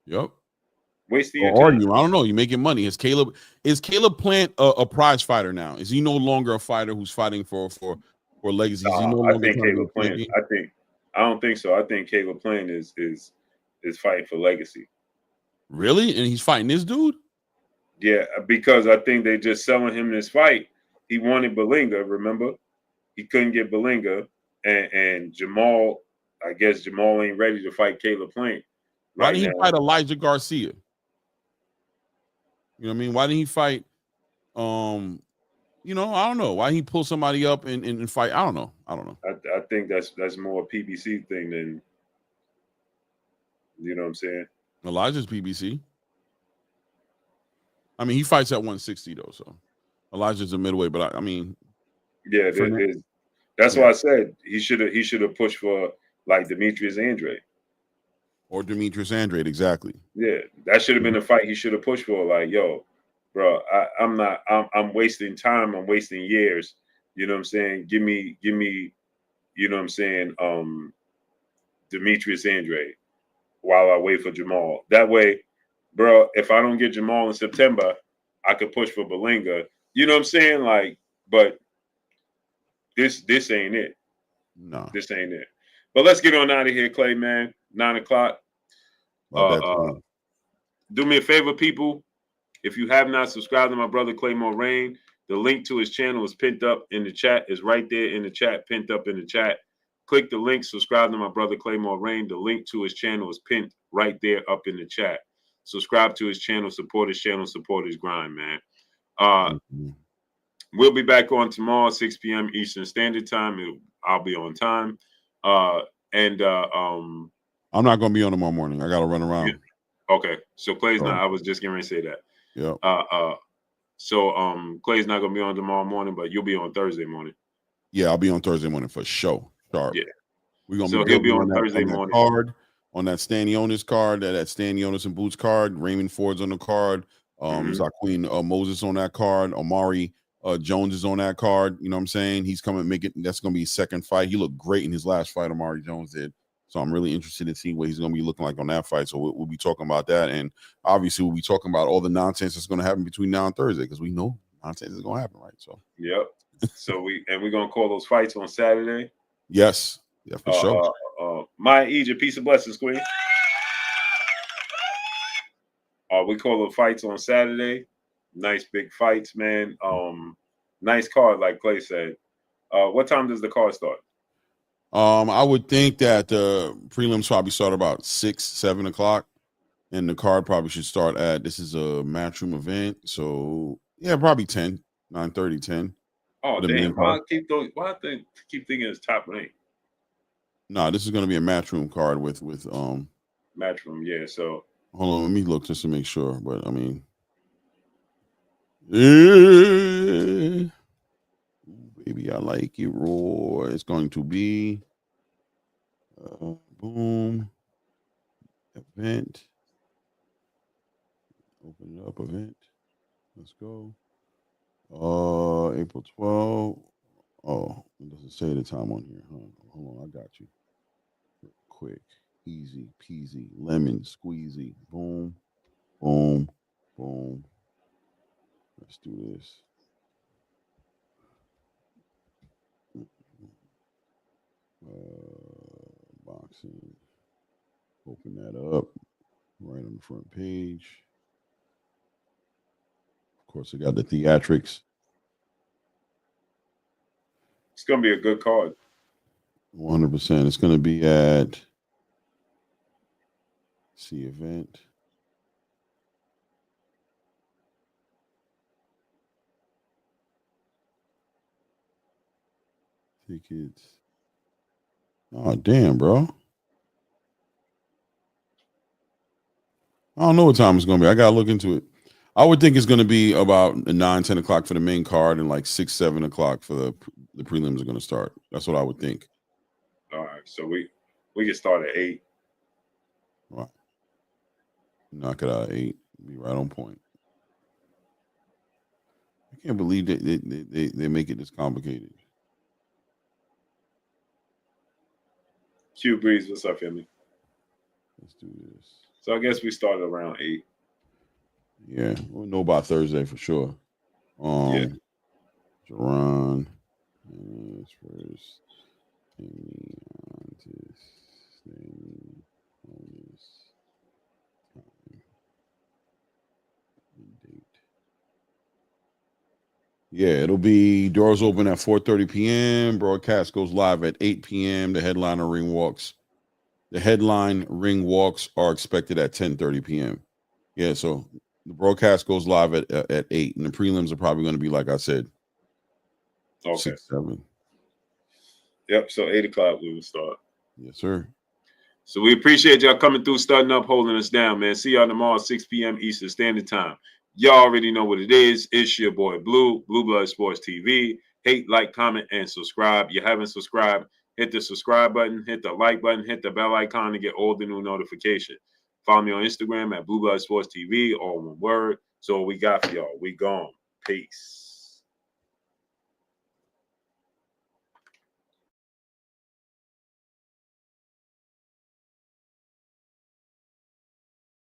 Yep. Wasting your time. I don't know. You're making money. Is Caleb Plant a prize fighter now? Is he no longer a fighter who's fighting for legacy? Is he no longer I think Caleb Plant. I don't think so. I think Caleb Plant is fighting for legacy. Really? And he's fighting this dude? Yeah, because I think they just selling him this fight. He wanted Belinga, remember? He couldn't get Belinga. And Jamal, I guess Jamal ain't ready to fight Caleb Plant. Why didn't he fight Elijah Garcia? You know what I mean? Why didn't he fight I don't know. Why he pull somebody up and fight? I don't know. I think that's more a PBC thing than, you know what I'm saying? Elijah's PBC. I mean, he fights at 160 though, so Elijah's a middleweight. But I mean, yeah, that's why I said he should have pushed for like Demetrius Andrade. Or Demetrius Andrade, exactly. Yeah, that should have been a fight he should have pushed for. Like, yo, bro, I'm wasting time. I'm wasting years. You know what I'm saying? Give me, you know what I'm saying? Demetrius Andrade while I wait for Jamal. That way, bro, if I don't get Jamal in September, I could push for Belinga. You know what I'm saying? Like, but this ain't it. No. This ain't it. But let's get on out of here, Clay, man. 9 o'clock. Do me a favor, people. If you have not subscribed to my brother Claymore Rain, the link to his channel is pinned up in the chat. Is right there in the chat, pinned up in the chat. Click the link, subscribe to my brother Claymore Rain. The link to his channel is pinned right there up in the chat. Subscribe to his channel, support his grind, man. We'll be back on tomorrow, 6 p.m. Eastern Standard Time. I'll be on time. I'm not going to be on tomorrow morning. I got to run around. Yeah. Okay. So Clay's not. I was just getting ready to say that. Yeah. So Clay's not going to be on tomorrow morning, but you'll be on Thursday morning. Yeah, I'll be on Thursday morning for sure. Sharp. Yeah. We're going to he'll be on Thursday morning. Card, on that Stanionis card, that Stanionis and Boots card. Raymond Ford's on the card. Zaquin Moses on that card. Omari Jones is on that card. You know what I'm saying? He's coming that's going to be his second fight. He looked great in his last fight, Omari Jones did. So I'm really interested to see what he's going to be looking like on that fight. So we'll be talking about that. And obviously we'll be talking about all the nonsense that's going to happen between now and Thursday, because we know nonsense is going to happen, right? So, yep. So we're going to call those fights on Saturday. Yes. Yeah, for sure. Maya Egypt, peace and blessings, Queen. We call the fights on Saturday. Nice big fights, man. Nice card, like Clay said. What time does the card start? I would think that the prelims probably start about 6, 7 o'clock, and the card probably should start at, this is a Matchroom event, so yeah, probably 10, 9:30, 10. Oh damn! Why I keep thinking it's top rank? No, this is going to be a Matchroom card with Matchroom, yeah. So hold on, let me look just to make sure. But I mean, yeah. Baby, I like it raw. It's going to be boom event. Open it up, event. Let's go. April 12th. Oh, it doesn't say the time on here. Hold on, I got you. Quick, easy peasy, lemon squeezy. Boom, boom, boom. Let's do this. Boxing. Open that up. Right on the front page. Of course, I got the theatrics. It's going to be a good card. 100%. It's going to be at event. Tickets. Oh, damn, bro. I don't know what time it's going to be. I got to look into it. I would think it's going to be about 9, 10 o'clock for the main card and like 6, 7 o'clock for the prelims are going to start. That's what I would think. All right. So we can start at 8. Right. Knock it out at 8. Be right on point. I can't believe they make it this complicated. Q Breeze, what's up, family? Let's do this. So I guess we started around 8. Yeah, we'll know by Thursday for sure. Yeah. Jerron first. Yeah, it'll be doors open at 4:30 p.m. Broadcast goes live at 8 p.m. The headline ring walks are expected at 10:30 p.m. Yeah, so the broadcast goes live at 8, and the prelims are probably going to be, like I said, 6, 7. Yep, so 8 o'clock we will start. Yes, sir. So we appreciate y'all coming through, starting up, holding us down, man. See y'all tomorrow, 6 p.m. Eastern Standard Time. Y'all already know what it is. It's your boy Blue Blood Sports TV. Hate, like, comment, and subscribe. You haven't subscribed, hit the subscribe button, hit the like button, hit the bell icon to get all the new notifications. Follow me on Instagram at Blue Blood Sports TV, all one word. So what we got for y'all. We gone. Peace.